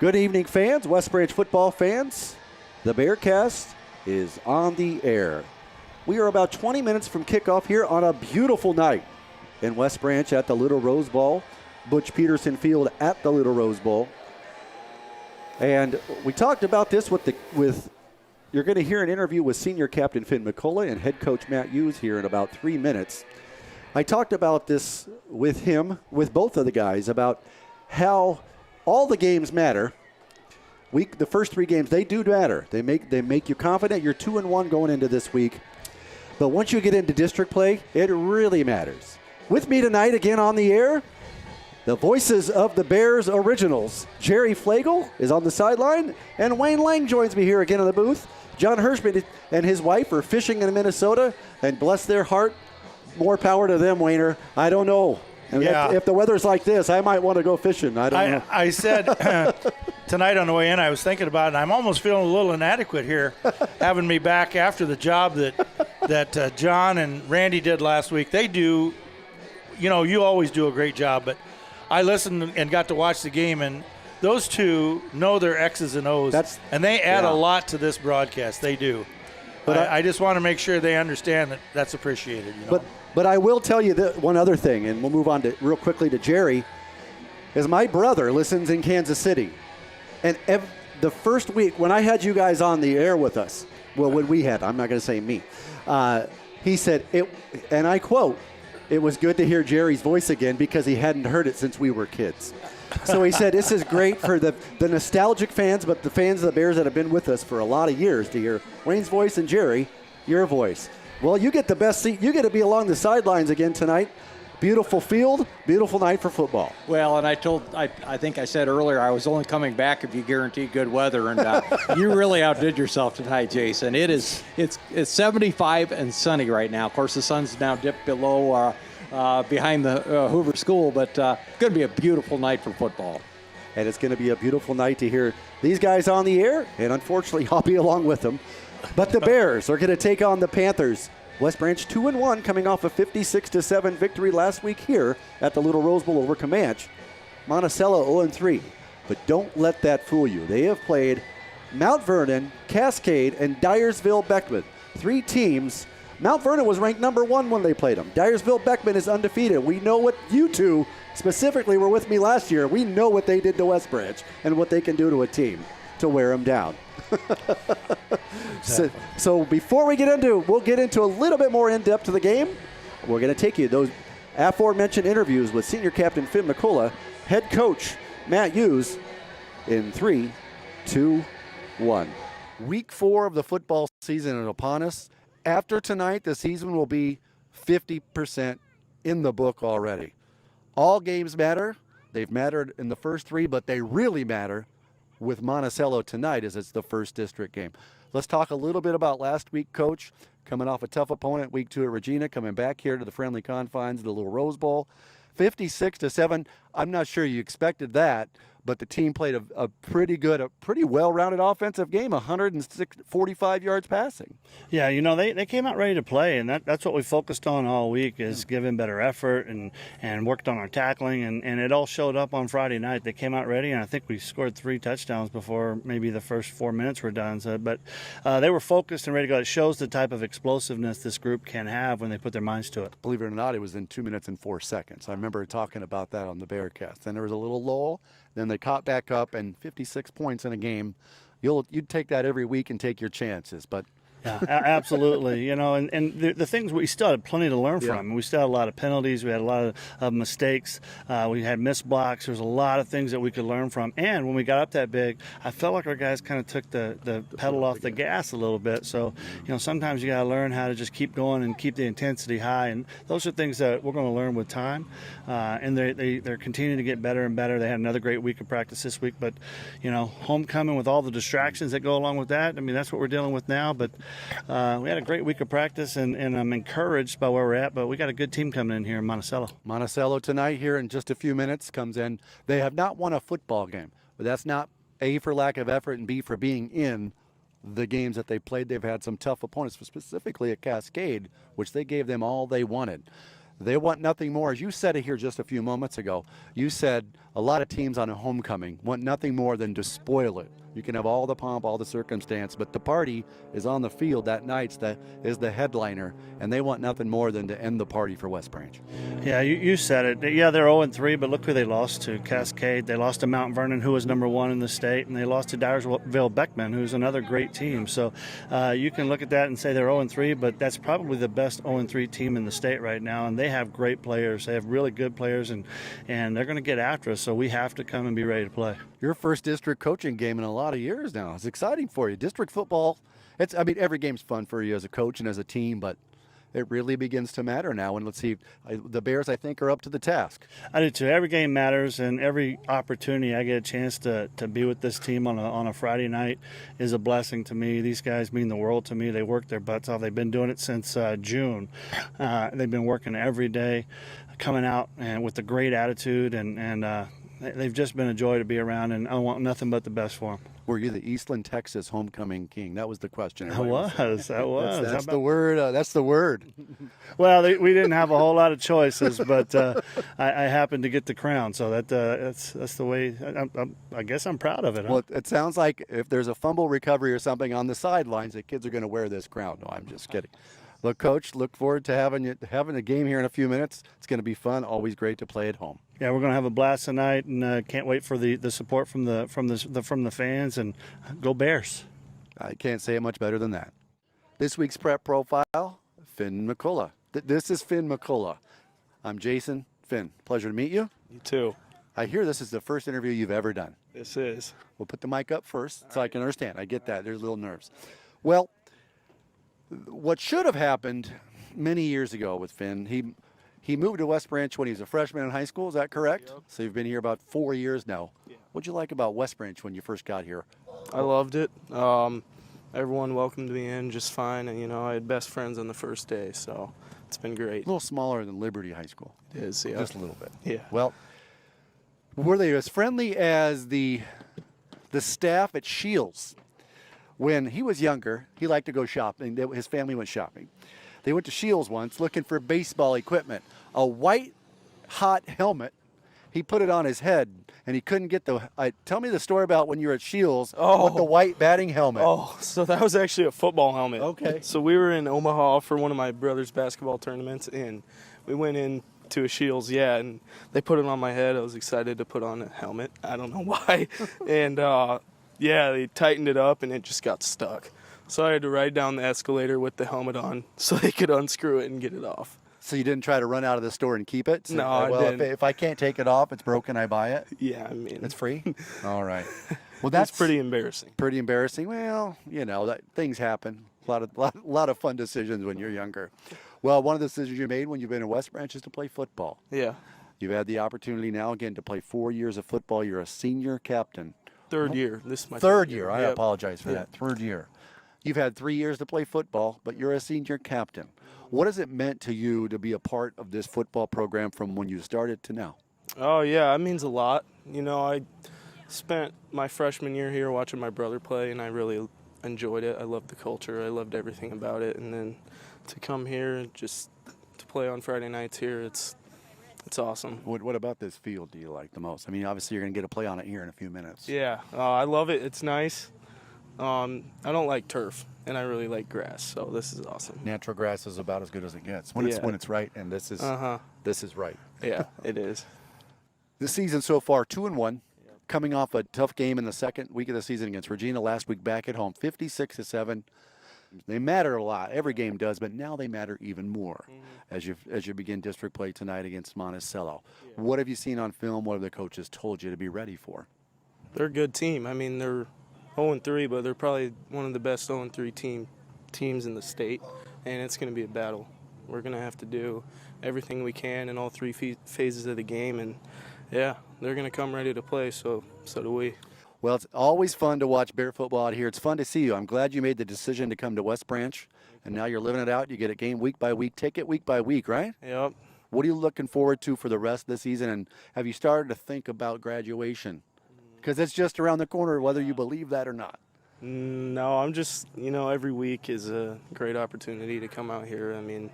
Good evening, fans, West Branch football fans. The Bearcast is on the air. We are about 20 minutes from kickoff here on a beautiful night in West Branch at the Little Rose Bowl, Butch Peterson Field at the Little Rose Bowl. And we talked about this with you're going to hear an interview with Senior Captain Finn McCullough and Head Coach Matt Hughes here in about 3 minutes. I talked about this with both of the guys, about how all the games matter. The first 3 games, they do matter. They make you confident. You're 2-1 going into this week. But once you get into district play, it really matters. With me tonight, again on the air, the voices of the Bears originals. Jerry Flagel is on the sideline, and Wayne Lang joins me here again in the booth. John Hirschman and his wife are fishing in Minnesota, and bless their heart, more power to them, Wayner. I don't know. If the weather's like this, I might want to go fishing. I don't know. I said tonight on the way in, I was thinking about it, and I'm almost feeling a little inadequate here, having me back after the job that John and Randy did last week. They do, you always do a great job, but I listened and got to watch the game, and those two know their X's and O's, and they add a lot to this broadcast. They do. But I just want to make sure they understand that that's appreciated. But I will tell you one other thing, and we'll move on real quickly to Jerry, is my brother listens in Kansas City. And the first week when I had you guys on the air with us, when we had, I'm not going to say me, he said, and I quote, "It was good to hear Jerry's voice again because he hadn't heard it since we were kids." So he said, this is great for the nostalgic fans, but the fans of the Bears that have been with us for a lot of years to hear Wayne's voice and Jerry, your voice. Well, you get the best seat. You get to be along the sidelines again tonight. Beautiful field, beautiful night for football. Well, and I think I said earlier I was only coming back if you guaranteed good weather, and you really outdid yourself tonight, Jason. It's 75 and sunny right now. Of course, the sun's now dipped below behind the Hoover School, but going to be a beautiful night for football. And it's going to be a beautiful night to hear these guys on the air, and unfortunately, I'll be along with them. But the Bears are going to take on the Panthers. West Branch 2-1, coming off a 56-7 victory last week here at the Little Rose Bowl over Comanche. Monticello 0-3. But don't let that fool you. They have played Mount Vernon, Cascade, and Dyersville-Beckman. 3 teams. Mount Vernon was ranked number 1 when they played them. Dyersville-Beckman is undefeated. We know what you two specifically were with me last year. We know what they did to West Branch and what they can do to a team to wear them down. Exactly. So before we'll get into a little bit more in-depth to the game. We're going to take you those aforementioned interviews with Senior Captain Finn McCullough, Head Coach Matt Hughes, in 3, 2, 1. Week 4 of the football season is upon us. After tonight, the season will be 50% in the book already. All games matter. They've mattered in the first 3, but they really matter with Monticello tonight as it's the first district game. Let's talk a little bit about last week, Coach. Coming off a tough opponent, week 2 at Regina, coming back here to the friendly confines of the Little Rose Bowl. 56-7. I'm not sure you expected that, but the team played a pretty well-rounded offensive game, 145 yards passing. Yeah, they came out ready to play, and that's what we focused on all week is giving better effort and worked on our tackling, and it all showed up on Friday night. They came out ready, and I think we scored 3 touchdowns before maybe the first 4 minutes were done. But they were focused and ready to go. It shows the type of explosiveness this group can have when they put their minds to it. Believe it or not, it was in 2 minutes and 4 seconds. I remember talking about that on the Bearcast. Then there was a little lull. Then they caught back up, and 56 points in a game. You'd take that every week and take your chances. But Yeah, absolutely. And the things we still had plenty to learn from. We still had a lot of penalties. We had a lot of mistakes. We had missed blocks. There's a lot of things that we could learn from. And when we got up that big, I felt like our guys kind of took the pedal off the gas a little bit. So, sometimes you got to learn how to just keep going and keep the intensity high. And those are things that we're going to learn with time. And they're continuing to get better and better. They had another great week of practice this week. But, homecoming with all the distractions that go along with that, that's what we're dealing with now. But we had a great week of practice, and I'm encouraged by where we're at, but we got a good team coming in here in Monticello. Monticello tonight here in just a few minutes comes in. They have not won a football game, but that's not A, for lack of effort, and B, for being in the games that they played. They've had some tough opponents, specifically at Cascade, which they gave them all they wanted. They want nothing more. As you said it here just a few moments ago, you said a lot of teams on a homecoming want nothing more than to spoil it. You can have all the pomp, all the circumstance, but the party is on the field that night, that is the headliner, and they want nothing more than to end the party for West Branch. Yeah, you said it. Yeah, they're 0-3, but look who they lost to. Cascade. They lost to Mount Vernon, who was number 1 in the state, and they lost to Dyersville Beckman, who's another great team. So you can look at that and say they're 0-3, but that's probably the best 0-3 team in the state right now, and they have great players. They have really good players, and they're going to get after us, so we have to come and be ready to play. Your first district coaching game in a lot of years now. It's exciting for you. District football, every game's fun for you as a coach and as a team, but it really begins to matter now. And let's see, the Bears, I think, are up to the task. I do too. Every game matters, and every opportunity I get a chance to be with this team on a Friday night is a blessing to me. These guys mean the world to me. They work their butts off. They've been doing it since June. They've been working every day, coming out and with a great attitude, and they've just been a joy to be around, and I want nothing but the best for them. Were you the Eastland, Texas homecoming king? That was the question. I was. That's the word. That's the word. Well, we didn't have a whole lot of choices, but I happened to get the crown, so that's the way. I guess I'm proud of it. Huh? Well, it sounds like if there's a fumble recovery or something on the sidelines, the kids are going to wear this crown. No, I'm just kidding. Look, Coach, look forward to having a game here in a few minutes. It's going to be fun. Always great to play at home. Yeah, we're going to have a blast tonight, and can't wait for the support from the fans, and go Bears. I can't say it much better than that. This week's prep profile, Finn McCullough. This is Finn McCullough. I'm Jason. Finn, pleasure to meet you. You too. I hear this is the first interview you've ever done. This is. We'll put the mic up first so I can understand. I get that. There's little nerves. Well, what should have happened many years ago with Finn, he moved to West Branch when he was a freshman in high school. Is that correct? Yep. So you've been here about 4 years now. Yeah. What'd you like about West Branch when you first got here? I loved it. Everyone welcomed me in just fine, and I had best friends on the first day, so it's been great. A little smaller than Liberty High School. It is, yeah. Just a little bit. Yeah. Well, were they as friendly as the staff at Shields? When he was younger, he liked to go shopping. His family went shopping. They went to Shields once looking for baseball equipment. A white, hot helmet. He put it on his head, and he couldn't get tell me the story about when you were at Shields with the white batting helmet. Oh, so that was actually a football helmet. Okay. So we were in Omaha for one of my brother's basketball tournaments, and we went into a Shields, and they put it on my head. I was excited to put on a helmet. I don't know why. And, they tightened it up, and it just got stuck. So I had to ride down the escalator with the helmet on so they could unscrew it and get it off. So you didn't try to run out of the store and keep it? So, No, I didn't. If I can't take it off, it's broken, I buy it? Yeah, I mean. It's free? All right. Well, that's pretty embarrassing. Pretty embarrassing. Well, things happen. A lot of fun decisions when you're younger. Well, one of the decisions you made when you've been in West Branch is to play football. Yeah. You've had the opportunity now again to play 4 years of football. You're a senior captain. Third year. This is my third year. I Yep. apologize for that. Third year. You've had 3 years to play football, but you're a senior captain. What has it meant to you to be a part of this football program from when you started to now? Oh, yeah, it means a lot. I spent my freshman year here watching my brother play, and I really enjoyed it. I loved the culture. I loved everything about it. And then to come here and just to play on Friday nights here, it's awesome. What about this field do you like the most? I mean, obviously you're going to get to play on it here in a few minutes. Yeah, I love it. It's nice. I don't like turf, and I really like grass, so this is awesome. Natural grass is about as good as it gets when it's right, and this is right. Yeah, it is. This season so far, 2-1, coming off a tough game in the second week of the season against Regina last week back at home, 56-7. They matter a lot. Every game does, but now they matter even more as you begin district play tonight against Monticello. Yeah. What have you seen on film? What have the coaches told you to be ready for? They're a good team. I mean, they're 0-3, but they're probably one of the best 0-3 teams in the state, and it's going to be a battle. We're going to have to do everything we can in all three phases of the game, and, they're going to come ready to play, so do we. Well, it's always fun to watch Bear football out here. It's fun to see you. I'm glad you made the decision to come to West Branch, and now you're living it out. You get a game week by week, take it week by week, right? Yep. What are you looking forward to for the rest of the season, and have you started to think about graduation? Because it's just around the corner, whether you believe that or not. No, I'm just, every week is a great opportunity to come out here. I mean,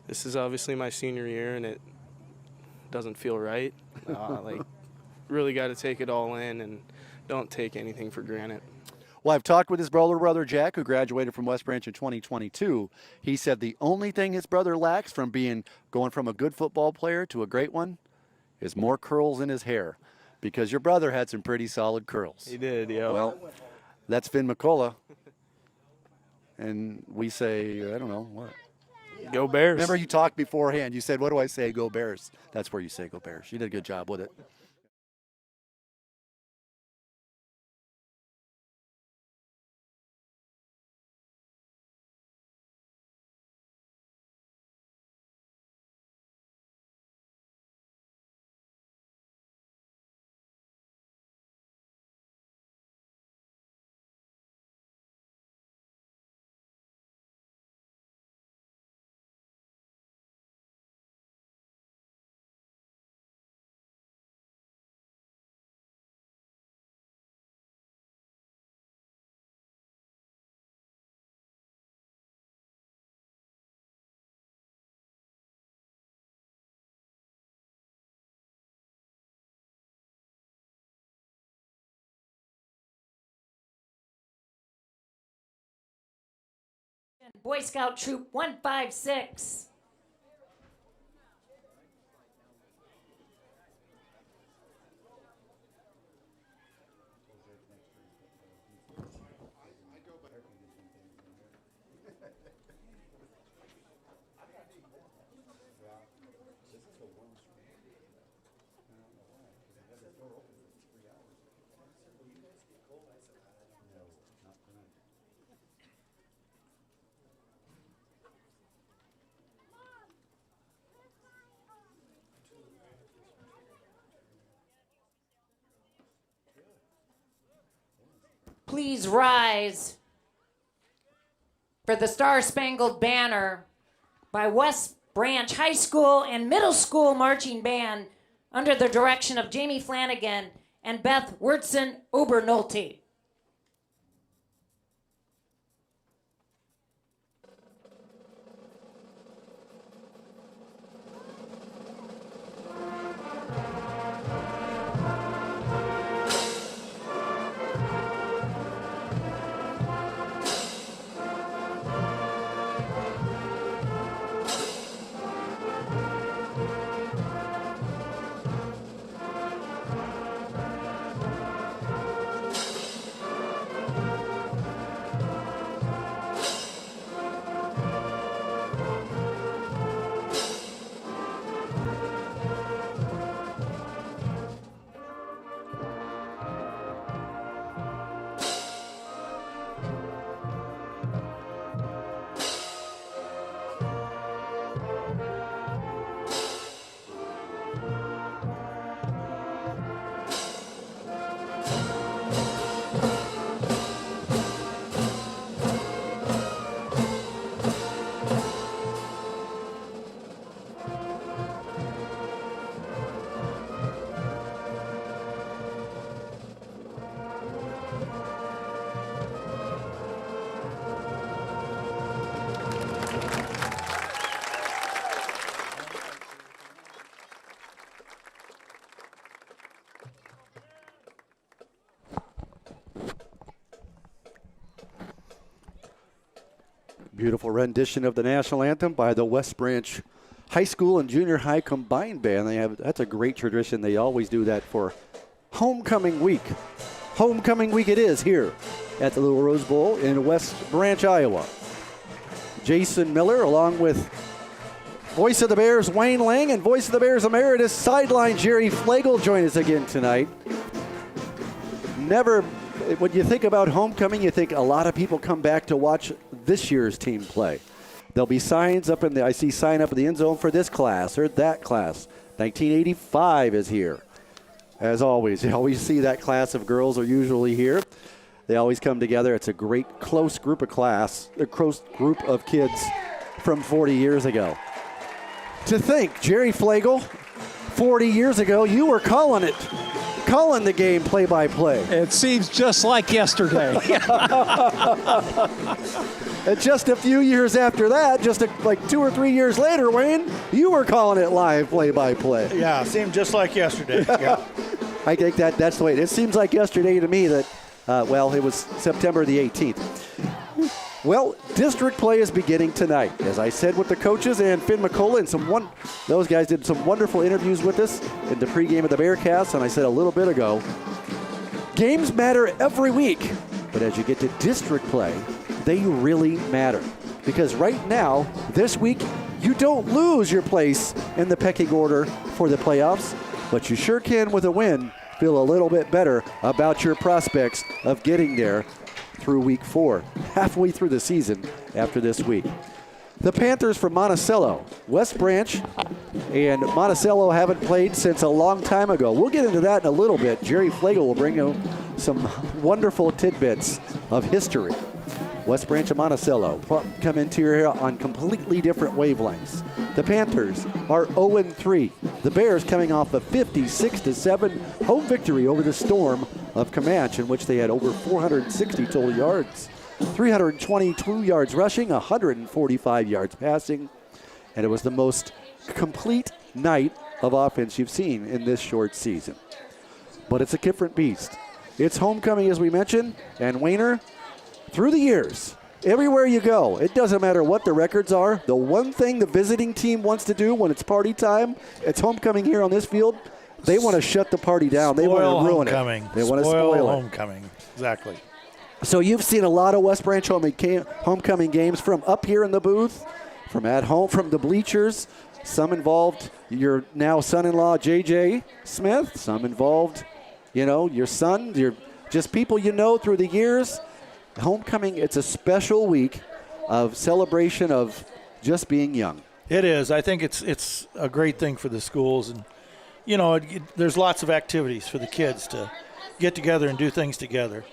this is obviously my senior year, and it doesn't feel right. Really got to take it all in and don't take anything for granted. Well, I've talked with his brother Jack, who graduated from West Branch in 2022. He said the only thing his brother lacks from going from a good football player to a great one is more curls in his hair, because your brother had some pretty solid curls. He did, yeah. Well, that's Finn McCullough. And we say, I don't know, what? Go Bears. Remember you talked beforehand. You said, what do I say? Go Bears. That's where you say go Bears. You did a good job with it. Boy Scout Troop 156. Please rise for the Star Spangled Banner by West Branch High School and Middle School Marching Band under the direction of Jamie Flanagan and Beth Wurtson Obernolte. Beautiful rendition of the national anthem by the West Branch High School and Junior High Combined Band. That's a great tradition. They always do that for Homecoming Week. Homecoming Week it is here at the Little Rose Bowl in West Branch, Iowa. Jason Miller, along with voice of the Bears Wayne Lang and voice of the Bears Emeritus sideline Jerry Flagel, join us again tonight. When you think about homecoming, you think a lot of people come back to watch this year's team play. There'll be signs up I see sign up in the end zone for this class or that class. 1985 is here. As always, you always see that class of girls are usually here. They always come together. It's a great close group of kids from 40 years ago. To think, Jerry Flagel, 40 years ago, you were calling it calling the game play-by-play. It seems just like yesterday. And just a few years after that, like 2 or 3 years later, Wayne, you were calling it live play-by-play. Yeah, seemed just like yesterday. Yeah. I think that's the way. It seems like yesterday to me that, it was September the 18th. Well, district play is beginning tonight. As I said with the coaches and Finn McCullough, and those guys did some wonderful interviews with us in the pregame of the Bearcats, and I said a little bit ago, games matter every week, but as you get to district play, they really matter. Because right now, this week, you don't lose your place in the pecking order for the playoffs, but you sure can, with a win, feel a little bit better about your prospects of getting there through week 4, halfway through the season after this week. The Panthers from Monticello, West Branch, and Monticello haven't played since a long time ago. We'll get into that in a little bit. Jerry Flagel will bring you some wonderful tidbits of history. West Branch and Monticello come into here on completely different wavelengths. The Panthers are 0-3. The Bears coming off a 56-7 home victory over the Storm of Comanche, in which they had over 460 total yards, 322 yards rushing, 145 yards passing, and it was the most complete night of offense you've seen in this short season. But it's a different beast. It's homecoming, as we mentioned, and Wayner, through the years, everywhere you go, it doesn't matter what the records are. The one thing the visiting team wants to do when it's party time, it's homecoming here on this field, they want to shut the party down. They want to ruin homecoming. It. They want to spoil it. Homecoming. Exactly. So you've seen a lot of West Branch homecoming games from up here in the booth, from at home, from the bleachers. Some involved your now son-in-law, J.J. Smith. Some involved, your son, just people you know through the years. Homecoming, it's a special week of celebration of just being young. It is. I think it's a great thing for the schools. And, there's lots of activities for the kids to get together and do things together,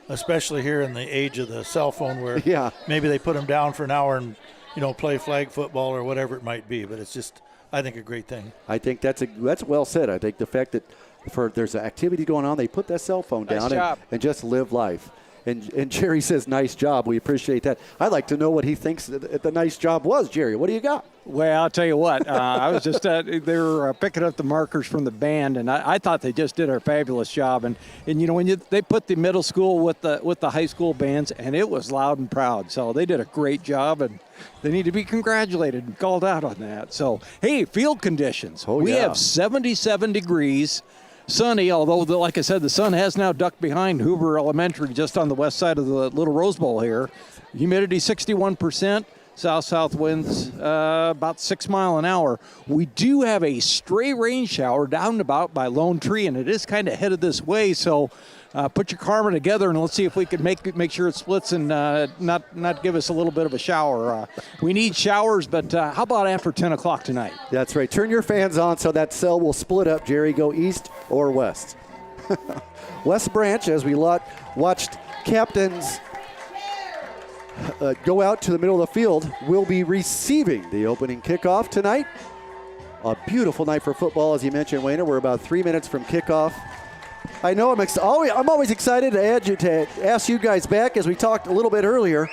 especially here in the age of the cell phone where maybe they put them down for an hour and, play flag football or whatever it might be. But it's just, I think, a great thing. I think that's well said. I think the fact that there's an activity going on, they put that cell phone down and just live life. And Jerry says, nice job. We appreciate that. I'd like to know what he thinks the nice job was, Jerry. What do you got? Well, I'll tell you what. I was just they were picking up the markers from the band, and I thought they just did a fabulous job. And when they put the middle school with the high school bands, and it was loud and proud. So they did a great job, and they need to be congratulated and called out on that. So, hey, field conditions. We have 77 degrees. Sunny, although, like I said, the sun has now ducked behind Hoover Elementary just on the west side of the Little Rose Bowl here. Humidity 61%, south-south winds about 6 miles an hour. We do have a stray rain shower down about by Lone Tree, and it is kind of headed this way, so put your karma together and let's see if we can make sure it splits and not give us a little bit of a shower. We need showers, but how about after 10 o'clock tonight? That's right. Turn your fans on so that cell will split up, Jerry. Go east or west. West Branch, as we watched captains go out to the middle of the field, will be receiving the opening kickoff tonight. A beautiful night for football, as you mentioned, Wayner. We're about 3 minutes from kickoff. I know I'm always excited to ask you guys back, as we talked a little bit earlier.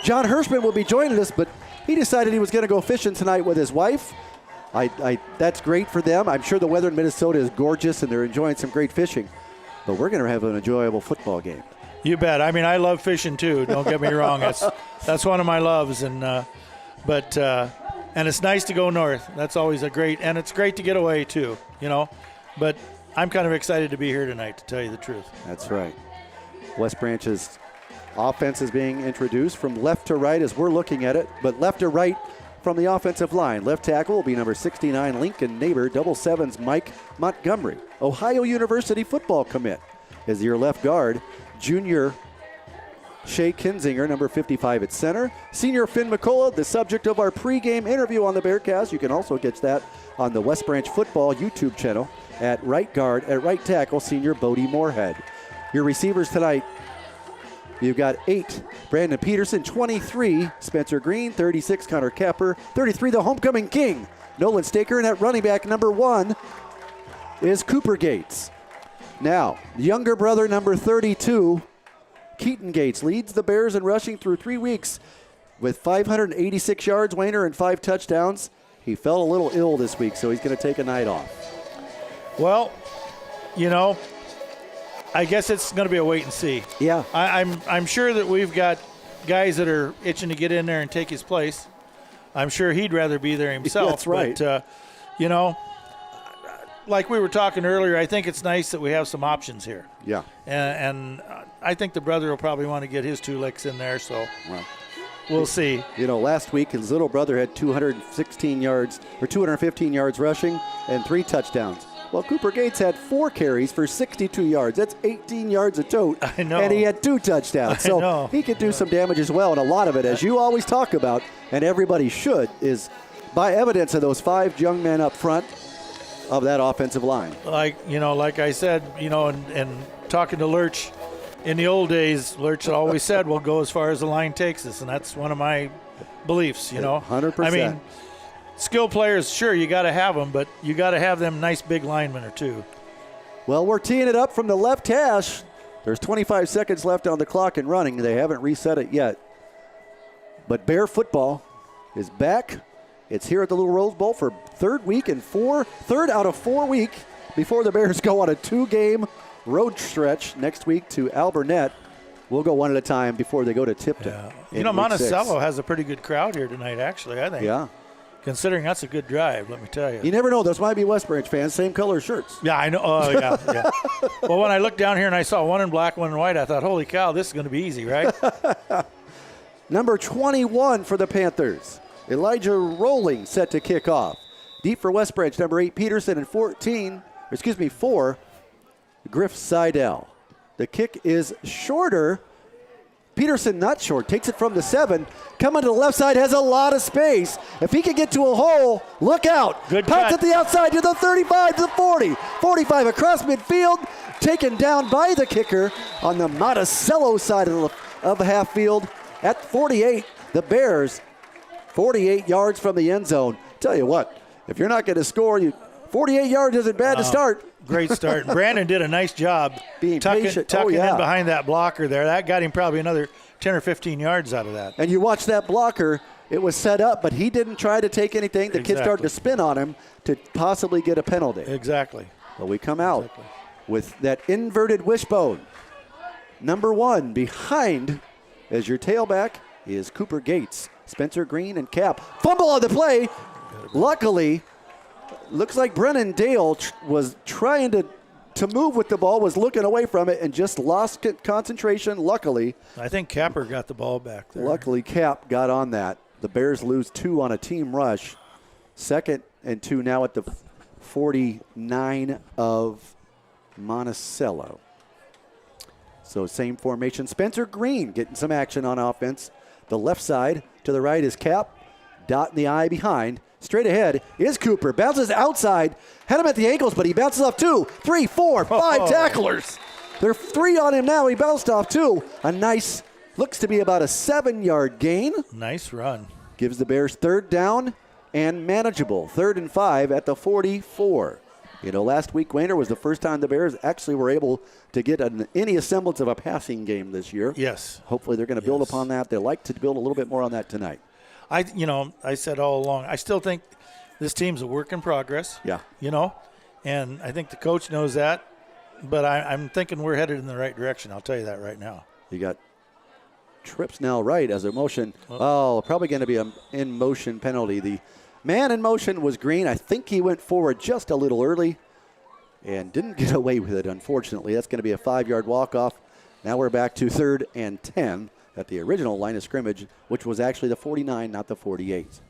John Hirschman will be joining us, but he decided he was going to go fishing tonight with his wife. That's great for them. I'm sure the weather in Minnesota is gorgeous, and they're enjoying some great fishing. But we're going to have an enjoyable football game. You bet. I mean, I love fishing too. Don't get me wrong. That's one of my loves, and it's nice to go north. That's always and it's great to get away too. But I'm kind of excited to be here tonight, to tell you the truth. That's right. West Branch's offense is being introduced from left to right as we're looking at it, but left to right from the offensive line. Left tackle will be number 69, Lincoln Neighbor. Double sevens, Mike Montgomery. Ohio University football commit is your left guard. Junior Shea Kinzinger, number 55 at center. Senior Finn McCullough, the subject of our pregame interview on the Bearcast. You can also catch that on the West Branch Football YouTube channel. At right guard, at right tackle, senior Bodie Moorhead. Your receivers tonight, you've got 8, Brandon Peterson, 23, Spencer Green, 36, Connor Capper, 33, the homecoming king, Nolan Staker, and at running back number 1 is Cooper Gates. Now, younger brother number 32, Keaton Gates, leads the Bears in rushing through 3 weeks with 586 yards, Wayner, and 5 touchdowns. He felt a little ill this week, so he's going to take a night off. Well, I guess it's going to be a wait and see. Yeah. I'm sure that we've got guys that are itching to get in there and take his place. I'm sure he'd rather be there himself. That's right. But, like we were talking earlier, I think it's nice that we have some options here. Yeah. And I think the brother will probably want to get his 2 licks in there, so we'll see. Last week his little brother had 215 yards rushing and 3 touchdowns. Well, Cooper Gates had 4 carries for 62 yards. That's 18 yards a tote. I know. And he had 2 touchdowns. So he could do some damage as well. And a lot of it, as you always talk about, and everybody should, is by evidence of those 5 young men up front of that offensive line. Like I said, and talking to Lurch in the old days, Lurch always said, we'll go as far as the line takes us. And that's one of my beliefs, 100%. I mean, skill players, sure, you got to have them, but you got to have them nice big linemen or 2. Well, we're teeing it up from the left hash. There's 25 seconds left on the clock and running. They haven't reset it yet. But Bear football is back. It's here at the Little Rose Bowl for third out of 4 weeks before the Bears go on a 2-game road stretch next week to Alburnett. We'll go one at a time before they go to Tipton. Yeah. Monticello has a pretty good crowd here tonight, actually, I think. Yeah. Considering that's a good drive, let me tell you. You never know. Those might be West Branch fans, same color shirts. Yeah, I know. Oh, yeah. Well, when I looked down here and I saw one in black, one in white, I thought, holy cow, this is going to be easy, right? Number 21 for the Panthers, Elijah Rolling, set to kick off. Deep for West Branch, number 8, Peterson, and 4, Griff Seidel. The kick is shorter. Peterson not short, takes it from the 7. Coming to the left side, has a lot of space. If he can get to a hole, look out. Good Pounce cut. at the outside to the 35, to the 40. 45 across midfield, taken down by the kicker on the Monticello side of the half field. At 48, the Bears, 48 yards from the end zone. Tell you what, if you're not going to score, 48 yards isn't bad to start. Great start. Brandon did a nice job Being patient. tucking in behind that blocker there. That got him probably another 10 or 15 yards out of that. And you watch that blocker, it was set up, but he didn't try to take anything. The kid started to spin on him to possibly get a penalty. Exactly. But we come out with that inverted wishbone. Number 1 behind as your tailback is Cooper Gates, Spencer Green, and Cap. Fumble on the play. Luckily, looks like Brennan Dale was trying to move with the ball, was looking away from it, and just lost concentration. Luckily, I think Capper got the ball back there. Luckily, Cap got on that. The Bears lose 2 on a team rush. 2nd and 2 now at the 49 of Monticello. So same formation. Spencer Green getting some action on offense. The left side to the right is Cap. Dot in the eye behind. Straight ahead is Cooper. Bounces outside. Had him at the ankles, but he bounces off 2, 3, 4, 5 tacklers. There are 3 on him now. He bounced off 2. A nice, looks to be about a 7-yard gain. Nice run. Gives the Bears 3rd down and manageable. 3rd and 5 at the 44. Last week, Wayner, was the first time the Bears actually were able to get any semblance of a passing game this year. Yes. Hopefully they're going to build upon that. They like to build a little bit more on that tonight. I said all along, I still think this team's a work in progress. Yeah. And I think the coach knows that. But I'm thinking we're headed in the right direction. I'll tell you that right now. You got trips now right as a motion. Probably going to be an in-motion penalty. The man in motion was Green. I think he went forward just a little early and didn't get away with it, unfortunately. That's going to be a 5-yard walk-off. Now we're back to 3rd and 10 at the original line of scrimmage, which was actually the 49, not the 48.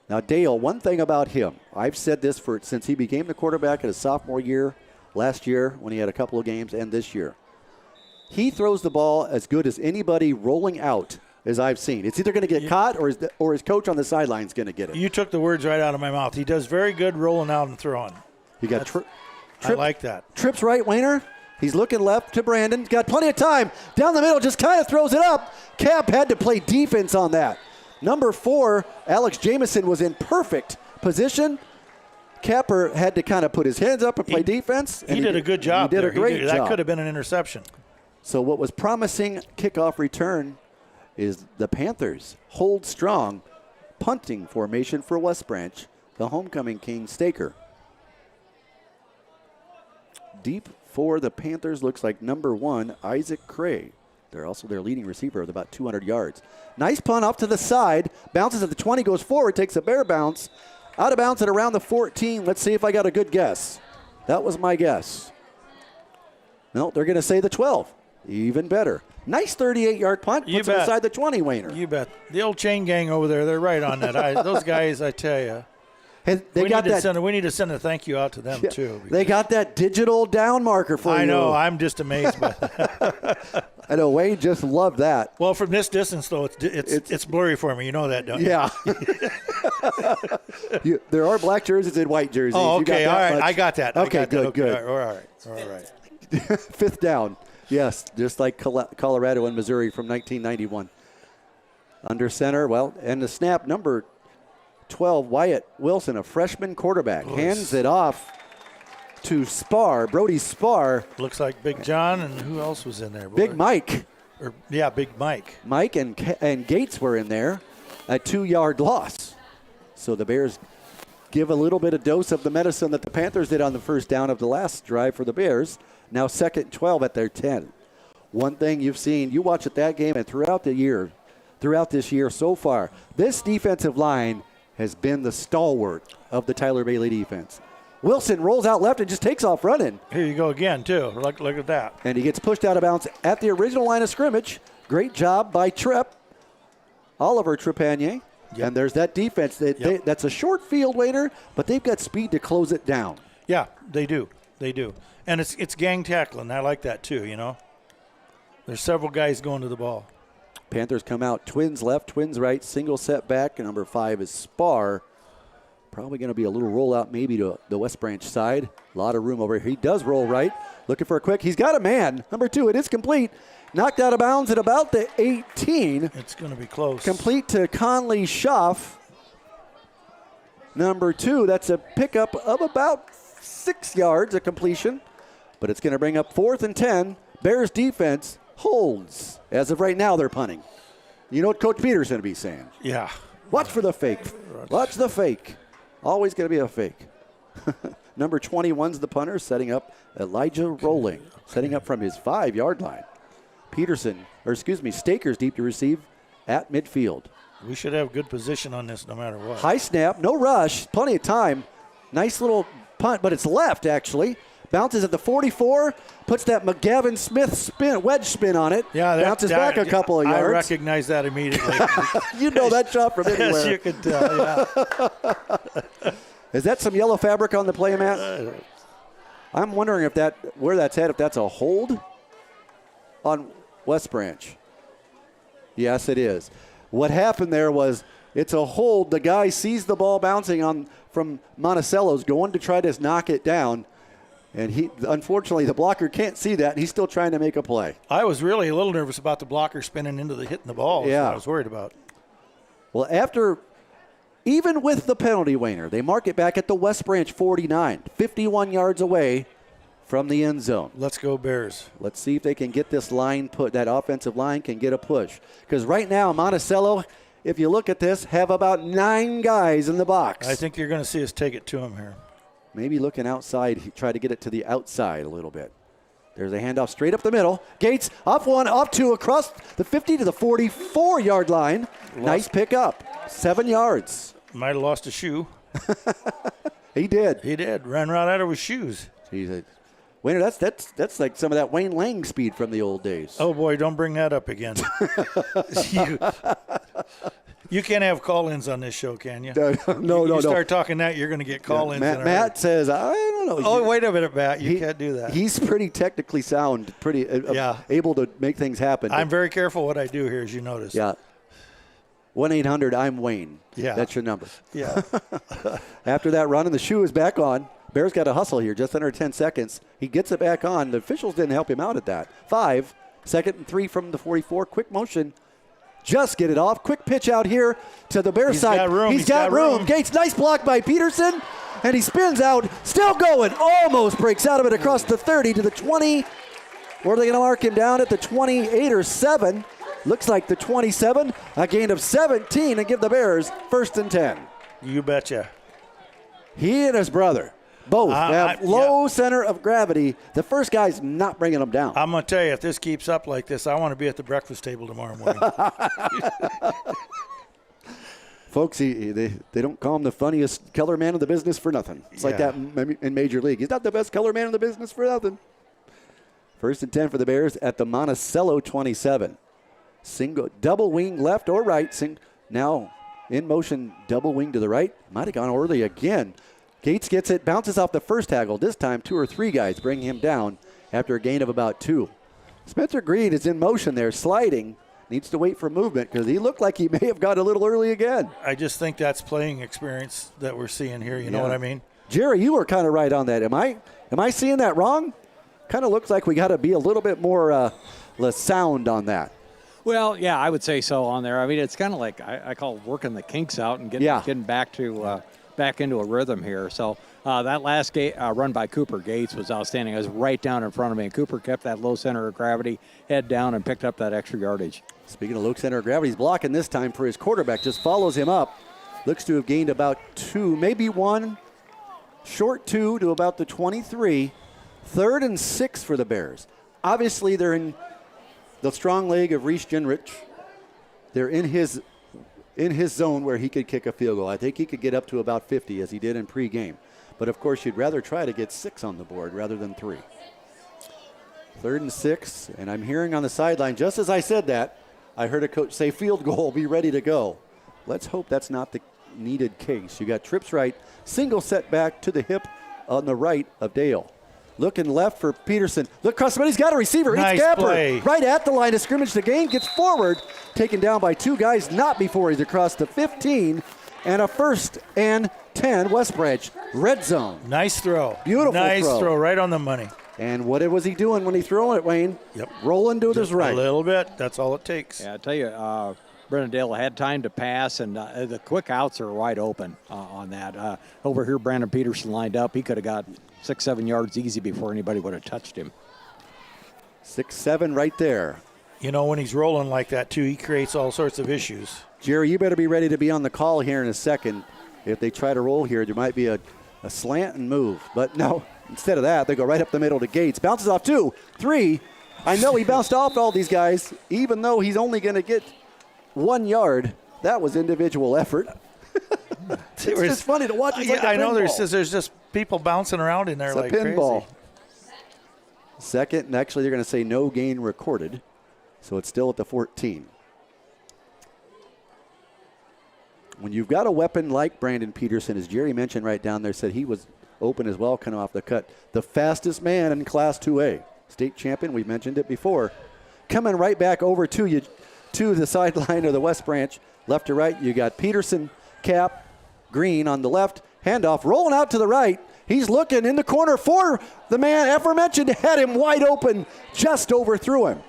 Now, Dale, one thing about him, I've said this since he became the quarterback in his sophomore year, last year when he had a couple of games, and this year. He throws the ball as good as anybody rolling out as I've seen. It's either going to get caught or his coach on the sideline is going to get it. You took the words right out of my mouth. He does very good rolling out and throwing. You got I like that. Trips right, Wayner. He's looking left to Brandon. He's got plenty of time. Down the middle, just kind of throws it up. Cap had to play defense on that. Number 4, Alex Jamison, was in perfect position. Capper had to kind of put his hands up and play defense. He did a good job. He did there. a great job. That could have been an interception. So what was promising kickoff return is the Panthers hold strong. Punting formation for West Branch. The homecoming king, Staker. Deep for the Panthers looks like number 1, Isaac Cray. They're also their leading receiver with about 200 yards. Nice punt off to the side. Bounces at the 20, goes forward, takes a bear bounce. Out of bounds at around the 14. Let's see if I got a good guess. That was my guess. No, they're going to say the 12. Even better. Nice 38-yard punt. Puts it inside the 20, Wayner. You bet. The old chain gang over there, they're right on that. Those guys, I tell you. Hey, we need to send a thank you out to them, too. They got that digital down marker for you. I know. I'm just amazed by that. I know. Wade just loved that. Well, from this distance, though, it's blurry for me. You know that, don't you? Yeah. There are black jerseys and white jerseys. Oh, okay. All right. Much. I got that. Okay, good. All right. 5th down. Yes, just like Colorado and Missouri from 1991. Under center, and the snap, number 12, Wyatt Wilson, a freshman quarterback, hands it off to Brody Spar. Looks like Big John, and who else was in there? Boy? Big Mike. Big Mike. Mike and Gates were in there. A 2-yard loss. So the Bears give a little bit of dose of the medicine that the Panthers did on the first down of the last drive for the Bears. Now 2nd and 12 at their 10. One thing you've seen, you watch at that game and throughout this year so far, this defensive line has been the stalwart of the Tyler Bailey defense. Wilson rolls out left and just takes off running. Here you go again, too. Look at that. And he gets pushed out of bounds at the original line of scrimmage. Great job by Oliver Trepanier. Yep. And there's that defense. That's a short field, Waiter, but they've got speed to close it down. Yeah, they do. And it's gang tackling. I like that, too, you know. There's several guys going to the ball. Panthers come out, twins left, twins right, single set back. And number 5 is Spar. Probably going to be a little rollout maybe to the West Branch side. A lot of room over here. He does roll right. Looking for a quick. He's got a man. Number 2, it is complete. Knocked out of bounds at about the 18. It's going to be close. Complete to Conley Schaff. Number 2, that's a pickup of about 6 yards, a completion. But it's going to bring up 4th and 10. Bears defense holds. As of right now, they're punting. You know what Coach Peter's going to be saying? Yeah. Watch for the fake. Watch the fake. Always going to be a fake. Number 21's the punter, setting up Elijah Rolling, setting up from his 5-yard line. Staker's deep to receive at midfield. We should have good position on this no matter what. High snap, no rush, plenty of time. Nice little punt, but it's left actually. Bounces at the 44, puts that McGavin Smith wedge spin on it. Yeah, bounces back a couple of yards. I recognize that immediately. You know that shot from anywhere. Yes, you could tell, yeah. Is that some yellow fabric on the play mat? I'm wondering where that's at, if that's a hold on West Branch. Yes, it is. What happened there was it's a hold. The guy sees the ball bouncing from Monticello's going to try to knock it down. And unfortunately, the blocker can't see that, and he's still trying to make a play. I was really a little nervous about the blocker spinning into hitting the ball. Yeah. I was worried about. Well, even with the penalty, Wayner, they mark it back at the West Branch 49, 51 yards away from the end zone. Let's go Bears. Let's see if they can get this line that offensive line can get a push. Because right now, Monticello, if you look at this, have about 9 guys in the box. I think you're going to see us take it to him here. Maybe looking outside, try to get it to the outside a little bit. There's a handoff straight up the middle. Gates off 1, off 2, across the 50 to the 44-yard line. Nice pickup. 7 yards. Might have lost a shoe. He did. He did. Ran right out of his shoes. Wayner, that's like some of that Wayne Lang speed from the old days. Oh, boy, don't bring that up again. You can't have call-ins on this show, can you? No. You start talking that, you're going to get call-ins. Matt says, I don't know. Oh, wait a minute, Matt. You can't do that. He's pretty technically sound, pretty able to make things happen. I'm very careful what I do here, as you notice. Yeah. 1-800-I'm-Wayne. Yeah. That's your number. Yeah. After that run, and the shoe is back on. Bears got a hustle here, just under 10 seconds. He gets it back on. The officials didn't help him out at that. 5, 2nd and 3 from the 44. Quick motion. Just get it off. Quick pitch out here to the Bears side. Got room. He's got room. Gates, nice block by Peterson. and he spins out, still going, almost breaks out of it across the 30 to the 20. Where are they going to mark him down at the 28 or 7? Looks like the 27, a gain of 17, and give the Bears 1st and 10. You betcha. He and his brother both have low center of gravity. The first guy's not bringing them down. I'm going to tell you, if this keeps up like this, I want to be at the breakfast table tomorrow morning. Folks, they don't call him the funniest color man in the business for nothing. It's like that in Major League. He's not the best color man in the business for nothing. 1st and 10 for the Bears at the Monticello 27. Single, double wing left or right. Now in motion, double wing to the right. Might have gone early again. Gates gets it, bounces off the first tackle. This time 2 or 3 guys bring him down after a gain of about 2. Spencer Green is in motion there, sliding. Needs to wait for movement because he looked like he may have got a little early again. I just think that's playing experience that we're seeing here. You know what I mean? Jerry, you were kind of right on that. Am I seeing that wrong? Kind of looks like we got to be a little bit more less sound on that. Well, yeah, I would say so on there. I mean, it's kind of like I call working the kinks out and getting back into a rhythm here. So that last run by Cooper Gates was outstanding. It was right down in front of me, and Cooper kept that low center of gravity, head down, and picked up that extra yardage. Speaking of low center of gravity, he's blocking this time for his quarterback. Just follows him up. Looks to have gained about 2, maybe 1. Short 2 to about the 23. 3rd and 6 for the Bears. Obviously, they're in the strong leg of Reese Ginrich. They're in his zone where he could kick a field goal. I think he could get up to about 50 as he did in pregame. But, of course, you'd rather try to get 6 on the board rather than 3. 3rd and 6, and I'm hearing on the sideline, just as I said that, I heard a coach say field goal, be ready to go. Let's hope that's not the needed case. You got trips right, single setback to the hip on the right of Dale. Looking left for Peterson. Look across the middle. He's got a receiver. Nice it's Capper. play. Right at the line of scrimmage. The game gets forward. Taken down by 2 guys. Not before he's across the 15. And a 1st and 10. West Branch. Red zone. Nice throw. Beautiful nice throw. Right on the money. And what was he doing when he threw it, Wayne? Yep. Rolling to his right. A little bit. That's all it takes. Yeah, I tell you, Brennan Dale had time to pass, and the quick outs are wide open on that. Over here, Brandon Peterson lined up. He could have got 6-7 yards easy before anybody would have touched him. 6-7 right there. You know, when he's rolling like that, too, he creates all sorts of issues. Jerry, you better be ready to be on the call here in a second. If they try to roll here, there might be a slant and move. But no, instead of that, they go right up the middle to Gates. Bounces off 2, 3. I know he bounced off all these guys, even though he's only going to get 1 yard. That was individual effort. It's just funny to watch. It's like I know there's just people bouncing around in there it's like a pinball. crazy. Second, and actually they're going to say no gain recorded. So it's still at the 14. When you've got a weapon like Brandon Peterson, as Jerry mentioned right down there, said he was open as well, kind of off the cut. The fastest man in Class 2A. State champion, we mentioned it before. Coming right back over to you, to the sideline of the West Branch. Left to right, you got Peterson, Cap, Green on the left. Handoff rolling out to the right. He's looking in the corner for the man aforementioned. Had him wide open, just overthrew him.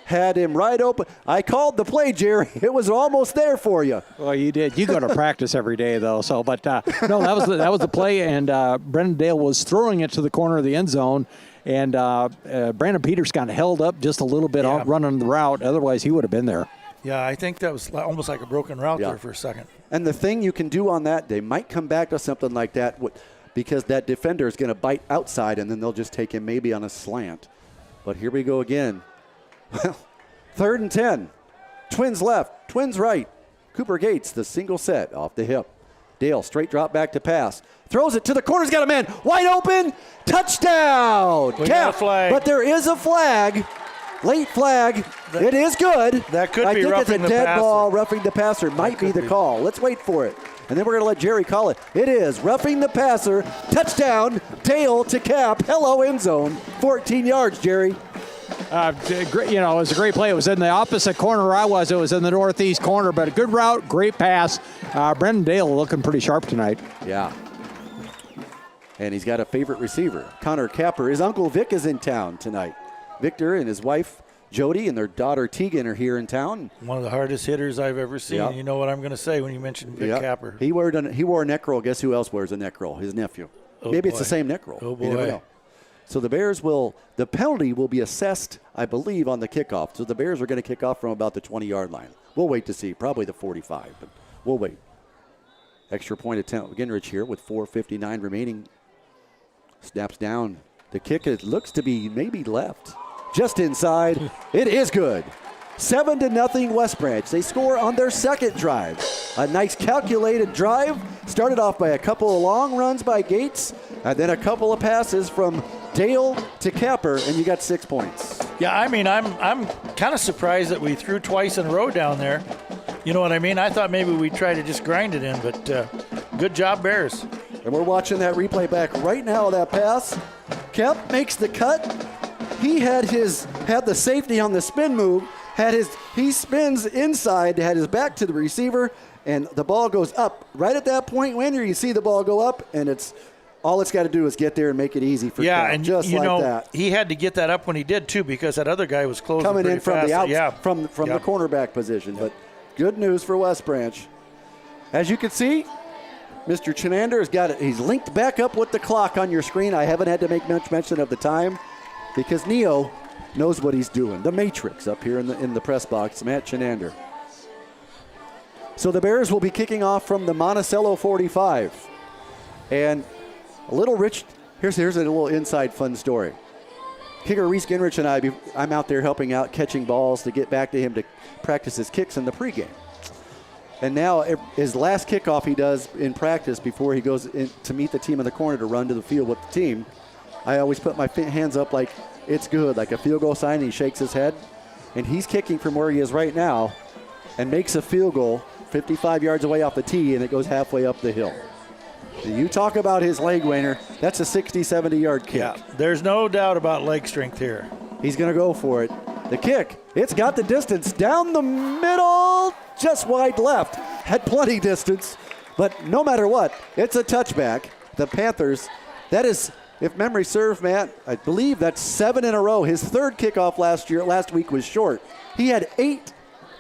Had him right open. I called the play, Jerry. It was almost there for you. Well, you did. You go to practice every day, though. So, but no, that was the play, and Brendan Dale was throwing it to the corner of the end zone, and Brandon Peters kind of held up just a little bit out running the route. Otherwise, he would have been there. Yeah, I think that was almost like a broken route there for a second. And the thing you can do on that, they might come back to something like that because that defender is going to bite outside, and then they'll just take him maybe on a slant. But here we go again. Well, 3rd and 10. Twins left, twins right. Cooper Gates, the single set off the hip. Dale, straight drop back to pass. Throws it to the corner. He's got a man wide open. Touchdown. We got a flag. But there is a flag. Late flag. It is good. That could be roughing the passer. I think it's a dead ball. Roughing the passer might be the call. Let's wait for it. And then we're going to let Jerry call it. It is roughing the passer. Touchdown. Dale to Cap. Hello, end zone. 14 yards, Jerry. Great, it was a great play. It was in the opposite corner where I was. It was in the northeast corner, but a good route, great pass. Brendan Dale looking pretty sharp tonight. Yeah. And he's got a favorite receiver, Connor Capper. His Uncle Vic is in town tonight. Victor and his wife Jody and their daughter Tegan are here in town. One of the hardest hitters I've ever seen. Yep. You know what I'm going to say when you mention Vic Yep. Capper. He wore a neck roll. Guess who else wears a neck roll? His nephew. Oh, Maybe it's boy. the same neck roll. Oh, You never boy. know. So the penalty will be assessed, I believe, on the kickoff. So the Bears are going to kick off from about the 20-yard line. We'll wait to see. Probably the 45, but we'll wait. Extra point attempt. Gingrich here with 4:59 remaining. Snaps down. The kick, it looks to be maybe left. Just inside. It is good. 7-0 West Branch. They score on their second drive. A nice calculated drive. Started off by a couple of long runs by Gates, and then a couple of passes from Dale to Capper, and you got 6 points. Yeah, I mean, I'm kind of surprised that we threw twice in a row down there. You know what I mean? I thought maybe we'd try to just grind it in, but good job, Bears. And we're watching that replay back right now, that pass. Kemp makes the cut. He had the safety on the spin move. He spins inside, had his back to the receiver, and the ball goes up. Right at that point, Wender, you see the ball go up, and all it's got to do is get there and make it easy for Kemp. And just you like know, that. he had to get that up when he did too, because that other guy was closing Coming pretty in from fast. the out, Yeah. from the cornerback position. But good news for West Branch. As you can see, Mr. Chenander has got it. He's linked back up with the clock on your screen. I haven't had to make much mention of the time because Neo knows what he's doing. The Matrix up here in the press box, Matt Chenander. So the Bears will be kicking off from the Monticello 45. And a little rich, here's a little inside fun story. Kicker Reese Gingrich and I'm out there helping out, catching balls to get back to him to practice his kicks in the pregame. And now his last kickoff he does in practice before he goes in to meet the team in the corner to run to the field with the team. I always put my hands up like it's good, like a field goal sign, and he shakes his head. And he's kicking from where he is right now and makes a field goal 55 yards away off the tee, and it goes halfway up the hill. You talk about his leg, Wayner. That's a 60, 70-yard kick. Yeah, there's no doubt about leg strength here. He's going to go for it. The kick, it's got the distance down the middle, just wide left. Had plenty distance, but no matter what, it's a touchback. The Panthers, that is, if memory serves, Matt, I believe that's 7 in a row. His third kickoff last week was short. He had eight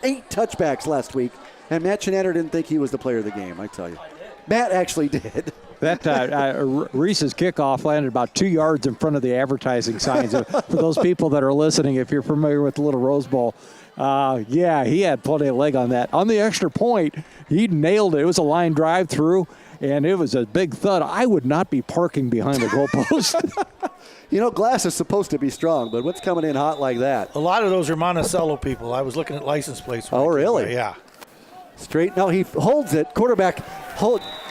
touchbacks last week, and Matt Chenander didn't think he was the player of the game, I tell you. Matt actually did. That Reese's kickoff landed about 2 yards in front of the advertising signs. For those people that are listening, if you're familiar with the Little Rose Bowl, he had plenty of leg on that. On the extra point, he nailed it. It was a line drive through, and it was a big thud. I would not be parking behind the goalpost. You know, glass is supposed to be strong, but what's coming in hot like that? A lot of those are Monticello people. I was looking at license plates. Oh, really? Yeah. Straight. No, he holds it. Quarterback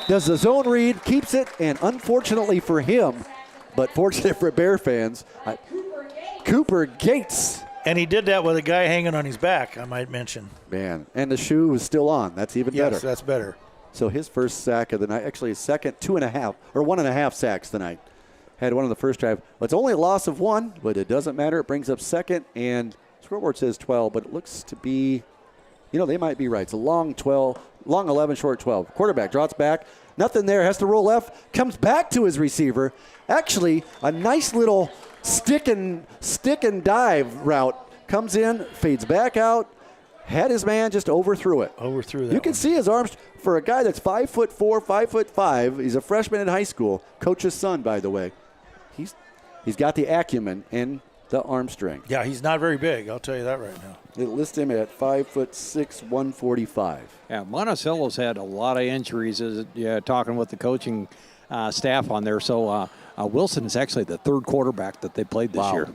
does the zone read, keeps it, and unfortunately for him, but fortunate for Bear fans, Cooper Gates. And he did that with a guy hanging on his back, I might mention. Man, and the shoe is still on. That's even better. Yes, that's better. So his first sack of the night, actually his second 1.5 sacks tonight. Had one on the first drive. Well, it's only a loss of 1, but it doesn't matter. It brings up second, and scoreboard says 12, but it looks to be, they might be right. It's a long 11, short 12. Quarterback drops back. Nothing there. Has to roll left. Comes back to his receiver. Actually, a nice little stick and dive route. Comes in, fades back out. Had his man, just overthrew it. Overthrew that. You can see his arms for a guy that's 5'4", 5'5". He's a freshman in high school. Coach's son, by the way. He's got the acumen and the arm strength. Yeah, he's not very big. I'll tell you that right now. It lists him at 5'6", 145. Yeah, Monticello's had a lot of injuries. Talking with the coaching staff on there. So Wilson is actually the third quarterback that they played this year.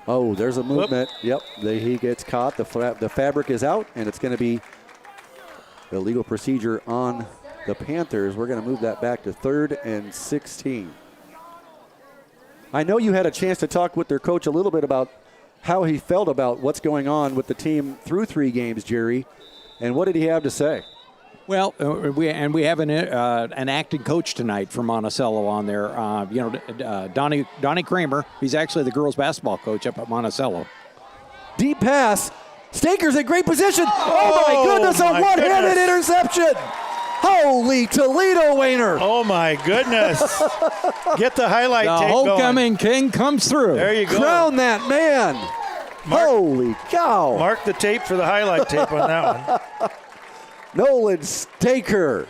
Oh, there's a movement. Yep, he gets caught. The fabric is out, and it's going to be illegal procedure on the Panthers. We're going to move that back to 3rd and 16. I know you had a chance to talk with their coach a little bit about how he felt about what's going on with the team through 3 games, Jerry. And what did he have to say? Well, we have an acting coach tonight from Monticello on there. Donnie Kramer. He's actually the girls' basketball coach up at Monticello. Deep pass. Staker's in great position. Oh my goodness, a one-handed interception. Holy Toledo, Wayner. Oh, my goodness. Get the highlight tape going. The homecoming king comes through. There you go. Crown that man. Holy cow. Mark the tape for the highlight tape on that one. Nolan Staker.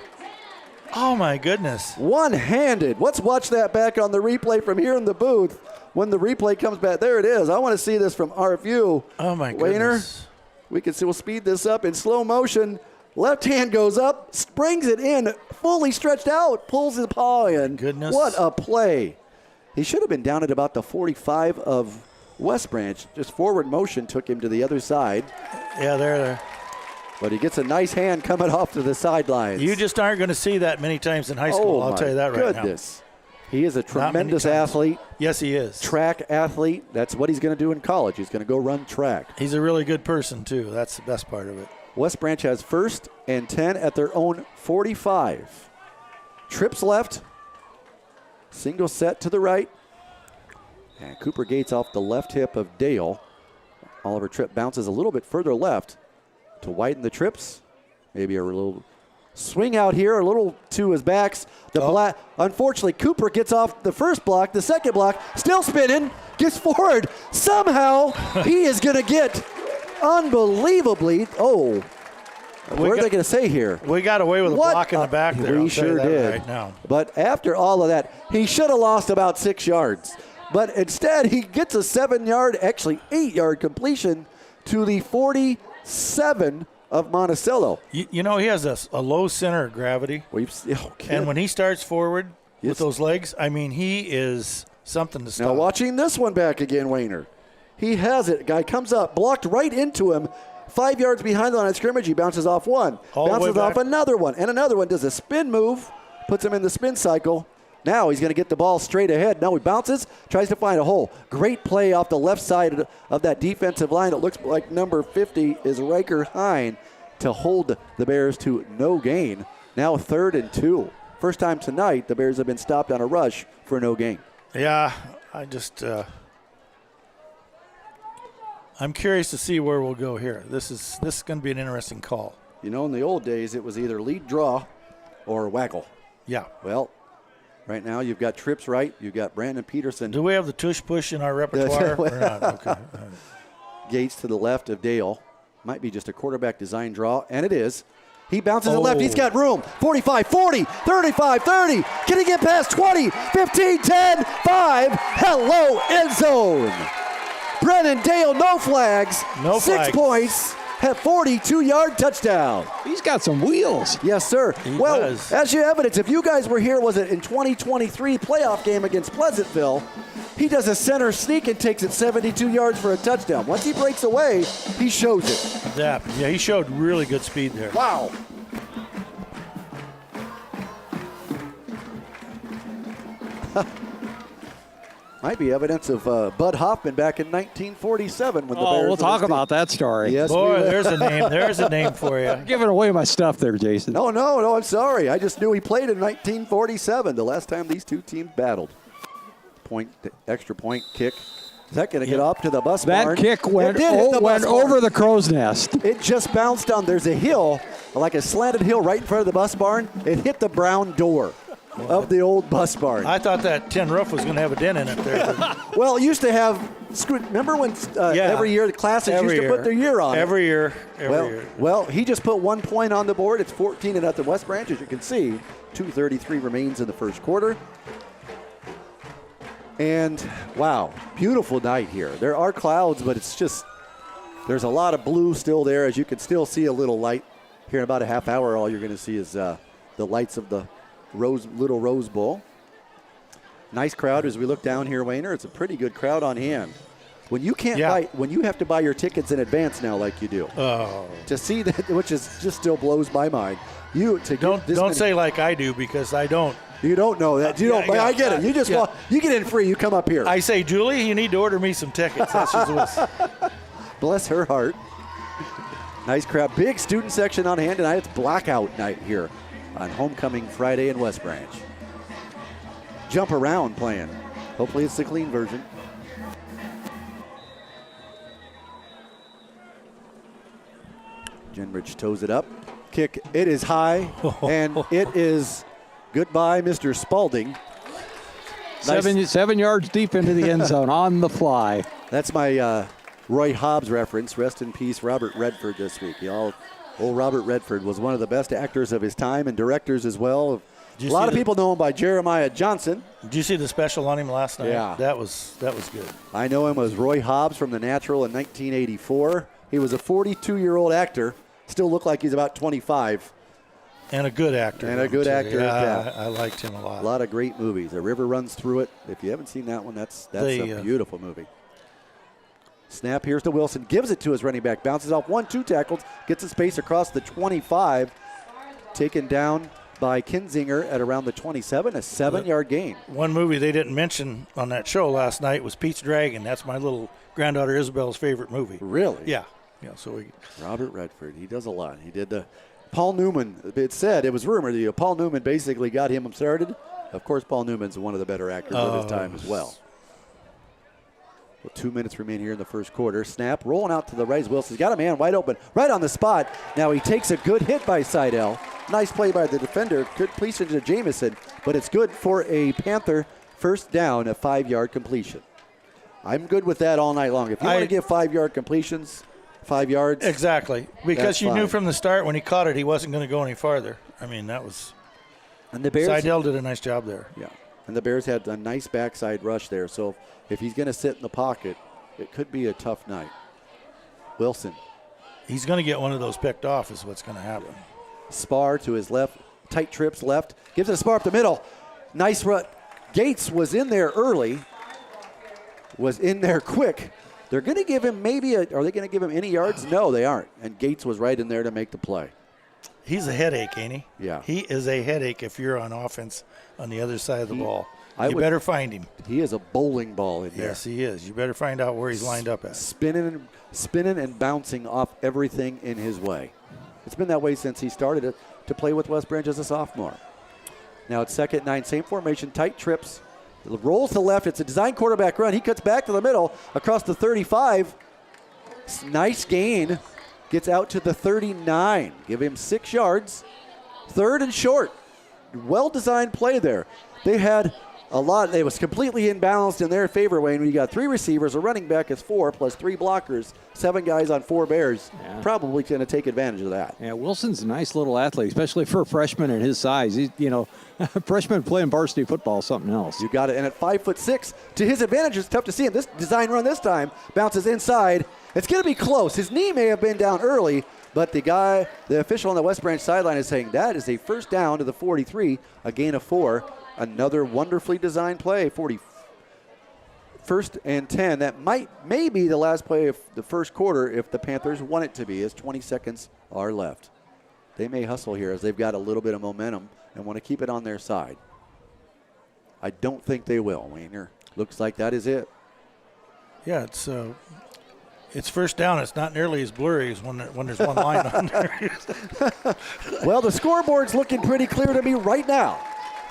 Oh, my goodness. One-handed. Let's watch that back on the replay from here in the booth. When the replay comes back, there it is. I want to see this from our view. Oh, my Wayner, goodness. we can see, we'll speed this up in slow motion. Left hand goes up, springs it in, fully stretched out, pulls his paw in. Goodness. What a play. He should have been down at about the 45 of West Branch. Just forward motion took him to the other side. Yeah, there. But he gets a nice hand coming off to the sidelines. You just aren't going to see that many times in high school. I'll tell you that right now. Goodness. He is a tremendous athlete. Yes, he is. Track athlete. That's what he's going to do in college. He's going to go run track. He's a really good person, too. That's the best part of it. West Branch has 1st and 10 at their own 45. Trips left. Single set to the right. And Cooper Gates off the left hip of Dale. Oliver Tripp bounces a little bit further left to widen the trips. Maybe a little swing out here, a little to his backs. Unfortunately, Cooper gets off the first block, the second block, still spinning, gets forward. Somehow, he is going to get unbelievably. Oh, what are they going to say here? We got away with a block in the back there. We sure did. Right now. But after all of that, he should have lost about 6 yards. But instead, he gets a 7-yard, actually 8-yard completion to the 47 of Monticello. You know, he has a low center of gravity. And when he starts forward with those legs, I mean, he is something to stop. Now watching this one back again, Wayner. He has it. Guy comes up, blocked right into him. 5 yards behind the line of scrimmage. He bounces off one. Bounces off another one. And another one. Does a spin move. Puts him in the spin cycle. Now he's going to get the ball straight ahead. Now he bounces. Tries to find a hole. Great play off the left side of that defensive line. It looks like number 50 is Riker Hine to hold the Bears to no gain. Now 3rd and 2. First time tonight the Bears have been stopped on a rush for no gain. Yeah, I just... I'm curious to see where we'll go here. This is going to be an interesting call. You know, in the old days, it was either lead draw or waggle. Yeah. Well, right now you've got Trips right. You've got Brandon Peterson. Do we have the tush push in our repertoire or not? Okay. Gates to the left of Dale. Might be just a quarterback design draw, and it is. He bounces it left. He's got room. 45, 40, 35, 30. Can he get past 20, 15, 10, 5? Hello, end zone. Brennan Dale, no flags. No 6 points. Have 42-yard touchdown. He's got some wheels. Yes, sir. He well, does. as your evidence, if you guys were here, was it in 2023 playoff game against Pleasantville? He does a center sneak and takes it 72 yards for a touchdown. Once he breaks away, he shows it. Yeah, he showed really good speed there. Wow. Might be evidence of Bud Hoffman back in 1947 when the Bears. We'll talk about that story. Yes, boy, there's a name. There's a name for you. Giving away my stuff there, Jason. No, I'm sorry. I just knew he played in 1947, the last time these two teams battled. Extra point kick. Is that going to get up to the bus barn? That kick went over the crow's nest. It just bounced on. There's a hill, like a slanted hill right in front of the bus barn. It hit the brown door of the old bus barn. I thought that tin roof was going to have a dent in it there. Well, it used to have, remember when every year the classes used to put their year on Every year. Well, he just put 1 point on the board. It's 14-0 West Branch, as you can see. 2:33 remains in the first quarter. And, wow, beautiful night here. There are clouds, but it's just, there's a lot of blue still there. As you can still see a little light. Here in about a half hour, all you're going to see is the lights of the Little Rose Bowl. Nice crowd as we look down here, Wayner. It's a pretty good crowd on hand. When you when you have to buy your tickets in advance now, like you do, to see that, which is just still blows my mind. Don't say like I do, because I don't. You don't know that. I get it. You just you get in free. You come up here. I say, Julie, you need to order me some tickets. That's just Bless her heart. Nice crowd. Big student section on hand tonight. It's blackout night here on Homecoming Friday in West Branch. Jump around playing. Hopefully it's the clean version. Genrich toes it up. Kick. It is high, and it is goodbye, Mr. Spalding. Nice. 7 yards deep into the end zone on the fly. That's my Roy Hobbs reference. Rest in peace, Robert Redford this week. Old Robert Redford was one of the best actors of his time and directors as well. A lot of people know him by Jeremiah Johnson. Did you see the special on him last night? Yeah. That was good. I know him as Roy Hobbs from The Natural in 1984. He was a 42-year-old actor. Still looked like he's about 25. And a good actor. Yeah, I liked him a lot. A lot of great movies. A River Runs Through It. If you haven't seen that one, that's a beautiful movie. Snap, here's to Wilson. Gives it to his running back. Bounces off 1-2 tackles. Gets a space across the 25. Taken down by Kinzinger at around the 27. A 7-yard gain. One movie they didn't mention on that show last night was Pete's Dragon. That's my little granddaughter Isabel's favorite movie. Really? Yeah. So Robert Redford. He does a lot. He did the Paul Newman. It was rumored that Paul Newman basically got him started. Of course, Paul Newman's one of the better actors of his time as well. 2 minutes remain here in the first quarter. Snap, rolling out to the right. Wilson's got a man wide open, right on the spot. Now he takes a good hit by Seidel. Nice play by the defender. Good completion to Jamison, but it's good for a Panther first down, a 5-yard completion. I'm good with that all night long. If you want to give 5-yard completions, 5 yards. Exactly. Because you knew from the start when he caught it, he wasn't going to go any farther. I mean, that was. And the Bears. Seidel did a nice job there. Yeah. And the Bears had a nice backside rush there. So if he's going to sit in the pocket, it could be a tough night. Wilson. He's going to get one of those picked off is what's going to happen. Spar to his left. Tight trips left. Gives it a Spar up the middle. Nice run. Gates was in there early. Was in there quick. They're going to give him are they going to give him any yards? No, they aren't. And Gates was right in there to make the play. He's a headache, ain't he? Yeah. He is a headache if you're on offense on the other side of the ball. You better find him. He is a bowling ball in there. Yes, he is. You better find out where he's lined up at. Spinning and bouncing off everything in his way. It's been that way since he started to play with West Branch as a sophomore. Now it's 2nd and 9, same formation, tight trips. Rolls to the left. It's a design quarterback run. He cuts back to the middle across the 35. Nice gain. Gets out to the 39. Give him 6 yards. 3rd and short. Well-designed play there. They had a lot. It was completely imbalanced in their favor, Wayne. When you got 3 receivers, a running back is 4 plus 3 blockers, 7 guys on 4 Bears. Yeah. Probably going to take advantage of that. Yeah, Wilson's a nice little athlete, especially for a freshman at his size. He's, freshman playing varsity football is something else. You got it. And at 5'6", to his advantage, it's tough to see him. This design run this time bounces inside. It's going to be close. His knee may have been down early, but the official on the West Branch sideline is saying that is a first down to the 43, a gain of 4. Another wonderfully designed play, 1st and 10. That may be the last play of the first quarter if the Panthers want it to be, as 20 seconds are left. They may hustle here as they've got a little bit of momentum and want to keep it on their side. I don't think they will, Wayner. Looks like that is it. Yeah, it's first down. It's not nearly as blurry as when there's one line on there. Well, the scoreboard's looking pretty clear to me right now.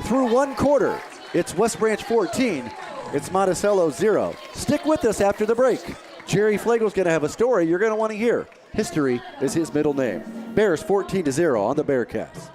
Through 1 quarter, it's West Branch 14. It's Monticello 0. Stick with us after the break. Jerry Flagle's going to have a story you're going to want to hear. History is his middle name. Bears 14-0 on the Bearcats.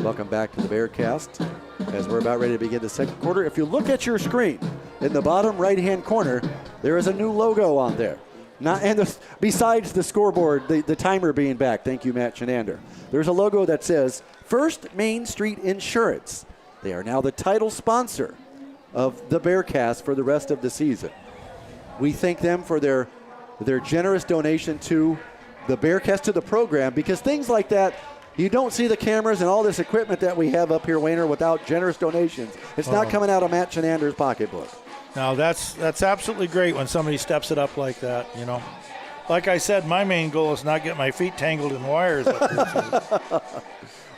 Welcome back to the Bearcast as we're about ready to begin the second quarter. If you look at your screen, in the bottom right-hand corner, there is a new logo on there. Besides the scoreboard, the timer being back, thank you, Matt Shenander. There's a logo that says First Main Street Insurance. They are now the title sponsor of the Bearcast for the rest of the season. We thank them for their generous donation to the Bearcast, to the program, because things like that, you don't see the cameras and all this equipment that we have up here, Wayner, without generous donations. It's not coming out of Matt Shenander's pocketbook. No, that's absolutely great when somebody steps it up like that, Like I said, my main goal is not get my feet tangled in wires.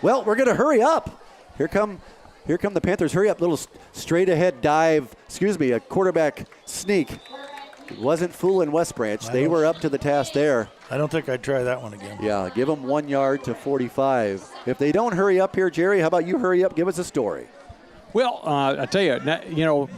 Well, we're going to hurry up. Here come Here come the Panthers. Hurry up, little straight ahead dive. A quarterback sneak. Wasn't fooling West Branch. They were up to the task there. I don't think I'd try that one again. Yeah, give them 1 yard to 45. If they don't hurry up here, Jerry, how about you hurry up? Give us a story. Well, I tell you,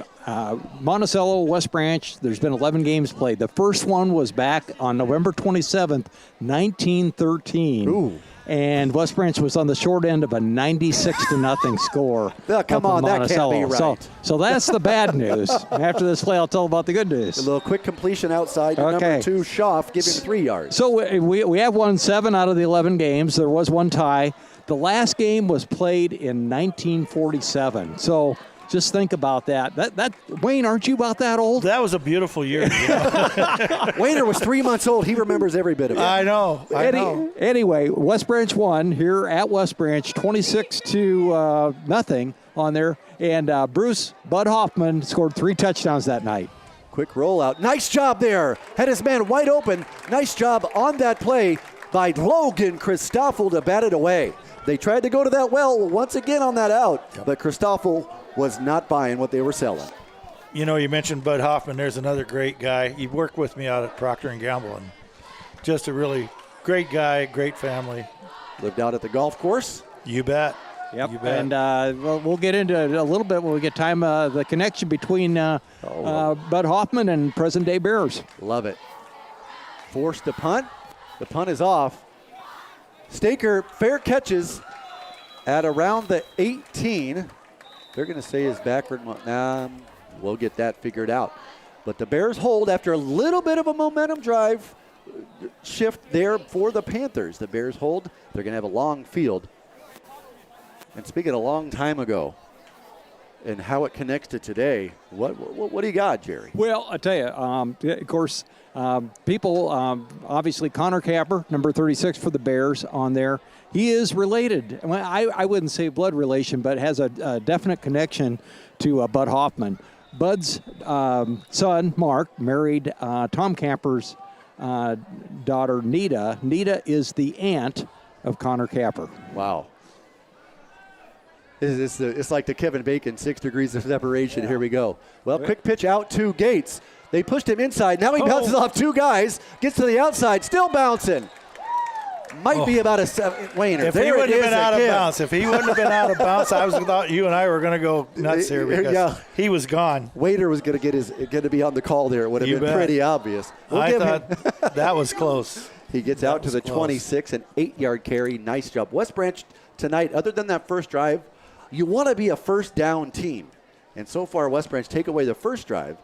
Monticello, West Branch, there's been 11 games played. The first one was back on November 27th, 1913. Ooh. And West Branch was on the short end of a 96-0 score. Come on, that can't be right. So that's the bad news. After this play, I'll tell about the good news. A little quick completion outside to number 2, Schaff, giving 3 yards. So we have won 7 out of the 11 games. There was one tie. The last game was played in 1947. So just think about that. That Wayne, aren't you about that old? That was a beautiful year. Wayner was 3 months old. He remembers every bit of it. I know. Anyway, West Branch won here at West Branch, 26-0 on there. And Bruce Bud Hoffman scored 3 touchdowns that night. Quick rollout. Nice job there. Had his man wide open. Nice job on that play by Logan Christoffel to bat it away. They tried to go to that well once again on that out, but Christoffel was not buying what they were selling. You mentioned Bud Hoffman. There's another great guy. He worked with me out at Procter & Gamble, and just a really great guy, great family. Lived out at the golf course. You bet. Yep. You bet. And we'll get into it a little bit when we get time, the connection between Bud Hoffman and present-day Bears. Love it. Forced to punt. The punt is off. Staker, fair catches at around the 18. They're going to say his backward. We'll get that figured out. But the Bears hold after a little bit of a momentum drive shift there for the Panthers. The Bears hold. They're going to have a long field. And speaking of a long time ago and how it connects to today, what do you got, Jerry? Well, I tell you, of course, people, obviously Connor Capper, number 36 for the Bears on there. He is related. Well, I wouldn't say blood relation, but has a definite connection to Bud Hoffman. Bud's son, Mark, married Tom Capper's daughter, Nita. Nita is the aunt of Connor Capper. Wow. It's like the Kevin Bacon 6 degrees of separation. Yeah. Here we go. Well, quick pitch out to Gates. They pushed him inside. Now he bounces off 2 guys. Gets to the outside. Still bouncing. Might be about a 7. Wayne, if he wouldn't have been out of bounds, I thought you and I were going to go nuts here because he was gone. Waiter was going to be on the call there. It would have been pretty obvious. I thought that was close. He gets out to the 26, an 8-yard carry. Nice job. West Branch tonight, other than that first drive, you want to be a first down team. And so far, West Branch take away the first drive.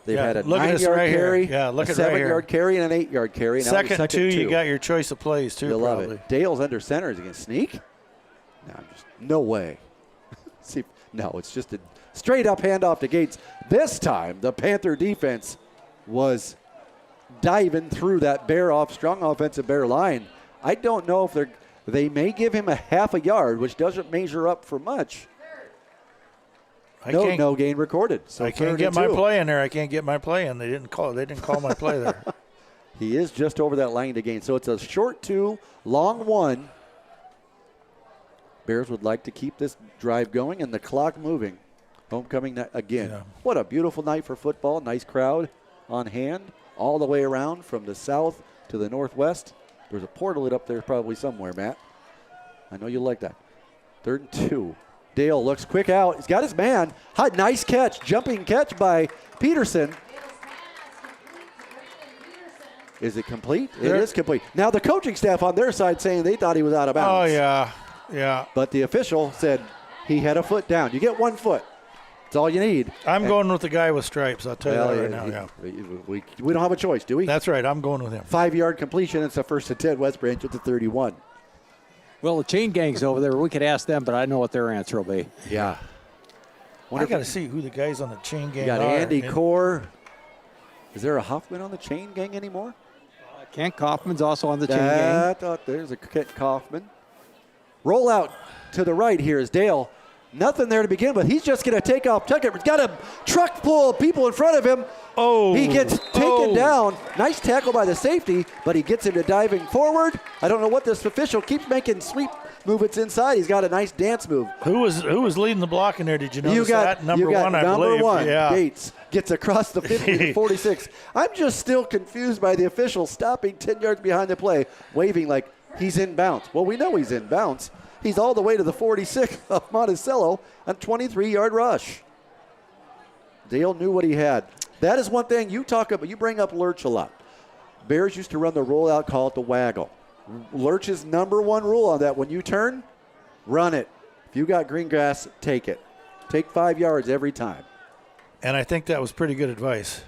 They've had a 9-yard carry, a 7-yard carry, and an 8-yard carry. Second 2, you got your choice of plays, too. You'll love it. Dale's under center. Is he going to sneak? No way. No, it's just a straight-up handoff to Gates. This time, the Panther defense was diving through that strong offensive Bear line. I don't know if they may give him a half a yard, which doesn't measure up for much. No gain recorded. So I can't get my play in there. I can't get my play in. They didn't call my play there. He is just over that line to gain. So it's a short 2, long 1. Bears would like to keep this drive going and the clock moving. Homecoming again. Yeah. What a beautiful night for football. Nice crowd on hand all the way around from the south to the northwest. There's a portal up there probably somewhere, Matt. I know you like that. 3rd and 2. Dale looks quick out. He's got his man. Nice catch. Jumping catch by Peterson. Is it complete? It is complete. Now the coaching staff on their side saying they thought he was out of bounds. Oh, yeah. But the official said he had a foot down. You get 1 foot. That's all you need. I'm going with the guy with stripes. I'll tell you that right now. Yeah. We don't have a choice, do we? That's right. I'm going with him. 5-yard completion. It's a 1st and 10. West Branch at the 31. Well, the chain gang's over there. We could ask them, but I know what their answer will be. Yeah. I got to see who the guys on the chain gang are. You got Andy are. Core. Is there a Hoffman on the chain gang anymore? Kent Kaufman's also on the chain gang. I thought there's a Kent Kaufman. Roll out to the right here is Dale. Nothing there to begin with. He's just going to take off. Tucker. He's got a truck full of people in front of him. He gets taken down. Nice tackle by the safety, but he gets him to diving forward. I don't know what this official keeps making sweep move it inside. He's got a nice dance move. Who was leading the block in there? Did you notice You got that? Number one, I number believe. one, Yeah. Gates gets across the 50 to 46. I'm just still confused by the official stopping 10 yards behind the play, waving like he's in bounds. Well, we know he's in bounds. He's all the way to the 46 of Monticello on 23-yard rush. Dale knew what he had. That is one thing you talk about. You bring up Lurch a lot. Bears used to run the rollout, call it the waggle. Lurch's number one rule on that, when you turn, run it. If you got green grass, take it. Take 5 yards every time. And I think that was pretty good advice.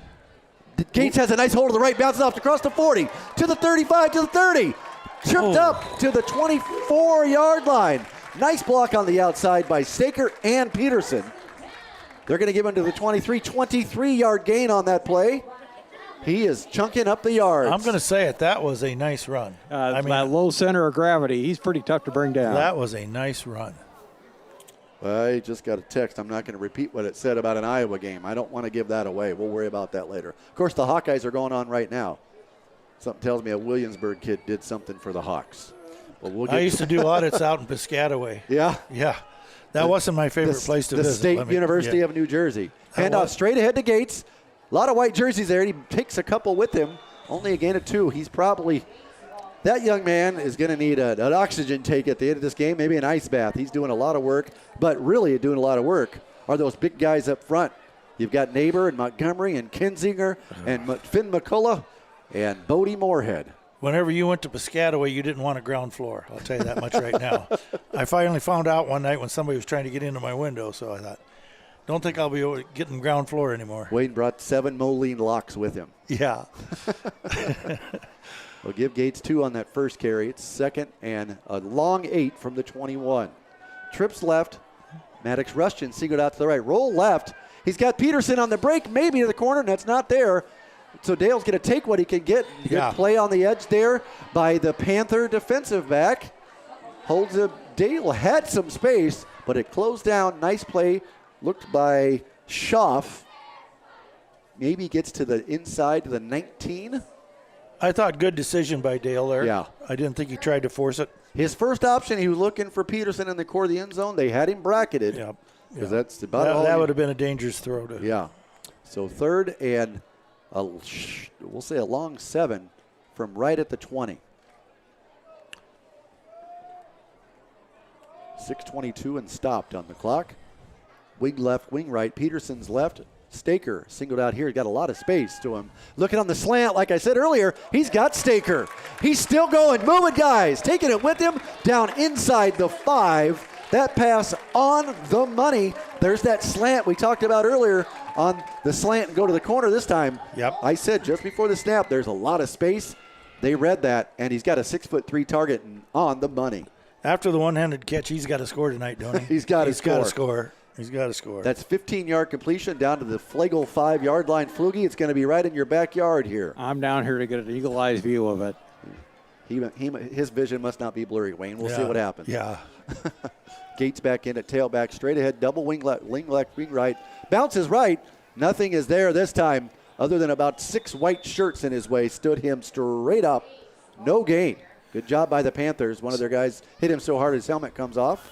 Gates has a nice hold of the right, bounces off across the 40, to the 35, to the 30. Tripped up to the 24-yard line. Nice block on the outside by Staker and Peterson. They're going to give him to the 23-yard gain on that play. He is chunking up the yards. I'm going to say it. That was a nice run. That low center of gravity, he's pretty tough to bring down. That was a nice run. I just got a text. I'm not going to repeat what it said about an Iowa game. I don't want to give that away. We'll worry about that later. Of course, the Hawkeyes are going on right now. Something tells me a Williamsburg kid did something for the Hawks. Well, I used to do audits out in Piscataway. Yeah? Yeah. That wasn't my favorite place to visit. visit. The State University of New Jersey. Handoff straight ahead to Gates. A lot of white jerseys there, and he takes a couple with him. Only a gain of 2. He's probably – that young man is going to need an oxygen take at the end of this game, maybe an ice bath. He's doing a lot of work, but really doing a lot of work are those big guys up front. You've got Neighbor and Montgomery and Kinzinger and Finn McCullough and Bodie Moorhead. Whenever you went to Piscataway, you didn't want a ground floor. I'll tell you that much right now. I finally found out one night when somebody was trying to get into my window, so I thought, don't think I'll be getting ground floor anymore. Wade brought 7 Moline locks with him. Yeah. We'll give Gates 2 on that first carry. It's second and a long 8 from the 21. Trips left. Maddox Rushton singled out to the right. Roll left. He's got Peterson on the break, maybe to the corner, and that's not there. So Dale's going to take what he can get. Good play on the edge there by the Panther defensive back. Holds a Dale had some space, but it closed down. Nice play. Looked by Schaff. Maybe gets to the inside to the 19. I thought good decision by Dale there. Yeah. I didn't think he tried to force it. His first option, he was looking for Peterson in the core of the end zone. They had him bracketed. Yep. Because that's about all. That would have been a dangerous throw. Yeah. So third and we'll say a long 7 from right at the 20. 6:22 and stopped on the clock. Wing left, wing right. Peterson's left. Staker singled out here. He got a lot of space to him. Looking on the slant, like I said earlier, he's got Staker. He's still going. Moving, guys. Taking it with him down inside the 5. That pass on the money. There's that slant we talked about earlier on the slant and go to the corner this time. Yep. I said just before the snap, there's a lot of space. They read that, and he's got a 6'3" target on the money. After the one-handed catch, he's got to score tonight, don't he? He's got to score. He's got to score. That's 15-yard completion down to the Flegel 5-yard line. Flugie, it's going to be right in your backyard here. I'm down here to get an eagle-eyed view of it. His vision must not be blurry, Wayne. We'll see what happens. Yeah. Gates back in at tailback, straight ahead, double wing left, wing right. Bounces right. Nothing is there this time other than about 6 white shirts in his way. Stood him straight up. No gain. Good job by the Panthers. One of their guys hit him so hard his helmet comes off.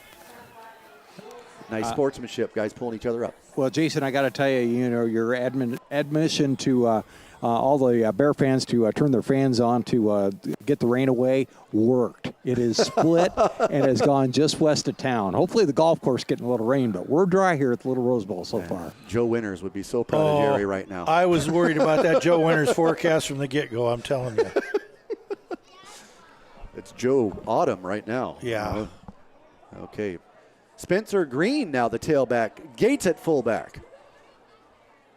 Nice sportsmanship, guys pulling each other up. Well, Jason, I got to tell you, your admission to all the Bear fans to turn their fans on to get the rain away worked. It is split and has gone just west of town. Hopefully the golf course getting a little rain, but we're dry here at the Little Rose Bowl so far. Joe Winters would be so proud of Jerry right now. I was worried about that Joe Winters forecast from the get-go, I'm telling you. It's Joe Autumn right now. Yeah. Okay. Spencer Green now the tailback. Gates at fullback.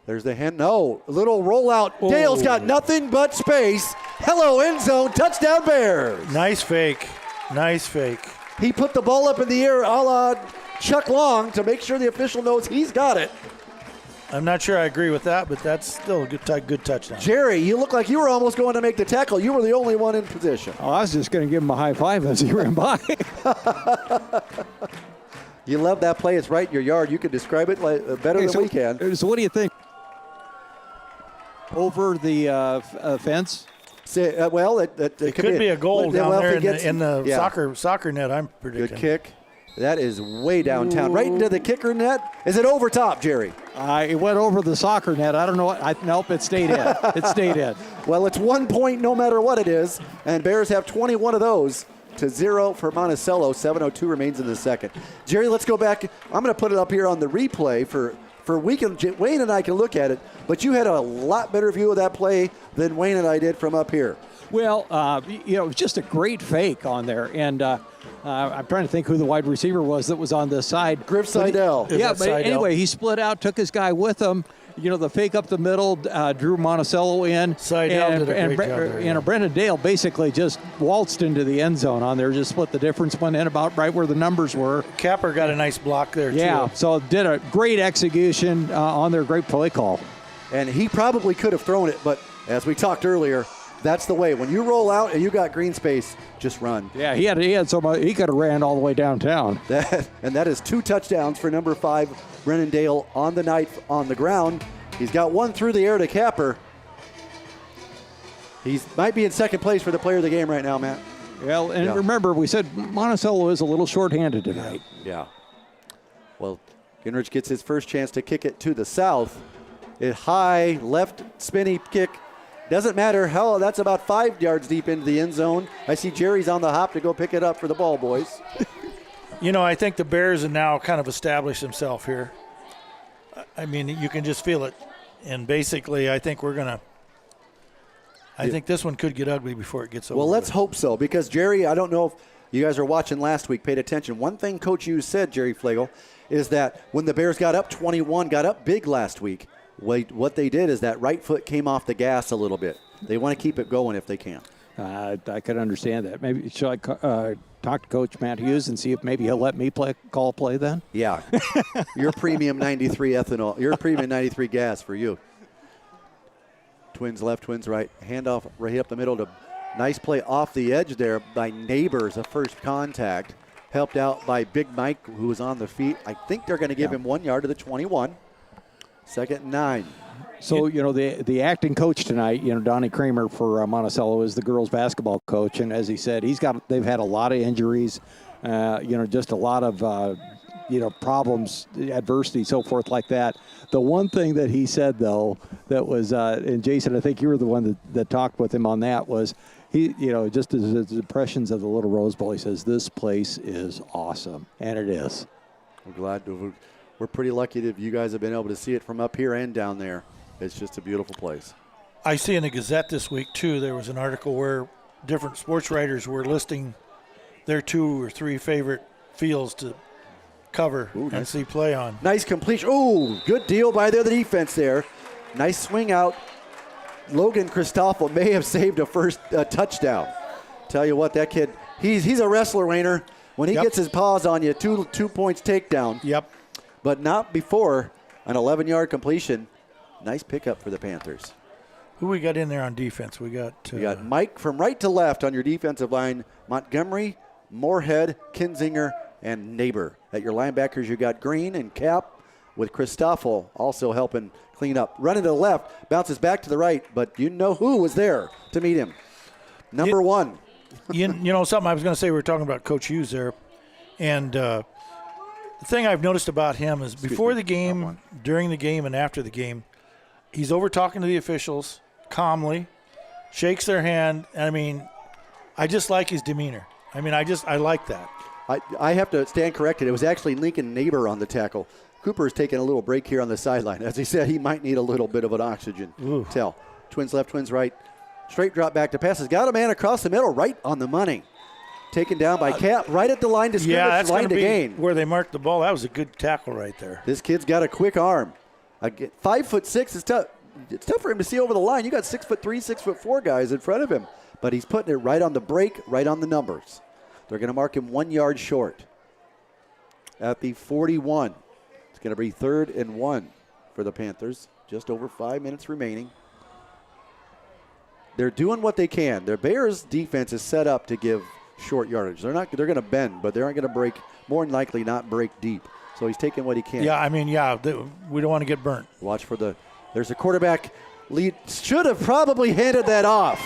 There's the hand. No. A little rollout. Oh. Dale's got nothing but space. Hello, end zone. Touchdown Bears. Nice fake. Nice fake. He put the ball up in the air a la Chuck Long to make sure the official knows he's got it. I'm not sure I agree with that, but that's still a good touchdown. Jerry, you look like you were almost going to make the tackle. You were the only one in position. Oh, I was just going to give him a high five as he ran by. You love that play. It's right in your yard. You can describe it better than we can. So what do you think? Over the fence? Well, it could be a goal down there in the yeah. soccer net, I'm predicting. Good kick. That is way downtown, right into the kicker net. Is it over top, Jerry? It went over the soccer net. I don't know what. Nope, it stayed in. It stayed in. Well, it's 1 point no matter what it is, and Bears have 21 of those to 0 for Monticello. 7:02 remains in the second. Jerry, let's go back. I'm going to put it up here on the replay for Wayne and I can look at it, but you had a lot better view of that play than Wayne and I did from up here. Well, it was just a great fake on there, and I'm trying to think who the wide receiver was that was on this side. Griff Seidel. Yeah, but anyway, he split out, took his guy with him. The fake up the middle, drew Monticello in. Seidel did a great job there. And Brendan Dale basically just waltzed into the end zone on there, just split the difference, went in about right where the numbers were. Capper got a nice block there, too. Yeah, so did a great execution on their great play call. And he probably could have thrown it, but as we talked earlier, that's the way. When you roll out and you got green space, just run. Yeah, he had so much. He could have ran all the way downtown. That is 2 touchdowns for number 5, Brennan Dale, on the night on the ground. He's got one through the air to Capper. He might be in second place for the player of the game right now, Matt. Well, and remember, we said Monticello is a little shorthanded tonight. Yeah. Well, Gingrich gets his first chance to kick it to the south. It high, left spinny kick. Doesn't matter how, that's about 5 yards deep into the end zone. I see Jerry's on the hop to go pick it up for the ball, boys. I think the Bears have now kind of established themselves here. I mean, you can just feel it. And basically, I think I think this one could get ugly before it gets over. Well, let's hope so, because Jerry, I don't know if you guys are watching last week, paid attention. One thing Coach Hughes said, Jerry Flegel, is that when the Bears got up 21, got up big last week, what they did is that right foot came off the gas a little bit. They want to keep it going if they can. I could understand that. Maybe should I talk to Coach Matt Hughes and see if maybe he'll let me call play then? Yeah. Your premium 93 ethanol, your premium 93 gas for you. Twins left, twins right. Handoff right up the middle to nice play off the edge there by Neighbors, a first contact. Helped out by Big Mike, who was on the feet. I think they're going to give him 1 yard to the 21. 2nd and 9. So, the acting coach tonight, Donnie Kramer for Monticello is the girls basketball coach. And as he said, they've had a lot of injuries, just a lot of, problems, adversity, so forth like that. The one thing that he said, though, that was, and Jason, I think you were the one that talked with him on that, was he, just his impressions of the Little Rose Bowl, he says, this place is awesome. And it is. We're glad we're pretty lucky that you guys have been able to see it from up here and down there. It's just a beautiful place. I see in the Gazette this week, too, there was an article where different sports writers were listing their 2 or 3 favorite fields to cover and see play on. Nice completion. Oh, good deal by the defense there. Nice swing out. Logan Christoffel may have saved a first touchdown. Tell you what, that kid, he's a wrestler, Wayner. When he gets his paws on you, two points takedown. Yep. But not before an 11-yard completion. Nice pickup for the Panthers. Who we got in there on defense? We got Mike from right to left on your defensive line. Montgomery, Moorhead, Kinzinger, and Neighbor. At your linebackers, you got Green and Cap with Christoffel also helping clean up. Running to the left, bounces back to the right, but you know who was there to meet him. Number 1. you know something I was going to say, we were talking about Coach Hughes there. And the thing I've noticed about him is before the game, during the game, and after the game, he's over talking to the officials calmly, shakes their hand. And I mean, I just like his demeanor. I mean, I like that. I have to stand corrected. It was actually Lincoln Neighbor on the tackle. Cooper's taking a little break here on the sideline. As he said, he might need a little bit of an oxygen. Tell. Twins left, twins right. Straight drop back to passes. Got a man across the middle, right on the money. Taken down by Cap, right at the line to scrimmage, that's line to be gain. Where they marked the ball. That was a good tackle right there. This kid's got a quick arm. 5'6" is tough. It's tough for him to see over the line. You got 6'3", 6'4" guys in front of him, but he's putting it right on the break, right on the numbers. They're going to mark him 1 yard short at the 41. It's going to be 3rd and 1 for the Panthers. Just over 5 minutes remaining. They're doing what they can. Their Bears defense is set up to give short yardage. They're going to bend, but they aren't going to break, more than likely not break deep. So he's taking what he can. Yeah, I mean, we don't want to get burnt. Watch for there's a quarterback lead. Should have probably handed that off.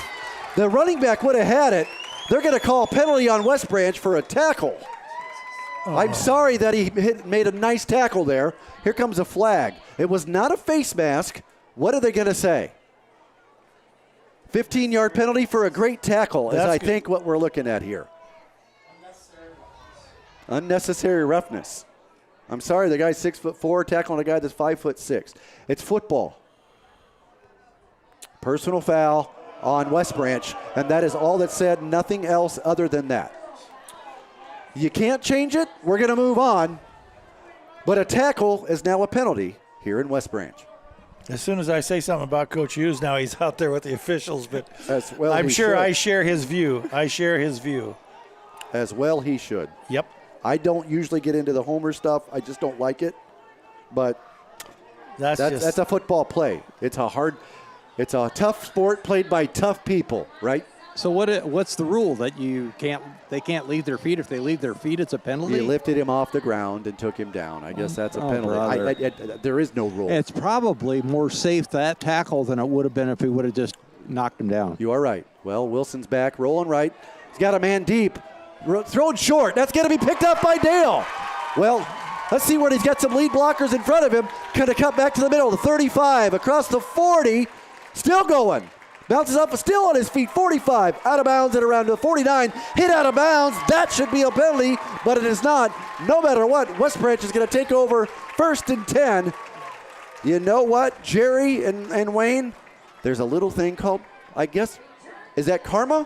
The running back would have had it. They're going to call a penalty on West Branch for a tackle. I'm sorry that he made a nice tackle there. Here comes a flag. It was not a face mask. What are they going to say? 15-yard penalty for a great tackle is, I think, what we're looking at here. Unnecessary roughness. I'm sorry, the guy's 6'4", tackling a guy that's 5'6". It's football. Personal foul on West Branch, and that is all that's said, nothing else other than that. You can't change it. We're going to move on. But a tackle is now a penalty here in West Branch. As soon as I say something about Coach Hughes, now he's out there with the officials. But well I'm sure I share his view. As well he should. Yep. I don't usually get into the homer stuff. I just don't like it. But that's a football play. It's a tough sport played by tough people, right? So what's the rule that they can't leave their feet? If they leave their feet, it's a penalty? He lifted him off the ground and took him down. I guess that's a penalty. There is no rule. It's probably more safe that tackle than it would have been if he would have just knocked him down. You are right. Well, Wilson's back, rolling right. He's got a man deep. Thrown short. That's going to be picked up by Dale. Well, let's see where he's got some lead blockers in front of him. Going to cut back to the middle. The 35, across the 40. Still going. Bounces up, still on his feet. 45, out of bounds at around the 49. Hit out of bounds. That should be a penalty, but it is not. No matter what, West Branch is going to take over 1st and 10. You know what, Jerry and Wayne? There's a little thing called, I guess, is that karma?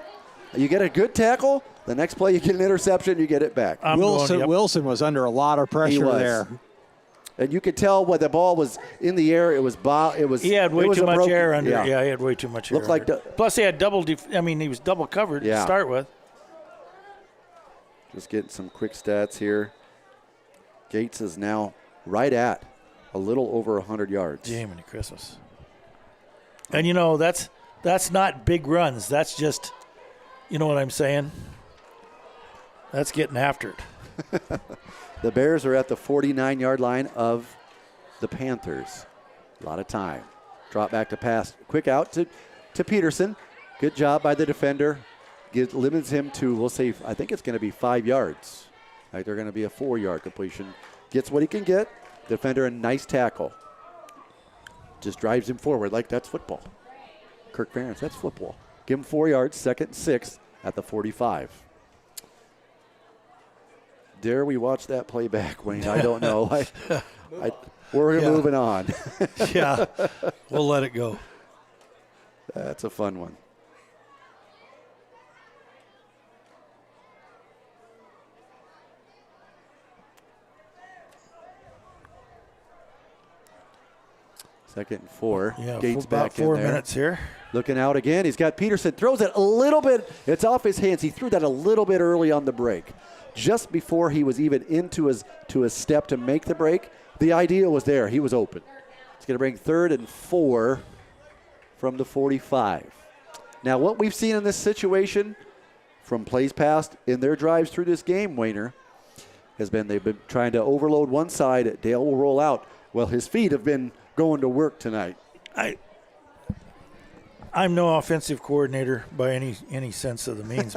You get a good tackle. The next play, you get an interception, you get it back. Wilson was under a lot of pressure there. And you could tell when the ball was in the air, it was. He had way too much air under. Yeah, he had way too much air. Looked like. Plus, he had he was double covered to start with. Just getting some quick stats here. Gates is now right at a little over 100 yards. Jiminy Christmas. And that's not big runs. That's just, you know what I'm saying? That's getting after it. The Bears are at the 49-yard line of the Panthers. A lot of time. Drop back to pass. Quick out to Peterson. Good job by the defender. Limits him to, we'll say, I think it's going to be 5 yards. Like they're going to be a 4-yard completion. Gets what he can get. Defender, a nice tackle. Just drives him forward like that's football. Kirk Ferentz, that's football. Give him 4 yards, 2nd and 6 at the 45. Dare we watch that play back, Wayne? I don't know. We're moving on. Yeah, we'll let it go. That's a fun one. Second and 4. Yeah, Gates about back in 4 there. minutes here. Looking out again. He's got Peterson. Throws it a little bit. It's off his hands. He threw that a little bit early on the break. Just before he was even into his step to make the break, the idea was there. He was open. It's going to bring 3rd and 4 from the 45. Now, what we've seen in this situation from plays past in their drives through this game, Wayner, has been they've been trying to overload one side. Dale will roll out. Well, his feet have been going to work tonight. I'm no offensive coordinator by any sense of the means,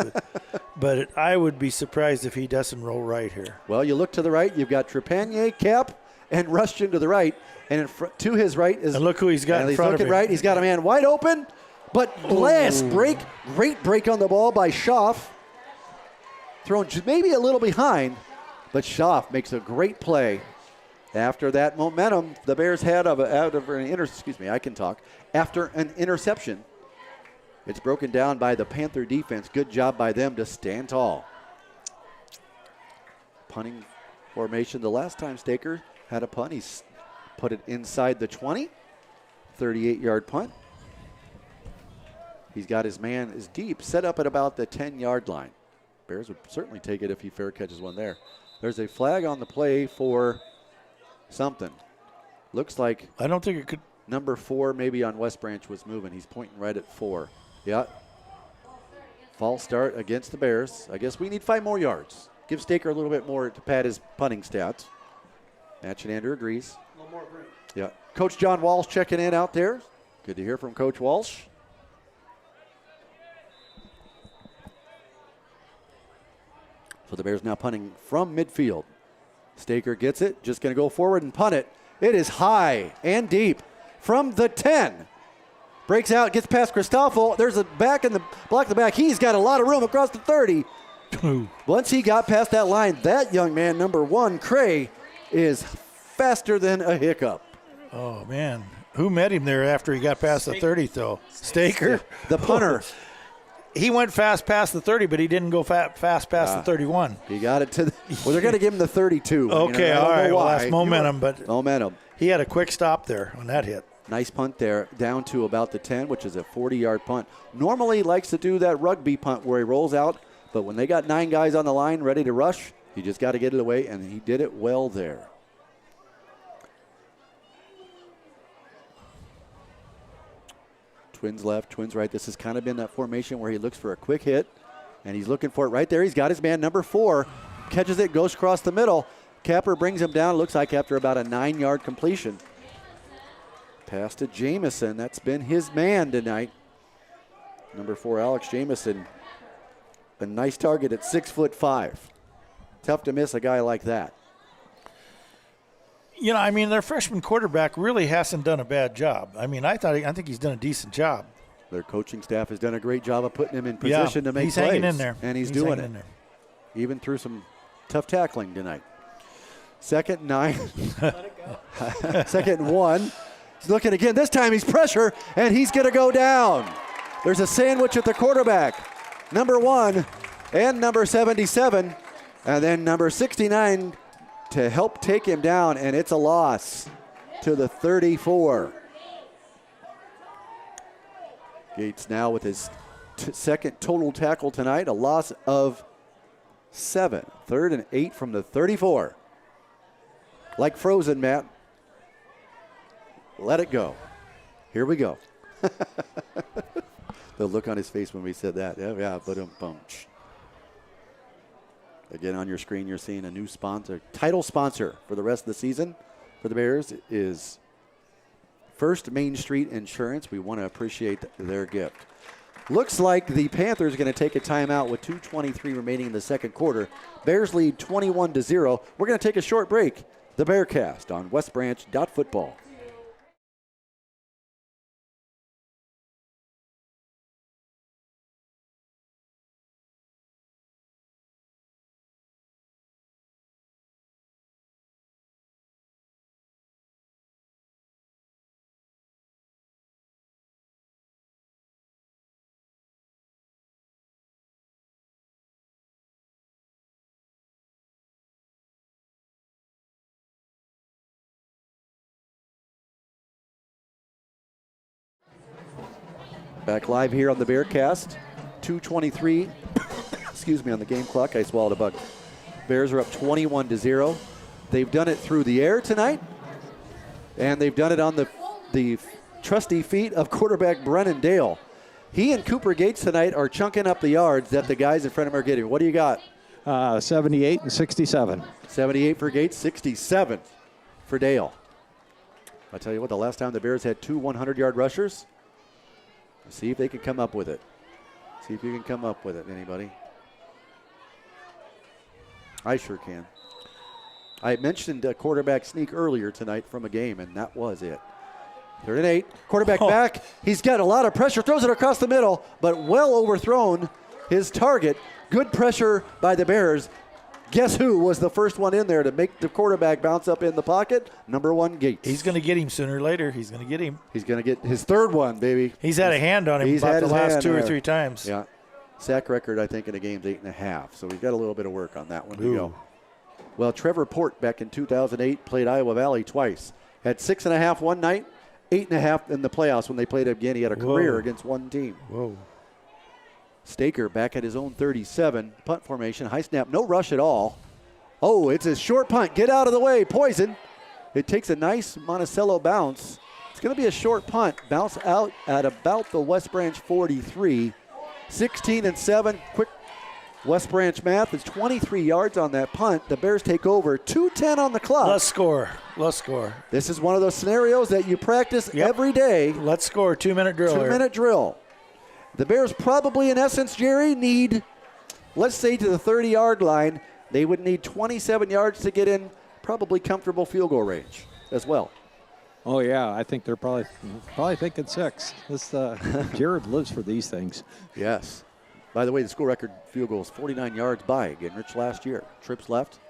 but I would be surprised if he doesn't roll right here. Well, you look to the right. You've got Trepanier, Cap, and Rushton to the right. And to his right is... And look who he's got in front of him. Right. He's got a man wide open, but blast break. Great break on the ball by Schaff. Thrown maybe a little behind, but Schaff makes a great play. After that momentum the Bears had after an interception. It's broken down by the Panther defense. Good job by them to stand tall. Punting formation. The last time Staker had a punt, he put it inside the 20. 38-yard punt. He's got his man is deep, set up at about the 10-yard line. Bears would certainly take it if he fair catches one there. There's a flag on the play for something. Looks like I don't think it could. Number 4 maybe on West Branch was moving. He's pointing right at 4. Yeah. False start against the Bears. I guess we need 5 more yards. Give Staker a little bit more to pad his punting stats. Matchinander agrees. No more break. Yeah. Coach John Walsh checking in out there. Good to hear from Coach Walsh. So the Bears now punting from midfield. Staker gets it, just going to go forward and punt it. It is high and deep from the 10. Breaks out, gets past Christoffel. There's a back in the block the back. He's got a lot of room across the 30. Once he got past that line, that young man, number 1, Cray, is faster than a hiccup. Oh, man. Who met him there after he got past the 30, though? Staker? The punter. He went fast past the 30, but he didn't go fast past the 31. He got it to well, they're going to give him the 32. Okay, all right. Well, that's momentum. But momentum. He had a quick stop there on that hit. Nice punt there, down to about the 10, which is a 40-yard punt. Normally he likes to do that rugby punt where he rolls out, but when they got 9 guys on the line ready to rush, you just got to get it away, and he did it well there. Twins left, twins right. This has kind of been that formation where he looks for a quick hit, and he's looking for it right there. He's got his man, number 4, catches it, goes across the middle. Capper brings him down, looks like after about a 9-yard completion. Pass to Jamison. That's been his man tonight. Number 4, Alex Jamison. A nice target at 6'5". Tough to miss a guy like that. You know, I mean, their freshman quarterback really hasn't done a bad job. I mean, I think he's done a decent job. Their coaching staff has done a great job of putting him in position to make he's plays. Hanging in there. And he's doing it. Even through some tough tackling tonight. 2nd and 9. 2nd and 1. He's looking again. This time he's pressure, and he's going to go down. There's a sandwich at the quarterback. Number 1 and number 77. And then number 69 to help take him down, and it's a loss to the 34. Gates now with his second total tackle tonight, a loss of 7. 3rd and 8 from the 34. Like frozen, Matt. Let it go. Here we go. The look on his face when we said that. Yeah, boom. Again, on your screen, you're seeing a new sponsor. Title sponsor for the rest of the season for the Bears is First Main Street Insurance. We want to appreciate their gift. Looks like the Panthers are going to take a timeout with 2:23 remaining in the second quarter. Bears lead 21-0. We're going to take a short break. The Bearcast on WestBranch.Football. Back live here on the Bearcast. 2:23, excuse me, on the game clock. I swallowed a bug. Bears are up 21-0. They've done it through the air tonight, and they've done it on the trusty feet of quarterback Brennan Dale. He and Cooper Gates tonight are chunking up the yards that the guys in front of him are getting. What do you got? 78 and 67. 78 for Gates, 67 for Dale. I tell you what, the last time the Bears had 2 100-yard rushers, see if they can come up with it. See if you can come up with it, anybody. I sure can. I mentioned a quarterback sneak earlier tonight from a game, and that was it. 3rd and 8. Quarterback back. He's got a lot of pressure. Throws it across the middle, but well overthrown his target. Good pressure by the Bears. Guess who was the first one in there to make the quarterback bounce up in the pocket? Number 1, Gates. He's going to get him sooner or later. He's going to get him. He's going to get his 3rd one, baby. He's had a hand on him about the last 2 or 3 times. Yeah. Sack record, I think, in the game's 8.5. So we've got a little bit of work on that one to go. Well, Trevor Port back in 2008 played Iowa Valley twice. Had 6.5 one night, 8.5 in the playoffs when they played again. He had a career against one team. Staker back at his own 37. Punt formation, high snap, no rush at all. Oh, it's a short punt. Get out of the way, Poison. It takes a nice Monticello bounce. It's going to be a short punt. Bounce out at about the West Branch 43. 16-7. Quick West Branch math is 23 yards on that punt. The Bears take over. 2:10 on the clock. Let's score. This is one of those scenarios that you practice every day. Let's score. 2-minute drill. 2-minute drill. The Bears probably, in essence, Jerry, need let's say to the 30-yard line. They would need 27 yards to get in probably comfortable field goal range as well. Oh, yeah, I think they're probably thinking 6. This Jared lives for these things. Yes. By the way, the school record field goal is 49 yards by Gingrich last year. Trips left.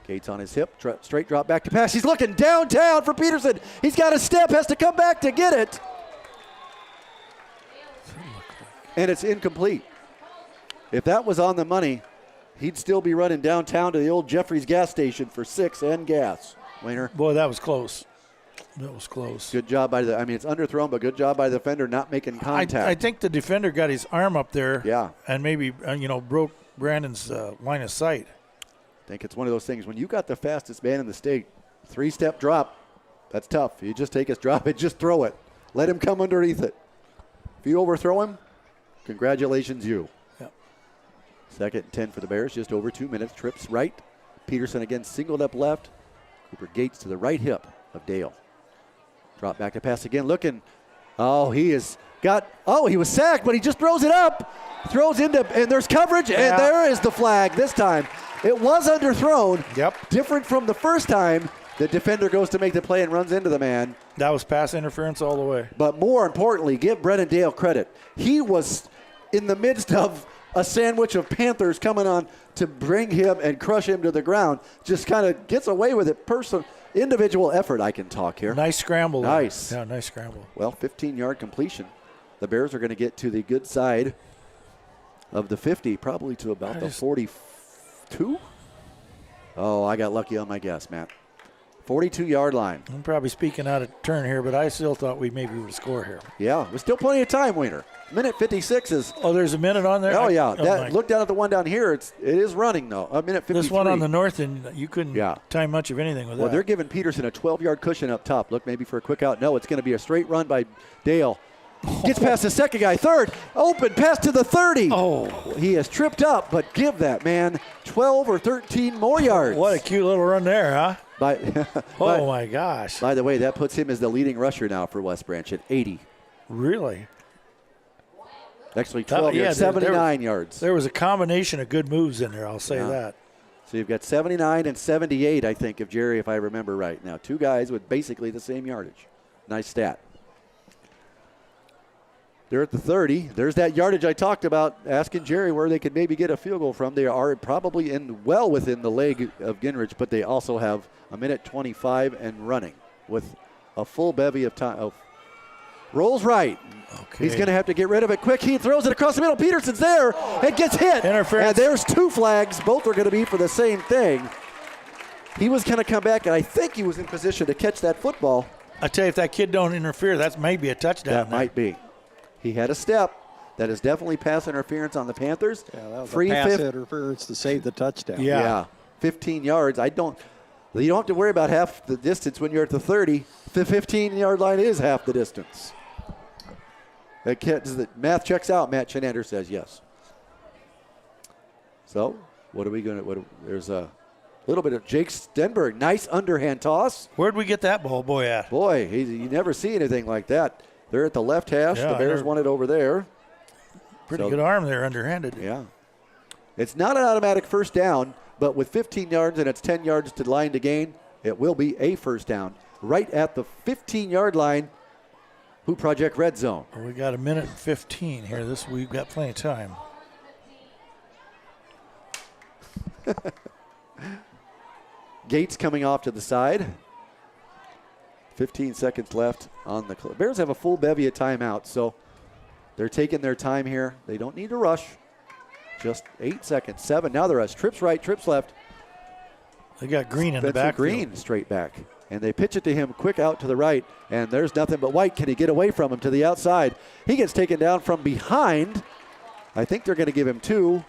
Gates on his hip. Straight drop back to pass. He's looking downtown for Peterson. He's got a step, has to come back to get it. And it's incomplete. If that was on the money, he'd still be running downtown to the old Jeffrey's gas station for 6 and gas. Wayner. Boy, that was close. That was close. Good job by it's underthrown, but good job by the defender not making contact. I think the defender got his arm up there. Yeah. And maybe, broke Brandon's line of sight. I think it's one of those things. When you got the fastest man in the state, 3-step drop, that's tough. You just take his drop and just throw it. Let him come underneath it. If you overthrow him, congratulations you. Yep. 2nd and 10 for the Bears, just over 2 minutes. Trips right. Peterson again singled up left. Cooper Gates to the right hip of Dale. Drop back to pass again, looking. He was sacked, but he just throws it up. Throws into, and there's coverage, and there is the flag this time. It was underthrown. Yep. Different from the first time. The defender goes to make the play and runs into the man. That was pass interference all the way. But more importantly, give Brennan Dale credit. He was in the midst of a sandwich of Panthers coming on to bring him and crush him to the ground. Just kind of gets away with it. Individual effort, I can talk here. Nice scramble. Nice. Yeah, nice scramble. Well, 15-yard completion. The Bears are going to get to the good side of the 50, probably to about the 42. Oh, I got lucky on my guess, Matt. 42-yard line. I'm probably speaking out of turn here, but I still thought we maybe would score here. Yeah, there's still plenty of time, Wiener. Minute 56 is. Oh, there's a minute on there? Oh, yeah. Look down at the one down here. It is running, though. A minute 53. This one on the north, and you couldn't time much of anything with that. Well, they're giving Peterson a 12-yard cushion up top. Look, maybe for a quick out. No, it's going to be a straight run by Dale. Gets past the second guy. Third. Open. Pass to the 30. Oh. He has tripped up, but give that man 12 or 13 more yards. What a cute little run there, huh? Oh, my gosh. By the way, that puts him as the leading rusher now for West Branch at 80. Really? Actually, 12 yards, 79 yards. There was a combination of good moves in there, I'll say that. So you've got 79 and 78, I think, if I remember right. Now, 2 guys with basically the same yardage. Nice stat. They're at the 30. There's that yardage I talked about, asking Jerry where they could maybe get a field goal from. They are probably well within the leg of Gingrich, but they also have a minute 25 and running with a full bevy of time. Rolls right. Okay. He's going to have to get rid of it quick. He throws it across the middle. Peterson's there and gets hit. Interference. And there's 2 flags. Both are going to be for the same thing. He was going to come back, and I think he was in position to catch that football. I tell you, if that kid don't interfere, that's maybe a touchdown. That might be. He had a step. That is definitely pass interference on the Panthers. Yeah, that was a pass interference to save the touchdown. Yeah. 15 yards. You don't have to worry about half the distance when you're at the 30. The 15-yard line is half the distance. The math checks out, Matt Chenander says yes. So, what are we going to – there's a little bit of Jake Stenberg. Nice underhand toss. Where'd we get that ball boy at? Boy, you never see anything like that. They're at the left hash. Yeah, the Bears want it over there. Pretty good arm there, underhanded. Yeah. It's not an automatic first down, but with 15 yards and it's 10 yards to line to gain, it will be a first down. Right at the 15-yard line, Who Project Red Zone. Well, we got a minute and 15 here. We've got plenty of time. Gates coming off to the side. 15 seconds left on the clock. Bears have a full bevy of timeouts, so they're taking their time here. They don't need to rush. Just 8 seconds, 7. Now the rush. Trips right, trips left. They got Green in the back. Green straight back. And they pitch it to him quick out to the right. And there's nothing but White. Can he get away from him to the outside? He gets taken down from behind. I think they're going to give him 2.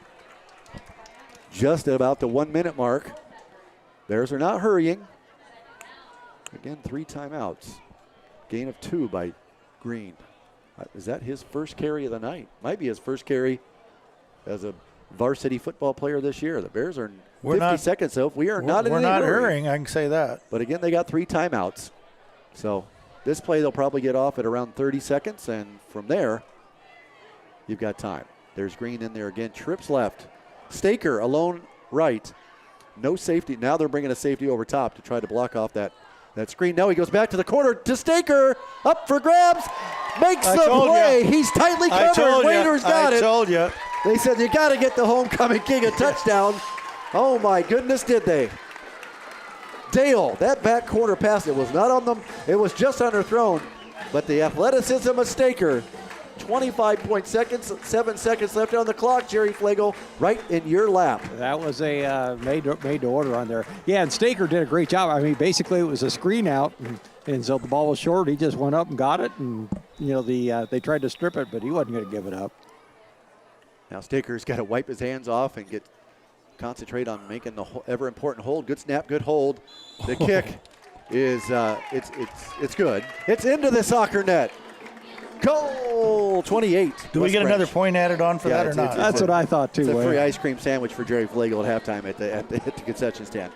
Just at about the 1 minute mark. Bears are not hurrying. Again, 3 timeouts. Gain of 2 by Green. Is that his first carry of the night? Might be his first carry as a varsity football player this year. The Bears are 50 seconds off. We're not hurrying, I can say that. But again, they got 3 timeouts. So this play they'll probably get off at around 30 seconds, and from there, you've got time. There's Green in there again. Trips left. Staker alone right. No safety. Now they're bringing a safety over top to try to block off that screen. Now he goes back to the corner to Staker. Up for grabs. Makes the play. He's tightly covered. Waiters got it. I told you. They said you got to get the homecoming king a touchdown. Oh, my goodness, did they. Dale, that back corner pass, it was not on them. It was just underthrown. But the athleticism of Staker, 7 seconds left on the clock. Jerry Flegel, right in your lap. That was a made to order on there. Yeah, and Staker did a great job. I mean, basically it was a screen out, and so the ball was short. He just went up and got it, and they tried to strip it, but he wasn't going to give it up. Now Staker's got to wipe his hands off and concentrate on making the ever important hold. Good snap, good hold. The kick is it's good. It's into the soccer net. Goal 28. Do we get another point added on for that or not? That's what I thought too. It's a free ice cream sandwich for Jerry Flegel at halftime at the concession stand.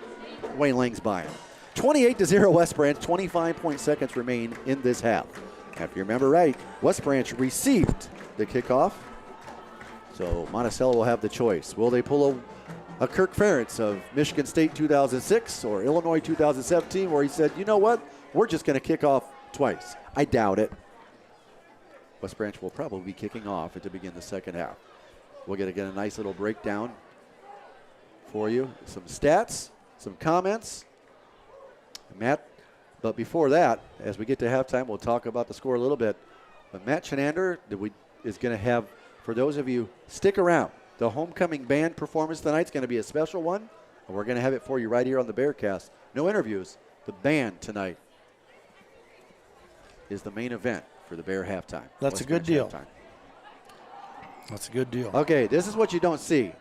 Wayne Lang's buying. 28-0 West Branch. 25 seconds remain in this half. If you remember right, West Branch received the kickoff. So Monticello will have the choice. Will they pull a Kirk Ferentz of Michigan State 2006 or Illinois 2017 where he said, you know what, we're just going to kick off twice? I doubt it. West Branch will probably be kicking off to begin the second half. We'll get a nice little breakdown for you. Some stats, some comments. Matt, but before that, as we get to halftime, we'll talk about the score a little bit. But Matt Chenander is going to have, for those of you, stick around. The homecoming band performance tonight is going to be a special one, and we're going to have it for you right here on the Bearcast. No interviews. The band tonight is the main event for the Bear halftime. That's a good deal. That's a good deal. Okay, this is what you don't see.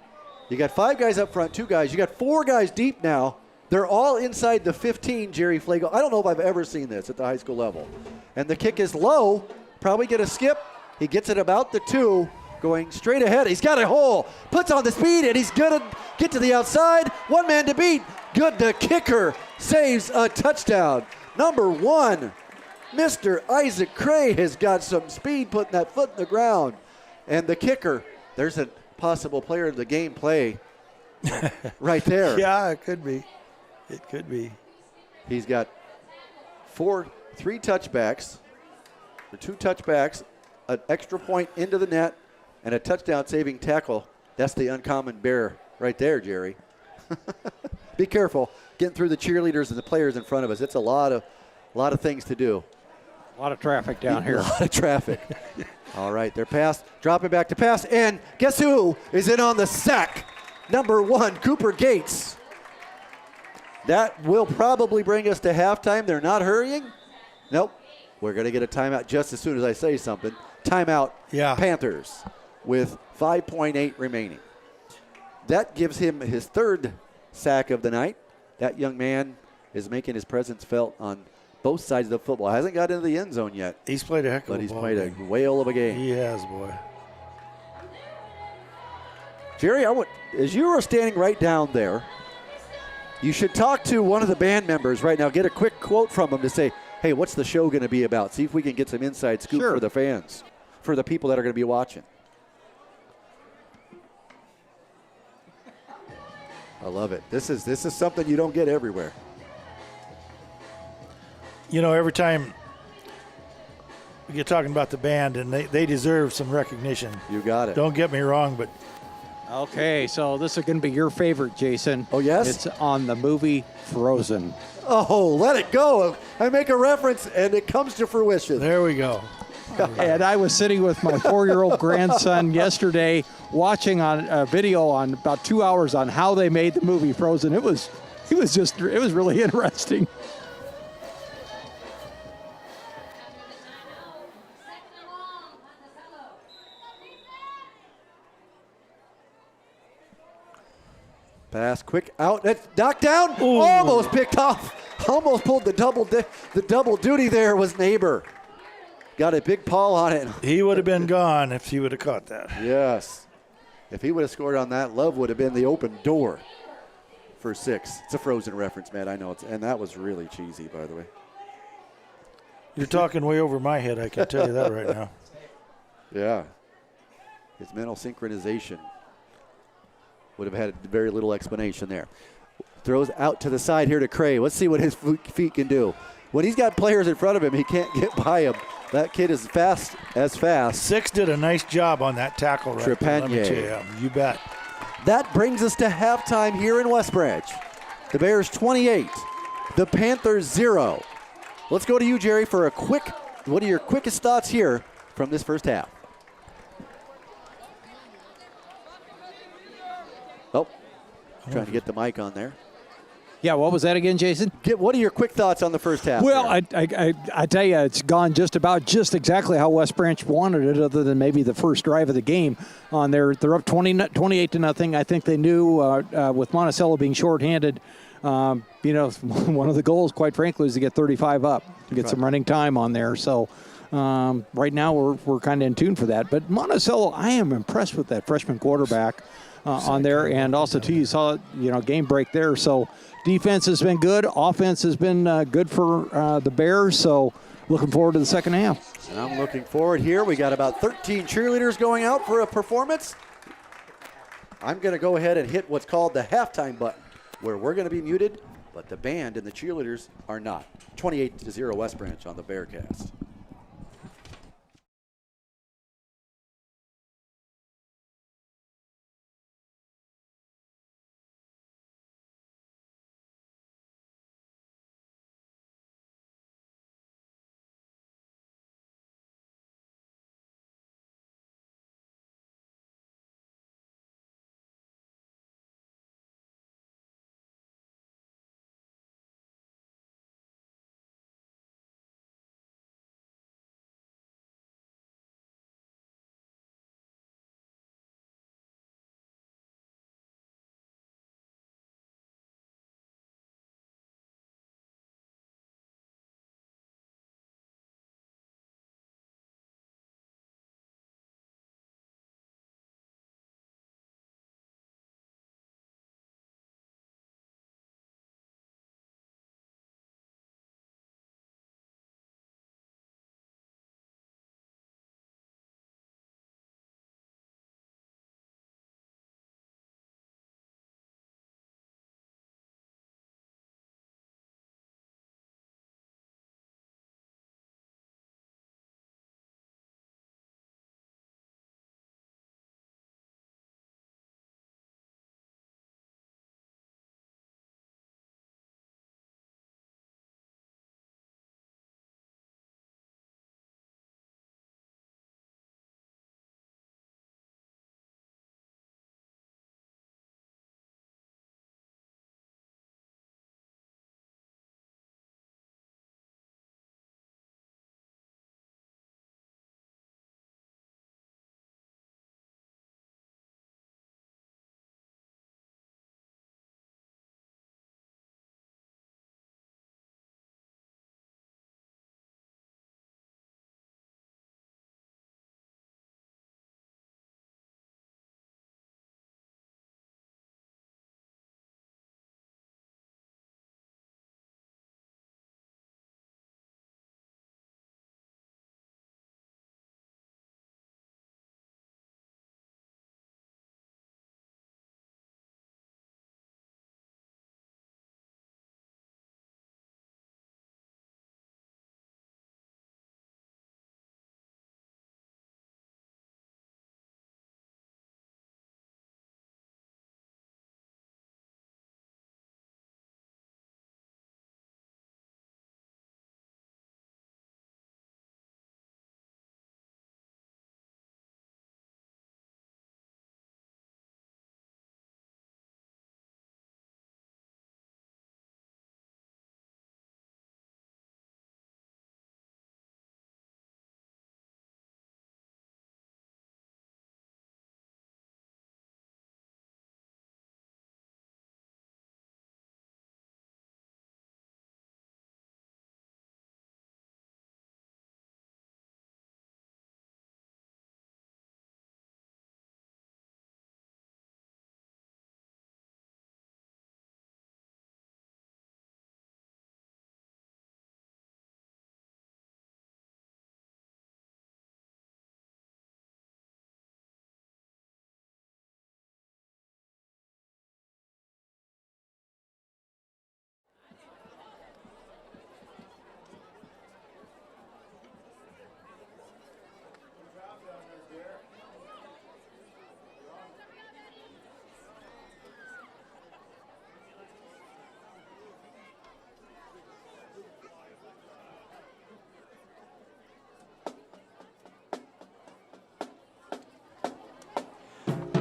You got 5 guys up front, 2 guys. You got 4 guys deep now. They're all inside the 15, Jerry Flegel. I don't know if I've ever seen this at the high school level. And the kick is low. Probably get a skip. He gets it about the 2. Going straight ahead. He's got a hole. Puts on the speed, and he's going to get to the outside. 1 man to beat. Good. The kicker saves a touchdown. Number 1, Mr. Isaac Cray has got some speed putting that foot in the ground. And the kicker, there's a possible player of the game play right there. Yeah, it could be. It could be. He's got 3 touchbacks, or 2 touchbacks, an extra point into the net, and a touchdown saving tackle. That's the uncommon Bear right there, Jerry. Be careful getting through the cheerleaders and the players in front of us. It's a lot of things to do. A lot of traffic down here. A lot of traffic. All right, they're pass, dropping back to pass, and guess who is in on the sack? Number 1, Cooper Gates. That will probably bring us to halftime. They're not hurrying. Nope. We're going to get a timeout just as soon as I say something. Timeout, Panthers, with 5.8 remaining. That gives him his 3rd sack of the night. That young man is making his presence felt on both sides of the football. Hasn't got into the end zone yet. He's played a heck of a But he's ball played game. a whale of a game. He has, boy. Jerry, as you are standing right down there, you should talk to one of the band members right now. Get a quick quote from him to say, hey, what's the show going to be about? See if we can get some inside scoop for the fans, for the people that are going to be watching. I love it. This is something you don't get everywhere. You know, every time we get talking about the band, and they deserve some recognition. You got it. Don't get me wrong, but Okay, so this is going to be your favorite, Jason. Oh, yes? It's on the movie Frozen. Oh, let it go. I make a reference, and it comes to fruition. there we go. And I was sitting with my 4-year-old grandson yesterday watching on a video on about 2 hours on how they made the movie Frozen. It was really interesting. Pass, quick out. That's knocked down. Ooh. Almost picked off. Almost pulled the double duty there was Neighbor. Got a big paw on it. He would have been gone if he would have caught that. Yes. If he would have scored on that, Love would have been the open door for 6. It's a Frozen reference, Matt. I know it's, and that was really cheesy, by the way. You're talking way over my head, I can tell you that right now. Yeah. His mental synchronization. would have had very little explanation there. Throws out to the side here to Cray. Let's see what his feet can do. When he's got players in front of him, he can't get by him. That kid is fast as fast. Six did a nice job on that tackle right there. Let me tell you. You bet. That brings us to halftime here in West Branch. The Bears 28, the Panthers 0. Let's go to you, Jerry, for what are your quickest thoughts here from this first half? Oh, trying to get the mic on there. Yeah, what was that again, Jason? What are your quick thoughts on the first half? Well, I tell you, it's gone just exactly how West Branch wanted it, other than maybe the first drive of the game. They're up 28-0. I think they knew with Monticello being shorthanded, one of the goals, quite frankly, is to get 35 up, to get some running time on there. So right now we're kind of in tune for that. But Monticello, I am impressed with that freshman quarterback on there, and also too, you saw game break there. So defense has been good, offense has been good for the Bears. So looking forward to the second half. And I'm looking forward here. We got about 13 cheerleaders going out for a performance. I'm going to go ahead and hit what's called the halftime button, where we're going to be muted, but the band and the cheerleaders are not. 28-0 West Branch on the Bearcast.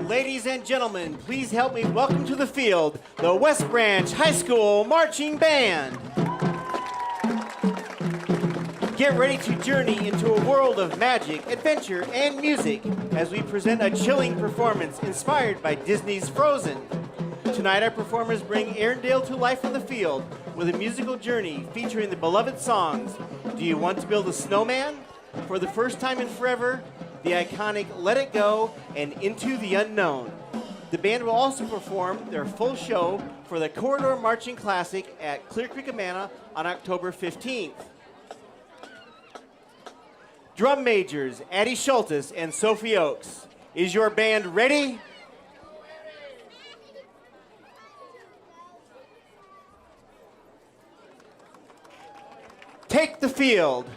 Ladies and gentlemen, please help me welcome to the field the West Branch High School Marching Band. Get ready to journey into a world of magic, adventure, and music as we present a chilling performance inspired by Disney's Frozen. Tonight, our performers bring Arendelle to life on the field with a musical journey featuring the beloved songs, Do You Want to Build a Snowman? For the First Time in Forever, the iconic Let It Go, and Into the Unknown. The band will also perform their full show for the Corridor Marching Classic at Clear Creek Amana on October 15th. Drum majors Addie Schultes and Sophie Oakes. Is your band ready? Take the field.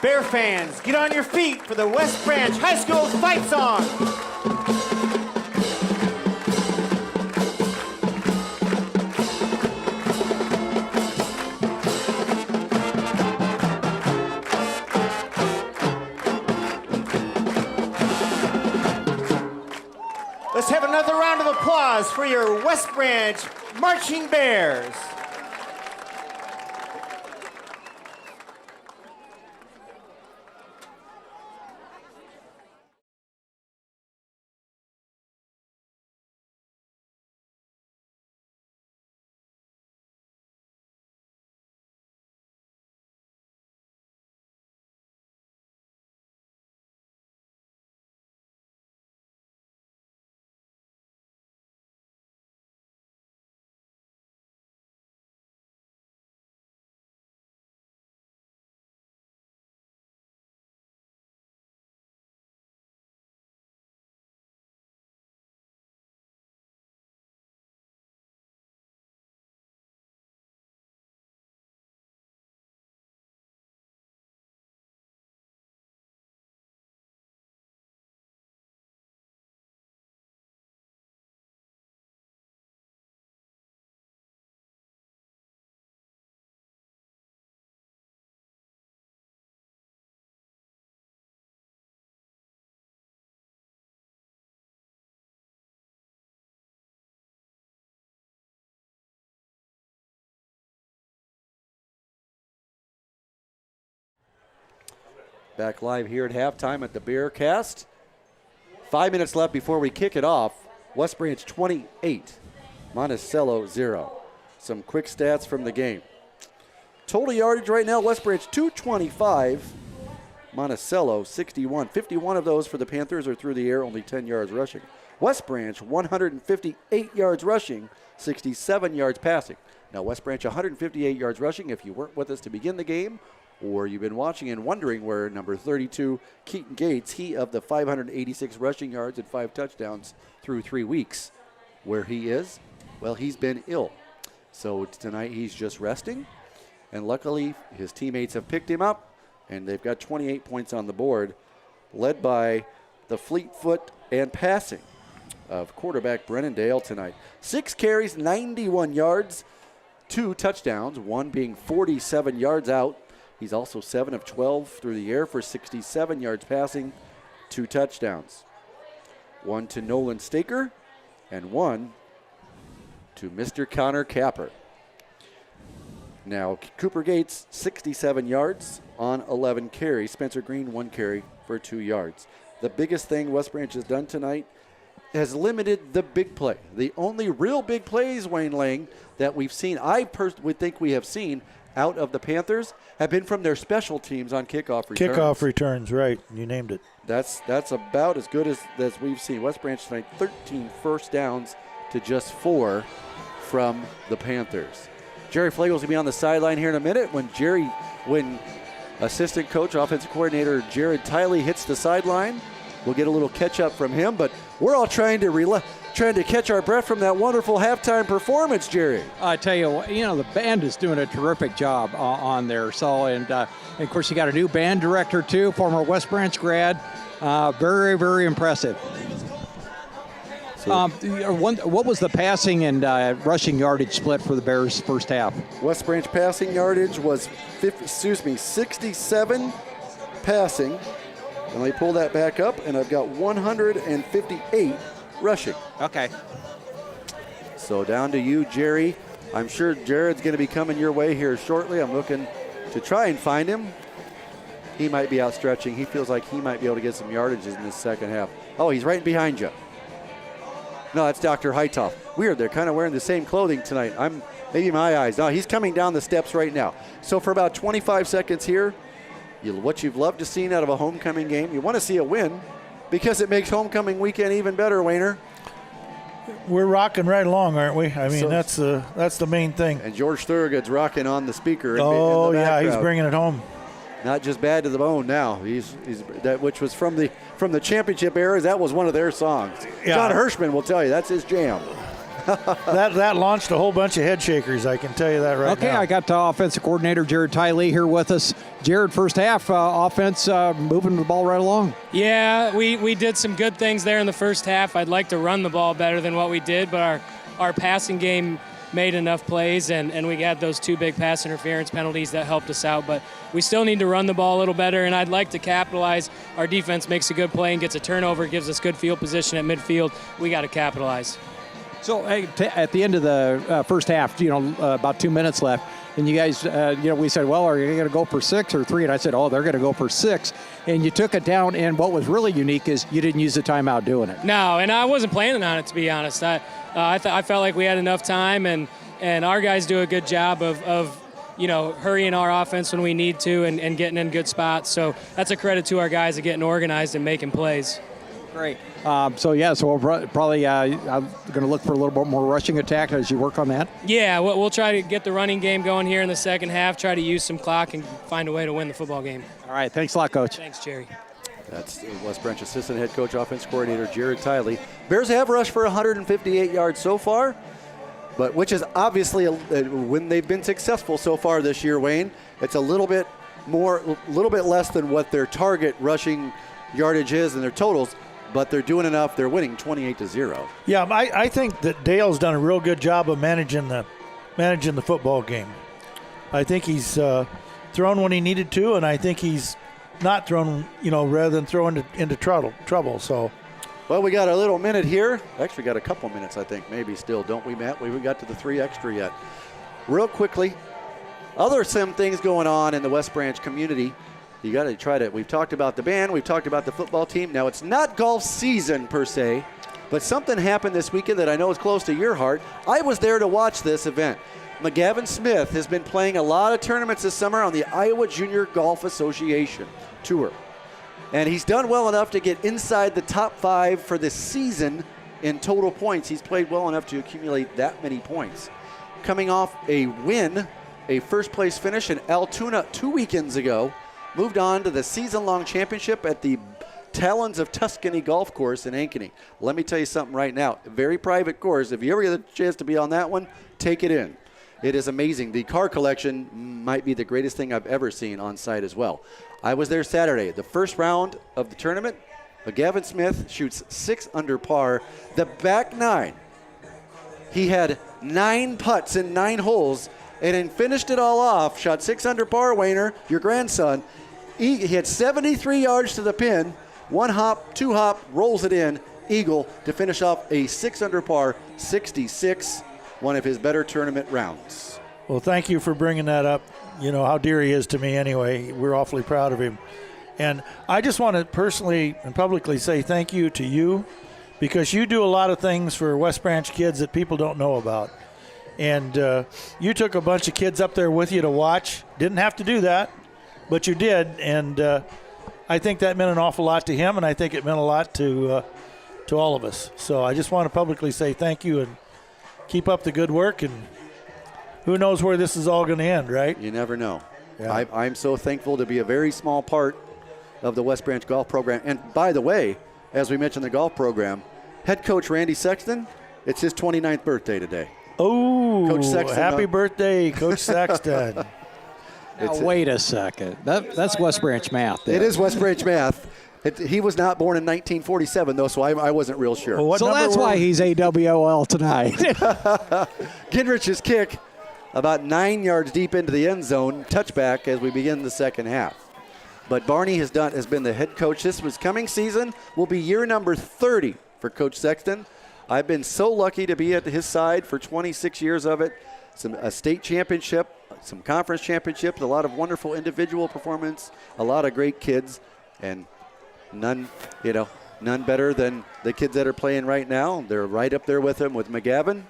Bear fans, get on your feet for the West Branch High School fight song. Let's have another round of applause for your West Branch Marching Bears. Back live here at halftime at the Bearcast. 5 minutes left before we kick it off. West Branch 28, Monticello 0. Some quick stats from the game. Total yardage right now, West Branch 225, Monticello 61. 51 of those for the Panthers are through the air, only 10 yards rushing. West Branch 158 yards rushing, 67 yards passing. Now West Branch 158 yards rushing. If you weren't with us to begin the game, or you've been watching and wondering where number 32, Keaton Gates, he of the 586 rushing yards and 5 touchdowns through 3 weeks, where he is, well, he's been ill. So tonight he's just resting, and luckily his teammates have picked him up, and they've got 28 points on the board, led by the fleet foot and passing of quarterback Brennan Dale tonight. 6 carries, 91 yards, 2 touchdowns, one being 47 yards out. He's also 7 of 12 through the air for 67 yards passing, 2 touchdowns. One to Nolan Staker and one to Mr. Connor Capper. Now, Cooper Gates, 67 yards on 11 carries. Spencer Green, 1 carry for 2 yards. The biggest thing West Branch has done tonight has limited the big play. The only real big plays, Wayne Lang, that we've seen, I personally think we have seen out of the Panthers, have been from their special teams on kickoff returns. Kickoff returns, right. You named it. That's about as good as when we've seen. West Branch tonight, 13 first downs to just 4 from the Panthers. Jerry Flagle's going to be on the sideline here in a minute when assistant coach, offensive coordinator Jared Tiley hits the sideline. We'll get a little catch-up from him, but we're all trying to catch our breath from that wonderful halftime performance, Jerry. I tell you what, the band is doing a terrific job on there. So, and of course, you got a new band director, too, former West Branch grad. Very, very impressive. What was the passing and rushing yardage split for the Bears first half? West Branch passing yardage was 67 passing. And let me pull that back up, and I've got 158 rushing. Okay. So down to you, Jerry. I'm sure Jared's going to be coming your way here shortly. I'm looking to try and find him. He might be out stretching. He feels like he might be able to get some yardages in this second half. Oh, he's right behind you. No, that's Dr. Heitoff. Weird, they're kind of wearing the same clothing tonight. Maybe my eyes. No, he's coming down the steps right now. So for about 25 seconds here, what you've loved to see out of a homecoming game, you want to see a win because it makes homecoming weekend even better, Wayner. We're rocking right along, aren't we? I mean, that's the main thing. And George Thurgood's rocking on the speaker. Oh, in the yeah, he's background. bringing it home. Not just bad to the bone now. He's that, which was from the championship era. That was one of their songs. Yeah. John Hirschman will tell you that's his jam. that launched a whole bunch of head shakers. I can tell you that right now. Okay, I got offensive coordinator Jared Tiley here with us. Jared, first half offense moving the ball right along. Yeah, we did some good things there in the first half. I'd like to run the ball better than what we did, but our passing game made enough plays, and we got those 2 big pass interference penalties that helped us out. But we still need to run the ball a little better, and I'd like to capitalize. Our defense makes a good play and gets a turnover, gives us good field position at midfield. We got to capitalize. So hey, at the end of the first half, about 2 minutes left, and you guys, we said, well, are you going to go for 6 or 3? And I said, oh, they're going to go for 6. And you took it down, and what was really unique is you didn't use the timeout doing it. No, and I wasn't planning on it, to be honest. I felt like we had enough time, and our guys do a good job of hurrying our offense when we need to and getting in good spots. So that's a credit to our guys of getting organized and making plays. Great. So we'll probably I'm going to look for a little bit more rushing attack as you work on that. Yeah, we'll try to get the running game going here in the second half, try to use some clock and find a way to win the football game. All right. Thanks a lot, Coach. Thanks, Jerry. That's West Branch assistant head coach, offense coordinator Jared Tiley. Bears have rushed for 158 yards so far, but which is obviously when they've been successful so far this year, Wayne, it's a little bit less than what their target rushing yardage is and their totals, but they're doing enough. They're winning 28-0. Yeah, I think that Dale's done a real good job of managing the football game. I think he's thrown when he needed to, and I think he's not thrown, rather than throwing into trouble. So, well, we got a little minute here. Actually, got a couple minutes, I think, maybe still, don't we, Matt? We haven't got to the 3 extra yet. Real quickly, some things going on in the West Branch community. You got to try to. We've talked about the band. We've talked about the football team. Now, it's not golf season per se, but something happened this weekend that I know is close to your heart. I was there to watch this event. McGavin Smith has been playing a lot of tournaments this summer on the Iowa Junior Golf Association Tour. And he's done well enough to get inside the top 5 for the season in total points. He's played well enough to accumulate that many points. Coming off a win, a first-place finish in Altoona 2 weekends ago, moved on to the season-long championship at the Talons of Tuscany Golf Course in Ankeny. Let me tell you something right now. A very private course. If you ever get a chance to be on that one, take it in. It is amazing. The car collection might be the greatest thing I've ever seen on site as well. I was there Saturday. The first round of the tournament, McGavin Smith shoots 6 under par. The back 9, he had 9 putts in 9 holes, and then finished it all off, shot 6 under par, Wayner, your grandson. He had 73 yards to the pin, 1 hop, 2 hop, rolls it in, eagle to finish off a 6 under par, 66, one of his better tournament rounds. Well, thank you for bringing that up. You know how dear he is to me anyway. We're awfully proud of him. And I just want to personally and publicly say thank you to you, because you do a lot of things for West Branch kids that people don't know about. And you took a bunch of kids up there with you to watch. Didn't have to do that, but you did. And I think that meant an awful lot to him, and I think it meant a lot to all of us. So I just want to publicly say thank you and keep up the good work. And who knows where this is all going to end, right? You never know. Yeah. I'm so thankful to be a very small part of the West Branch golf program. And by the way, as we mentioned the golf program, head coach Randy Sexton, it's his 29th birthday today. Oh, Coach Sexton, happy birthday, Coach Sexton. Now, wait a second. That's West Branch math. There. It is West Branch math. He was not born in 1947, though, so I wasn't real sure. Well, so that's why he's AWOL tonight. Ginrich's kick about 9 yards deep into the end zone, touchback as we begin the second half. But Barney has been the head coach. This coming season will be year number 30 for Coach Sexton. I've been so lucky to be at his side for 26 years of it. A state championship, some conference championships, a lot of wonderful individual performance, a lot of great kids, and none better than the kids that are playing right now. They're right up there with him, with McGavin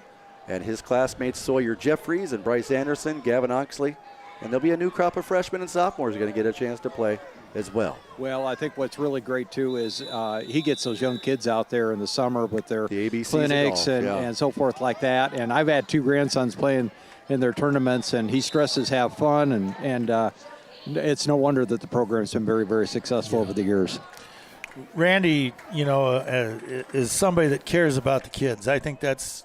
and his classmates Sawyer Jeffries and Bryce Anderson, Gavin Oxley. And there'll be a new crop of freshmen and sophomores going to get a chance to play as well. Well, I think what's really great, too, is he gets those young kids out there in the summer with their clinics and so forth like that. And I've had 2 grandsons playing in their tournaments, and he stresses have fun. And it's no wonder that the program's been very, very successful over the years. Randy, is somebody that cares about the kids. I think that's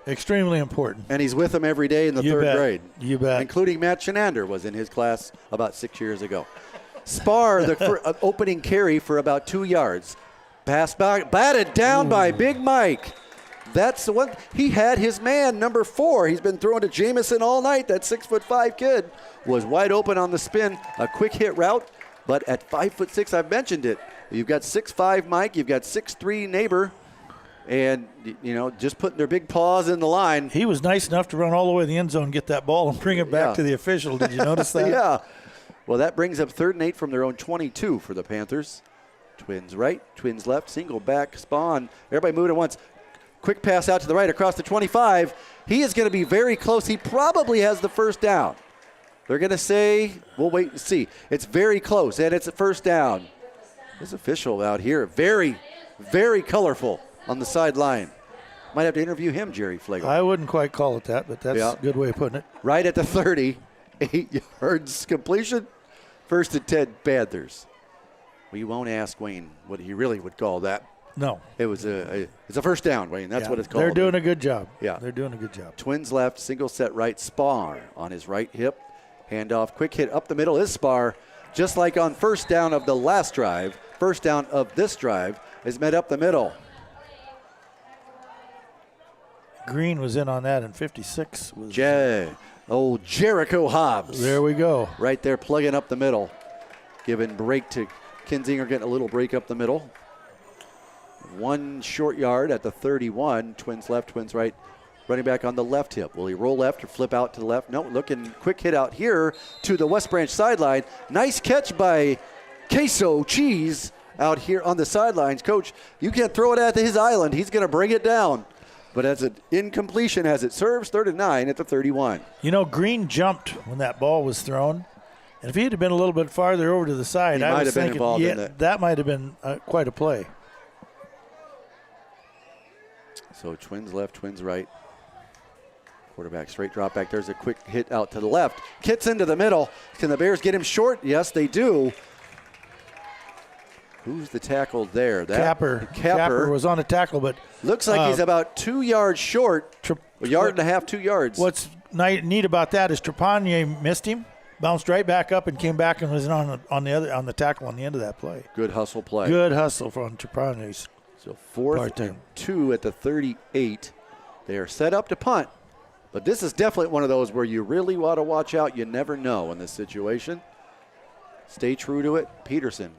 Extremely important. And he's with them every day in the You third bet. grade. You bet. Including Matt Shenander was in his class about 6 years ago. Spar, the opening carry for about 2 yards. Pass back, batted down by Big Mike. That's the one. He had his man, number 4. He's been throwing to Jamison all night. That 6'5" kid was wide open on the spin. A quick hit route, but at 5'6", I've mentioned it. You've got 6'5" Mike. You've got 6'3" Neighbor. And, just putting their big paws in the line. He was nice enough to run all the way to the end zone, get that ball, and bring it back to the official. Did you notice that? Yeah. Well, that brings up 3rd and 8 from their own 22 for the Panthers. Twins right, twins left, single back, spawn. Everybody moving at once. Quick pass out to the right across the 25. He is going to be very close. He probably has the first down. They're going to say, we'll wait and see. It's very close, and it's a first down. This official out here, very, very colorful on the sideline. Might have to interview him, Jerry Flegel. I wouldn't quite call it that, but that's a good way of putting it. Right at the 30, 8 yards completion. 1st and 10 Panthers. We won't ask Wayne what he really would call that. No. It's a first down, Wayne. That's what it's called. They're doing a good job. Yeah. They're doing a good job. Twins left, single set right, Spar on his right hip. Handoff, quick hit up the middle is Spar. Just like on first down of the last drive, first down of this drive is met up the middle. Green was in on that, and 56 was. Jericho Hobbs. There we go. Right there, plugging up the middle. Giving break to Kinzinger, getting a little break up the middle. 1 short yard at the 31. Twins left, twins right. Running back on the left hip. Will he roll left or flip out to the left? No, looking quick hit out here to the West Branch sideline. Nice catch by Queso Cheese out here on the sidelines. Coach, you can't throw it at his island. He's going to bring it down. But as an incompletion as it serves, 3rd and 9 at the 31. Green jumped when that ball was thrown. And if he had been a little bit farther over to the side, I was thinking, that might have been quite a play. So twins left, twins right. Quarterback straight drop back. There's a quick hit out to the left. Kits into the middle. Can the Bears get him short? Yes, they do. Who's the tackle there? Capper was on a tackle, but looks like he's about 2 yards short. A yard and a half, 2 yards. What's neat about that is Trepanier missed him, bounced right back up, and came back and was on the tackle on the end of that play. Good hustle play. Good hustle from Trepanier. So 4th and 2 at the 38. They are set up to punt, but this is definitely one of those where you really want to watch out. You never know in this situation. Stay true to it. Peterson.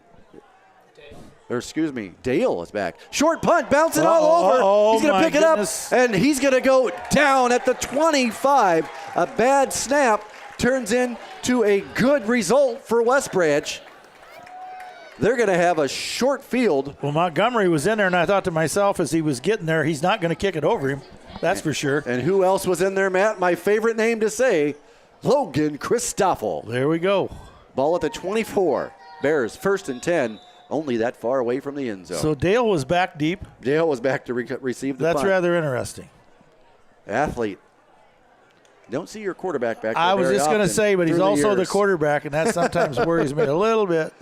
Dale is back. Short punt, bouncing all over. He's going to pick it up, and he's going to go down at the 25. A bad snap turns into a good result for West Branch. They're going to have a short field. Well, Montgomery was in there, and I thought to myself as he was getting there, he's not going to kick it over him. That's for sure. And who else was in there, Matt? My favorite name to say, Logan Christoffel. There we go. Ball at the 24. Bears 1st and 10. Only that far away from the end zone. So Dale was back deep. Dale was back to receive the punt. That's rather interesting. Athlete. Don't see your quarterback back there. I was just going to say, but he's also the years. Quarterback, and that sometimes worries me a little bit.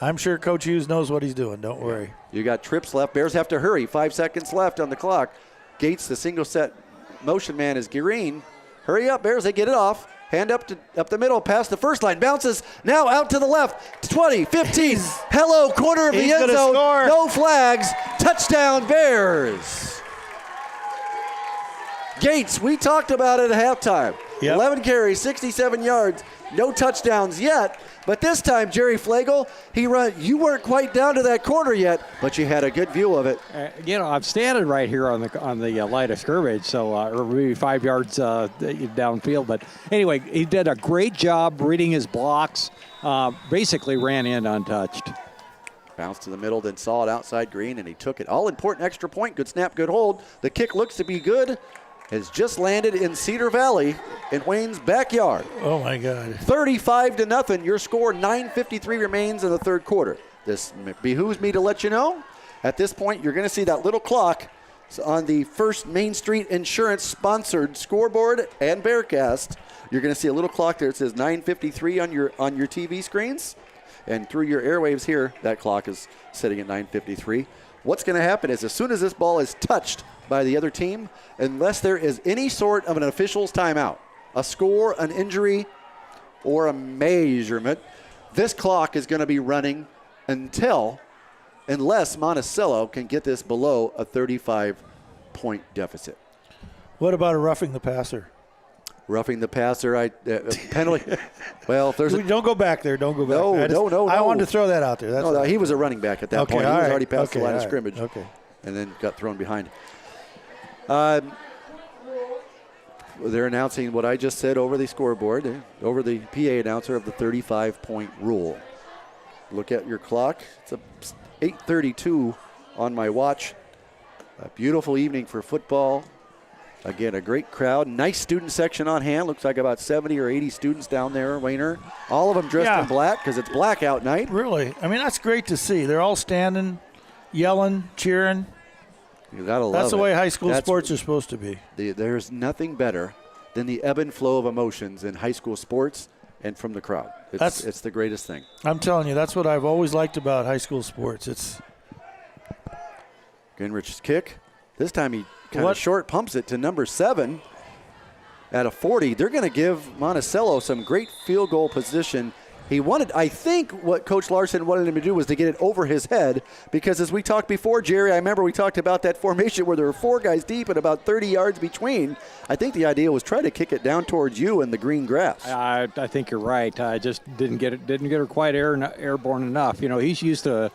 I'm sure Coach Hughes knows what he's doing. Don't worry. You got trips left. Bears have to hurry. 5 seconds left on the clock. Gates, the single set motion man, is Green. Hurry up, Bears. They get it off. Hand up the middle, past the first line. Bounces now out to the left. 20, 15. Hello, corner of the end zone. Score. No flags. Touchdown, Bears. Gates, we talked about it at halftime. Yep. 11 carries, 67 yards. No touchdowns yet. But this time, Jerry Flegel, you weren't quite down to that corner yet, but you had a good view of it. I'm standing right here on the line of scrimmage, so or maybe 5 yards downfield. But anyway, he did a great job reading his blocks. Basically ran in untouched. Bounced to the middle, then saw it outside Green, and he took it. All important extra point. Good snap, good hold. The kick looks to be good. Has just landed in Cedar Valley in Wayne's backyard. Oh, my God. 35-0. Your score, 9:53 remains in the third quarter. This behooves me to let you know. At this point, you're going to see that little clock on the First Main Street Insurance sponsored scoreboard and Bearcast. You're going to see a little clock there. It says 9:53 on your TV screens. And through your airwaves here, that clock is sitting at 9:53. What's going to happen is as soon as this ball is touched by the other team unless there is any sort of an official's timeout, a score, an injury, or a measurement. This clock is going to be running unless Monticello can get this below a 35-point deficit. What about a roughing the passer? Roughing the passer, penalty. Well, if there's don't go back there. Don't go back. No. I wanted to throw that out there. No, he was a running back at that point. He was already past the line of scrimmage. Okay. And then got thrown behind. They're announcing what I just said over the scoreboard, over the PA announcer of the 35-point rule. Look at your clock. It's 8:32 on my watch. A beautiful evening for football. Again, a great crowd. Nice student section on hand. Looks like about 70 or 80 students down there, Wayner. All of them dressed in black because it's blackout night. Really? I mean, that's great to see. They're all standing, yelling, cheering. You gotta love That's the it. way high school sports are supposed to be. There's nothing better than the ebb and flow of emotions in high school sports and from the crowd. It's the greatest thing. I'm telling you, that's what I've always liked about high school sports. It's Ginrich's kick. This time he kind of short pumps it to number 7 at a 40. They're going to give Monticello some great field goal position. I think what Coach Larson wanted him to do was to get it over his head, because as we talked before, Jerry, I remember we talked about that formation where there were 4 guys deep and about 30 yards between. I think the idea was try to kick it down towards you in the green grass. I think you're right. I just didn't get her quite airborne enough. You know, he's used to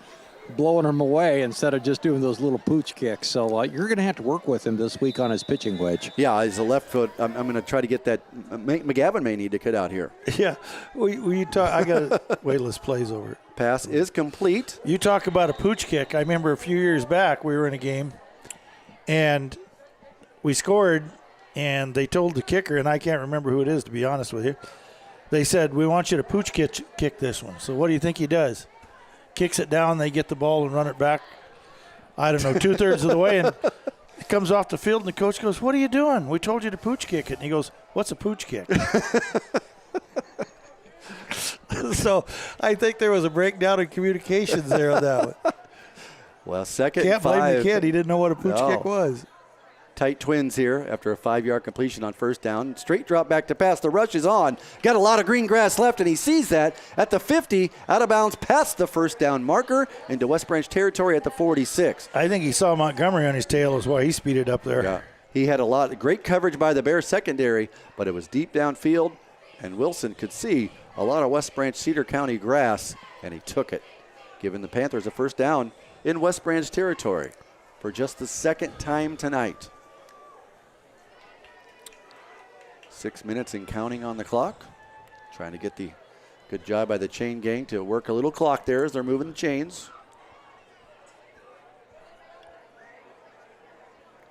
blowing them away instead of just doing those little pooch kicks. So you're going to have to work with him this week on his pitching wedge. Yeah, he's a left foot. I'm going to try to get that. McGavin may need to cut out here. Yeah, I got weightless plays over it. Pass is complete. You talk about a pooch kick. I remember a few years back we were in a game, and we scored, and they told the kicker, and I can't remember who it is to be honest with you. They said, we want you to pooch kick this one. So what do you think he does? Kicks it down, they get the ball and run it back, I don't know, 2/3 of the way, and it comes off the field, and the coach goes, what are you doing? We told you to pooch kick it. And he goes, what's a pooch kick? So I think there was a breakdown in communications there on that one. Well, second Can't 5. blame the kid. He didn't know what a pooch kick was. Tight Twins here after a 5-yard completion on first down. Straight drop back to pass. The rush is on. Got a lot of green grass left, and he sees that at the 50, out of bounds past the first down marker into West Branch territory at the 46. I think he saw Montgomery on his tail is why he speeded up there. Yeah. He had a lot of great coverage by the Bears secondary, but it was deep downfield, and Wilson could see a lot of West Branch Cedar County grass, and he took it, giving the Panthers a first down in West Branch territory for just the second time tonight. 6 minutes and counting on the clock. Trying to get the good job by the chain gang to work a little clock there as they're moving the chains.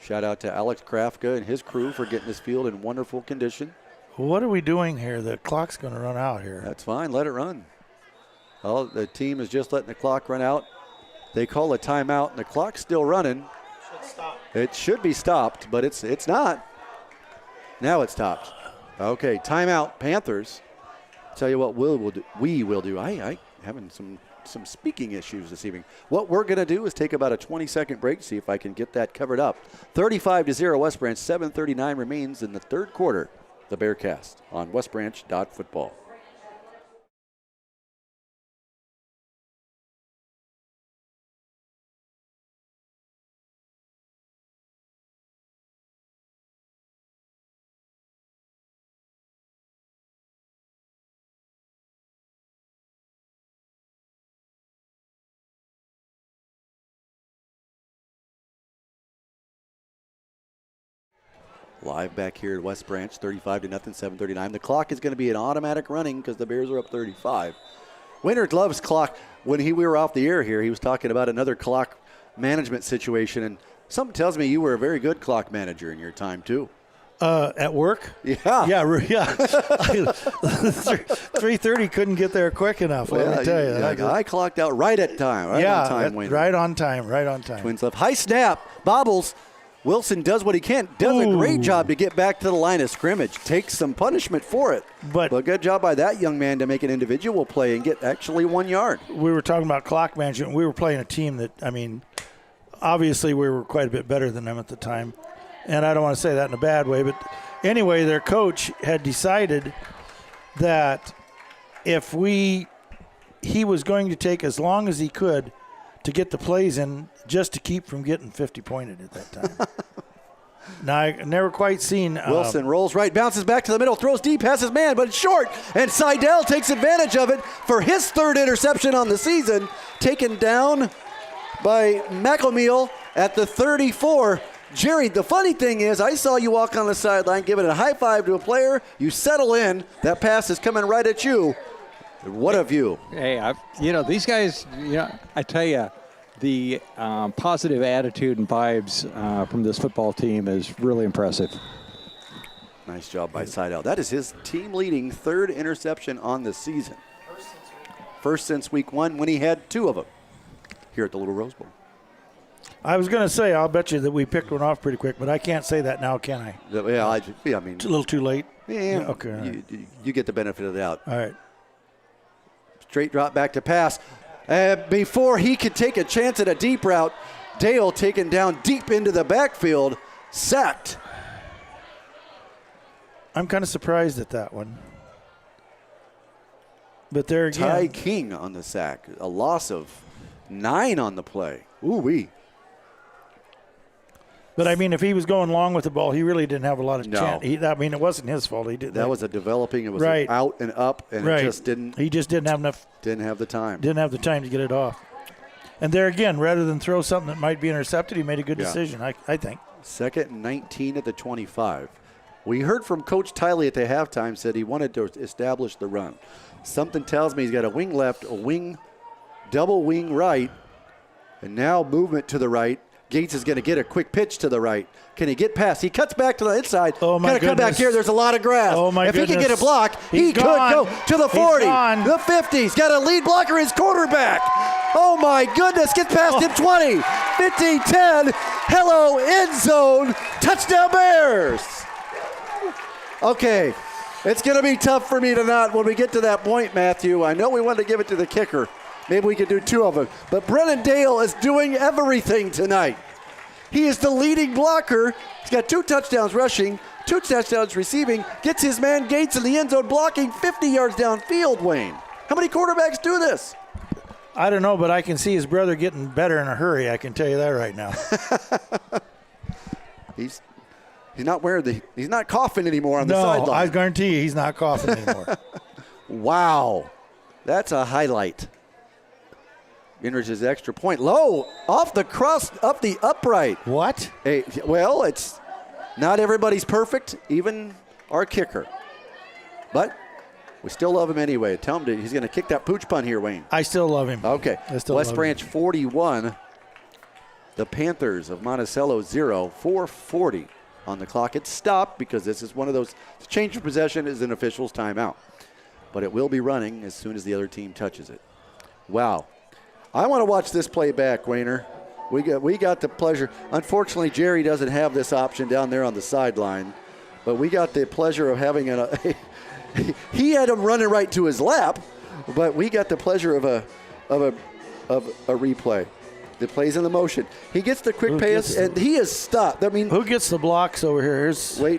Shout out to Alex Krafka and his crew for getting this field in wonderful condition. What are we doing here? The clock's going to run out here. That's fine. Let it run. Well, the team is just letting the clock run out. They call a timeout, and the clock's still running. It should be stopped, but it's not. Now it's stopped. Okay, timeout, Panthers. Tell you what we will do. I having some speaking issues this evening. What we're going to do is take about a 20-second break, see if I can get that covered up. 35-0 West Branch, 7:39 remains in the third quarter. The Bearcast on WestBranch.Football. Live back here at West Branch, 35-0, 7:39. The clock is going to be an automatic running because the Bears are up 35. Winter Gloves clock, when we were off the air here, he was talking about another clock management situation, and something tells me you were a very good clock manager in your time, too. At work? Yeah. Yeah. 3:30 couldn't get there quick enough, let me tell you. I clocked out right at time. Right on time. Right on time. Twins left. High snap. Bobbles. Wilson does what he can. Does a great job to get back to the line of scrimmage. Takes some punishment for it. But good job by that young man to make an individual play and get actually 1 yard. We were talking about clock management. We were playing a team that, obviously we were quite a bit better than them at the time. And I don't want to say that in a bad way, but anyway, their coach had decided that if he was going to take as long as he could to get the plays in just to keep from getting 50-pointed at that time. Now, I never quite seen... Wilson rolls right, bounces back to the middle, throws deep, passes man, but it's short. And Seidel takes advantage of it for his third interception on the season, taken down by McElmeal at the 34. Jerry, the funny thing is, I saw you walk on the sideline, giving a high five to a player. You settle in. That pass is coming right at you. What a view. Hey, these guys, I tell you, the positive attitude and vibes from this football team is really impressive. Nice job by Seidel. That is his team-leading third interception on the season. First since week 1 when he had 2 of them here at the Little Rose Bowl. I was going to say, I'll bet you that we picked one off pretty quick, but I can't say that now, can I? Yeah, I mean. It's a little too late. Yeah, okay. Right. You get the benefit of the doubt. All right. Straight drop back to pass. Before he could take a chance at a deep route, Dale taken down deep into the backfield, sacked. I'm kind of surprised at that one. But there again. Ty King on the sack. A loss of 9 on the play. Ooh-wee. But, I mean, if he was going long with the ball, he really didn't have a lot of chance. It wasn't his fault. That was a developing. It was right. Out and up, and it just didn't. He just didn't have enough. Didn't have the time. Didn't have the time to get it off. And there again, rather than throw something that might be intercepted, he made a good decision, I think. 2nd and 19 at the 25. We heard from Coach Tiley at the halftime, said he wanted to establish the run. Something tells me he's got a wing left, a wing, double wing right, and now movement to the right. Gates is going to get a quick pitch to the right. Can he get past? He cuts back to the inside. Oh, my goodness. Come back here. There's a lot of grass. Oh, my goodness. If he can get a block, he could go to the 40, the 50. He's got a lead blocker, his quarterback. Oh, my goodness. Gets past him 20, 15, 10. Hello, end zone. Touchdown Bears. Okay. It's going to be tough for me to not when we get to that point, Matthew. I know we wanted to give it to the kicker. Maybe we could do 2 of them. But Brennan Dale is doing everything tonight. He is the leading blocker. He's got 2 touchdowns rushing, 2 touchdowns receiving, gets his man Gates in the end zone blocking 50 yards downfield, Wayne. How many quarterbacks do this? I don't know, but I can see his brother getting better in a hurry. I can tell you that right now. He's not coughing anymore on the sideline. No, I guarantee you he's not coughing anymore. Wow. That's a highlight. Enters his extra point. Low, off the cross, up the upright. What? Hey, well, it's not everybody's perfect, even our kicker. But we still love him anyway. Tell him he's going to kick that pooch punt here, Wayne. I still love him. Okay. West Branch 41. The Panthers of Monticello 0. 4:40 on the clock. It's stopped because this is one of those. Change of possession is an official's timeout. But it will be running as soon as the other team touches it. Wow. I want to watch this play back, Wayner. We got the pleasure. Unfortunately, Jerry doesn't have this option down there on the sideline, but we got the pleasure of having he had him running right to his lap, but we got the pleasure of a replay. The plays in the motion. He gets the quick pass, and he is stopped. I mean, who gets the blocks over here?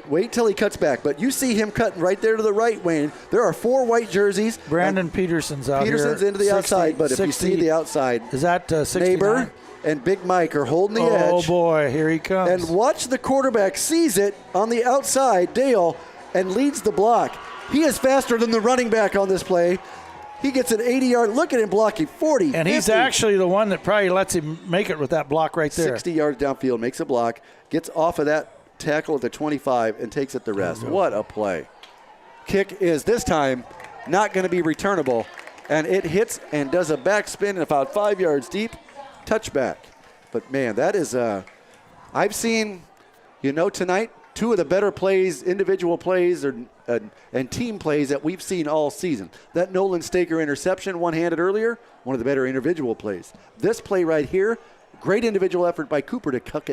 Wait till he cuts back. But you see him cutting right there to the right, Wayne. There are 4 white jerseys. Brandon Peterson's out here. Peterson's into the outside, but if you see the outside, is that 69? Neighbor and Big Mike are holding the edge. Oh boy, here he comes. And watch the quarterback sees it on the outside, Dale, and leads the block. He is faster than the running back on this play. He gets an 80-yard. Look at him blocking 40. And 50. He's actually the one that probably lets him make it with that block right there. 60 yards downfield, makes a block, gets off of that tackle at the 25, and takes it the rest. What a play. Kick is this time not going to be returnable, and it hits and does a backspin about 5 yards deep. Touchback. But, man, that is I've seen, tonight, 2 of the better plays, individual plays, and team plays that we've seen all season. That Nolan Staker interception, one-handed earlier, one of the better individual plays. This play right here, great individual effort by Cooper to tuck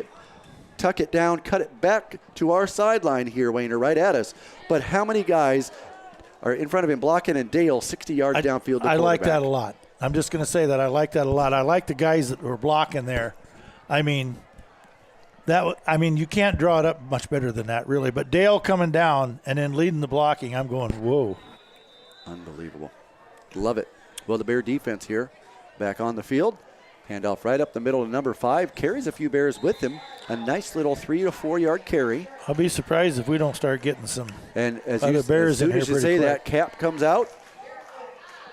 it down, cut it back to our sideline here, Wayner, right at us. But how many guys are in front of him blocking, and Dale 60 yards downfield? I like that a lot. I'm just going to say that I like that a lot. I like the guys that were blocking there. I mean, you can't draw it up much better than that, really. But Dale coming down and then leading the blocking, I'm going, whoa. Unbelievable. Love it. Well, the Bear defense here back on the field. Handoff right up the middle to number 5. Carries a few Bears with him. A nice little 3 to 4 yard carry. I'll be surprised if we don't start getting some and as other Bears in here as you pretty say quick. that, Cap comes out.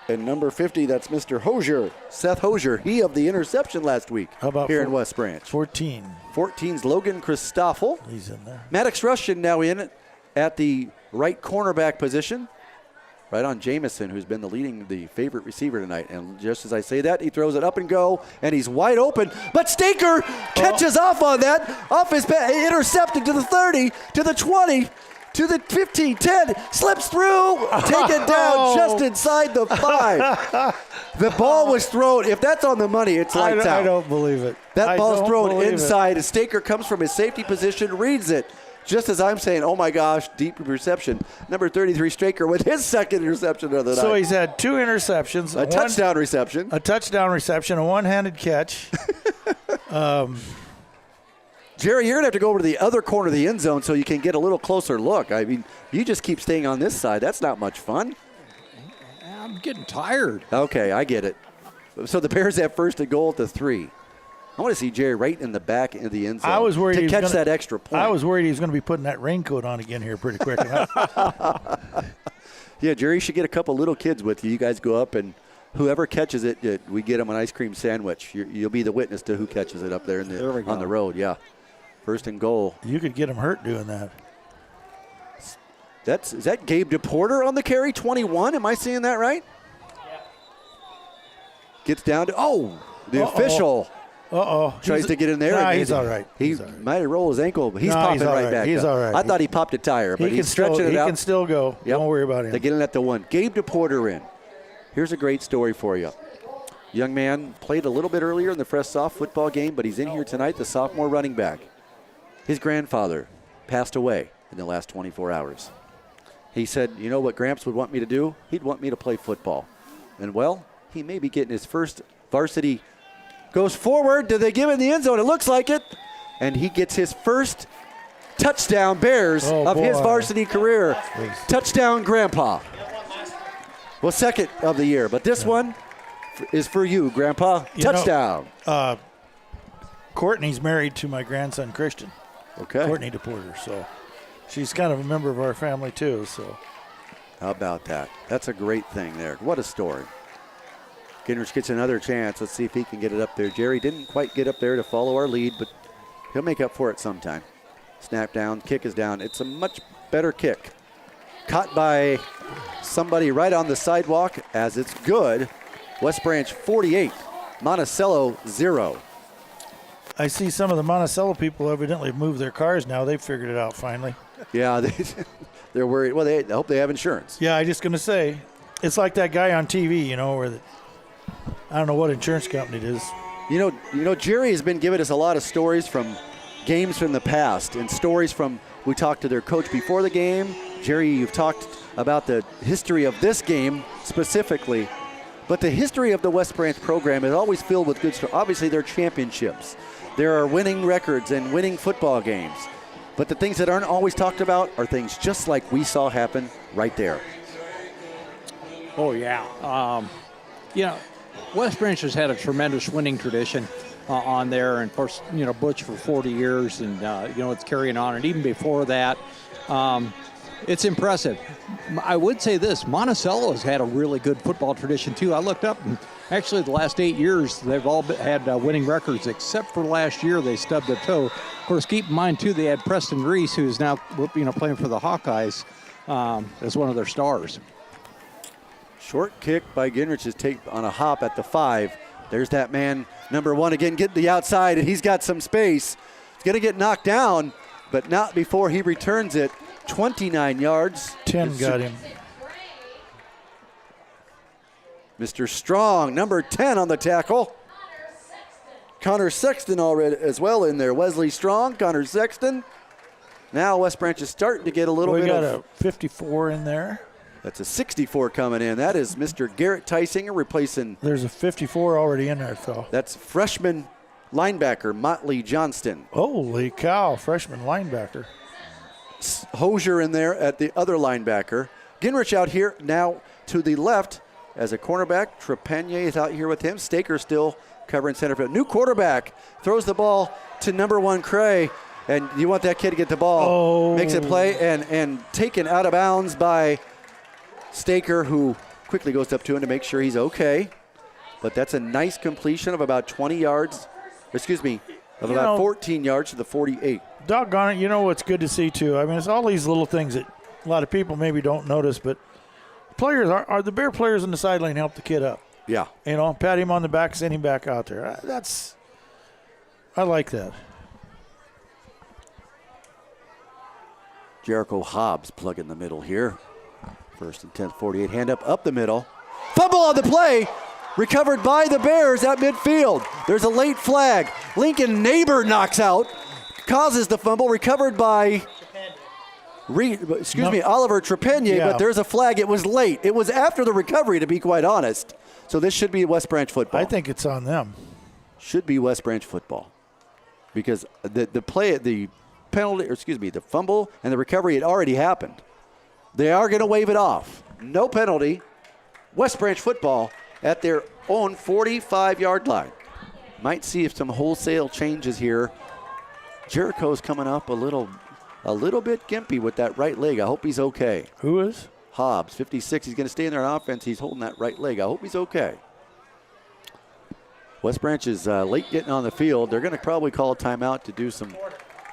And number 50, that's Mr. Hosier, Seth Hosier. He of the interception last week How about here in West Branch. 14. 14's Logan Christoffel. He's in there. Maddox Rushton now in at the right cornerback position. Right on Jamison, who's been the favorite receiver tonight. And just as I say that, he throws it up and go, and he's wide open. But Staker catches off on that, off his back, intercepted to the 30, to the 20, to the 15, 10, slips through, taken down just inside the 5. The ball was thrown. If that's on the money, it's lights out. I don't believe it. That ball's don't thrown believe inside. And Staker comes from his safety position, reads it. Just as I'm saying, oh my gosh, deep reception. Number 33, Staker, with his second interception of the night. So he's had 2 interceptions. A touchdown reception. A touchdown reception, a one-handed catch. Jerry, you're going to have to go over to the other corner of the end zone so you can get a little closer look. I mean, you just keep staying on this side. That's not much fun. I'm getting tired. Okay, I get it. So the Bears have first and goal at the 3. I want to see Jerry right in the back of the end zone I was worried to he was catch gonna, that extra point. I was worried he was going to be putting that raincoat on again here pretty quick. Yeah, Jerry, you should get a couple little kids with you. You guys go up, and whoever catches it, we get them an ice cream sandwich. You'll be the witness to who catches it up there, on the road. Yeah, first and goal. You could get him hurt doing that. Is that Gabe DePorter on the carry, 21? Am I seeing that right? Yeah. Gets down to, the official. Tries to get in there. Nah, he's all right. He might have rolled his ankle, but he's popping right back. He's all right. I thought he popped a tire, but he's stretching it out. He can still go. Yep. Don't worry about him. They get in at the 1. Gabe DePorter in. Here's a great story for you. Young man played a little bit earlier in the Fresh Soft football game, but he's in here tonight, the sophomore running back. His grandfather passed away in the last 24 hours. He said, you know what Gramps would want me to do? He'd want me to play football. And, well, he may be getting his first varsity. Goes forward. Do they give him the end zone? It looks like it. And he gets his first touchdown, Bears, of his varsity career. Touchdown, Grandpa. Well, second of the year. But this one is for you, Grandpa. Touchdown. Courtney's married to my grandson, Christian. Okay. Courtney DePorter. So she's kind of a member of our family, too. So how about that? That's a great thing there. What a story. Gingrich gets another chance. Let's see if he can get it up there. Jerry didn't quite get up there to follow our lead, but he'll make up for it sometime. Snap down, kick is down. It's a much better kick. Caught by somebody right on the sidewalk as it's good. West Branch 48, Monticello 0. I see some of the Monticello people evidently have moved their cars now. They've figured it out finally. Yeah, they're worried. Well, I hope they have insurance. Yeah, I just going to say, it's like that guy on TV, where I don't know what insurance company it is. You know, Jerry has been giving us a lot of stories from games from the past and stories from, we talked to their coach before the game. Jerry, you've talked about the history of this game specifically, but the history of the West Branch program is always filled with good stories. Obviously, there are championships. There are winning records and winning football games. But the things that aren't always talked about are things just like we saw happen right there. Oh, yeah. West Branch has had a tremendous winning tradition on there. And, of course, Butch for 40 years. And, it's carrying on. And even before that, it's impressive. I would say this. Monticello has had a really good football tradition, too. I looked up, and actually the last 8 years, they've all had winning records, except for last year they stubbed their toe. Of course, keep in mind, too, they had Preston Reese, who's now playing for the Hawkeyes as one of their stars. Short kick by Gingrich is taken on a hop at the 5. There's that man, number 1, again, getting the outside, and he's got some space. He's going to get knocked down, but not before he returns it. 29 yards. 10 got him. Mr. Strong, number 10 on the tackle. Connor Sexton already as well in there. Wesley Strong, Connor Sexton. Now West Branch is starting to get a little bit of... We got a 54 in there. That's a 64 coming in. That is Mr. Garrett Tysinger replacing... There's a 54 already in there, Phil. That's freshman linebacker, Motley Johnston. Holy cow, freshman linebacker. Hosier in there at the other linebacker. Ginrich out here now to the left as a cornerback. Trepanier is out here with him. Staker still covering center field. New quarterback throws the ball to number 1 Cray, and you want that kid to get the ball. Makes it play and taken out of bounds by Staker, who quickly goes up to him to make sure he's okay. But that's a nice completion of about 20 yards. Excuse me, of about 14 yards to the 48. Doggone it, you know what's good to see, too? I mean, it's all these little things that a lot of people maybe don't notice, but players are the Bear players on the sideline help the kid up. Yeah. You know, pat him on the back, send him back out there. I like that. Jericho Hobbs plug in the middle here. First and 10, 48, hand up the middle. Fumble on the play. Recovered by the Bears at midfield. There's a late flag. Lincoln Neighbor knocks out. Causes the fumble. Recovered by Oliver Trepanier, but there's a flag. It was late. It was after the recovery, to be quite honest. So this should be West Branch football. I think it's on them. Should be West Branch football. Because the fumble and the recovery had already happened. They are going to wave it off. No penalty. West Branch football at their own 45-yard line. Might see if some wholesale changes here. Jericho's coming up a little bit gimpy with that right leg. I hope he's okay. Who is? Hobbs, 56. He's going to stay in there on offense. He's holding that right leg. I hope he's okay. West Branch is late getting on the field. They're going to probably call a timeout to do some.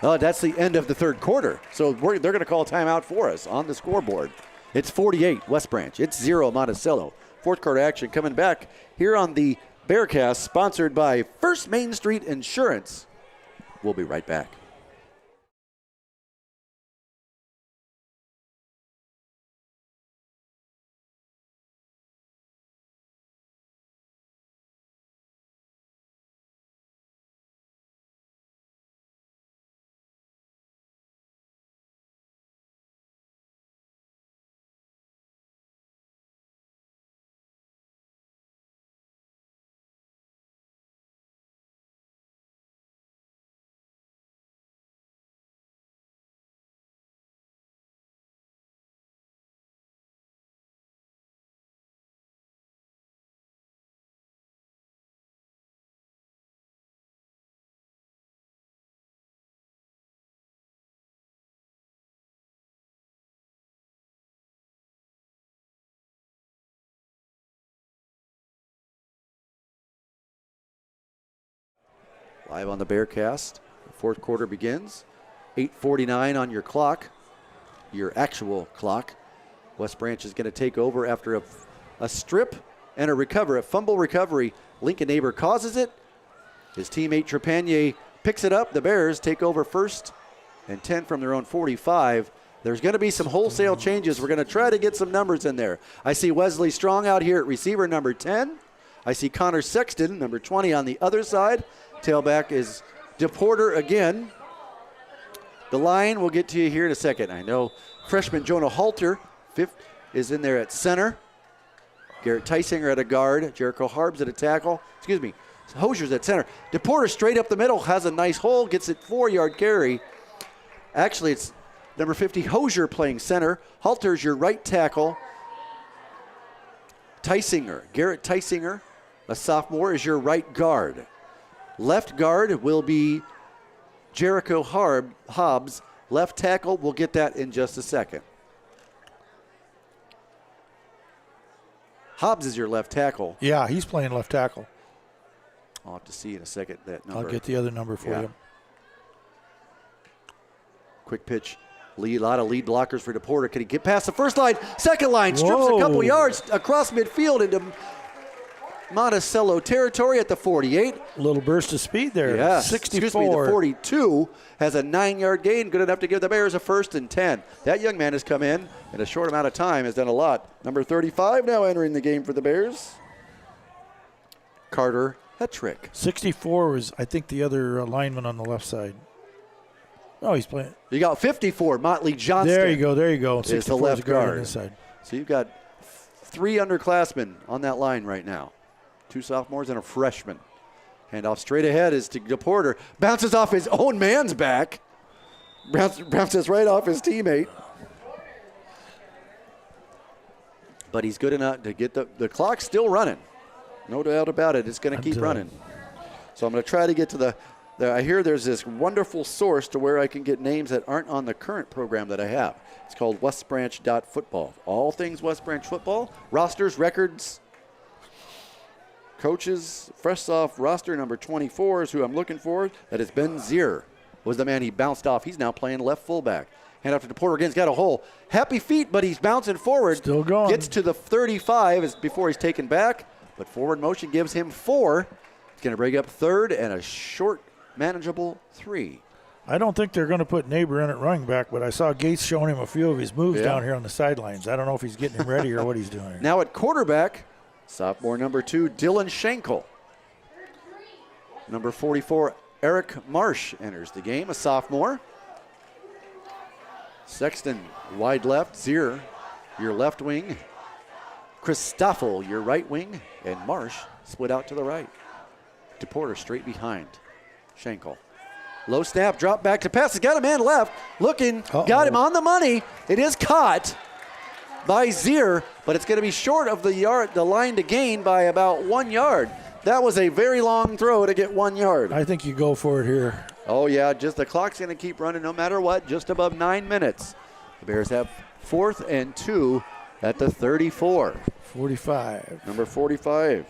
Oh, that's the end of the third quarter. So they're going to call a timeout for us on the scoreboard. It's 48 West Branch. It's 0 Monticello. Fourth quarter action coming back here on the Bearcast, sponsored by First Main Street Insurance. We'll be right back. Live on the Bearcast. The fourth quarter begins. 8:49 on your clock, your actual clock. West Branch is going to take over after a strip and a fumble recovery. Lincoln Neighbor causes it. His teammate Trepanier picks it up. The Bears take over first and 10 from their own 45. There's going to be some wholesale changes. We're going to try to get some numbers in there. I see Wesley Strong out here at receiver, number 10. I see Connor Sexton, number 20, on the other side. Tailback is DePorter again. The line, we'll get to you here in a second. I know freshman Jonah Halter, fifth, is in there at center. Garrett Tysinger at a guard. Jericho Harbs at a tackle. Hosier's at center. DePorter straight up the middle, has a nice hole, gets it 4-yard carry. Actually, it's number 50, Hosier, playing center. Halter's your right tackle. Garrett Tysinger, a sophomore, is your right guard. Left guard will be Jericho Hobbs. Left tackle, we'll get that in just a second. Hobbs is your left tackle. Yeah, he's playing left tackle. I'll have to see in a second that number. I'll get the other number for you. Quick pitch. A lot of lead blockers for DePorter. Can he get past the first line? Second line strips a couple yards across midfield into Monticello territory at the 48. A little burst of speed there. Yeah, 64. The 42 has a 9-yard gain, good enough to give the Bears a first and 10. That young man has come in a short amount of time, has done a lot. Number 35 now entering the game for the Bears. Carter Hetrick. 64 was, I think, the other lineman on the left side. Oh, he's playing. You got 54, Motley Johnston. There you go. 64 is the left guard on this side. So you've got 3 underclassmen on that line right now. 2 sophomores and a freshman. Handoff straight ahead is to DePorter. Bounces off his own man's back. Bounces right off his teammate. But he's good enough to get the clock still running. No doubt about it. It's going to keep running. So I'm going to try to get to I hear there's this wonderful source to where I can get names that aren't on the current program that I have. It's called WestBranch.Football. All things West Branch football. Rosters, records, coaches. Fresh off roster number 24 is who I'm looking for. That is Ben Zier. Was the man he bounced off. He's now playing left fullback. Hand off to DePorter again. He's got a hole. Happy feet, but he's bouncing forward. Still going. Gets to the 35 before he's taken back. But forward motion gives him 4. He's going to break up third and a short, manageable 3. I don't think they're going to put Neighbor in at running back, but I saw Gates showing him a few of his moves down here on the sidelines. I don't know if he's getting him ready or what he's doing. Now at quarterback, sophomore number 2, Dylan Schenkel. Number 44, Eric Marsh enters the game, a sophomore. Sexton, wide left. Zier, your left wing. Christoffel, your right wing. And Marsh split out to the right. DePorter straight behind Schenkel. Low snap, drop back to pass. He's got a man left. Looking, got him on the money. It is caught by Zier, but it's going to be short of the line to gain by about 1 yard. That was a very long throw to get 1 yard. I think you go for it here. Oh, yeah, just the clock's going to keep running no matter what, just above 9 minutes. The Bears have 4th and 2 at the 34. 45. Number 45.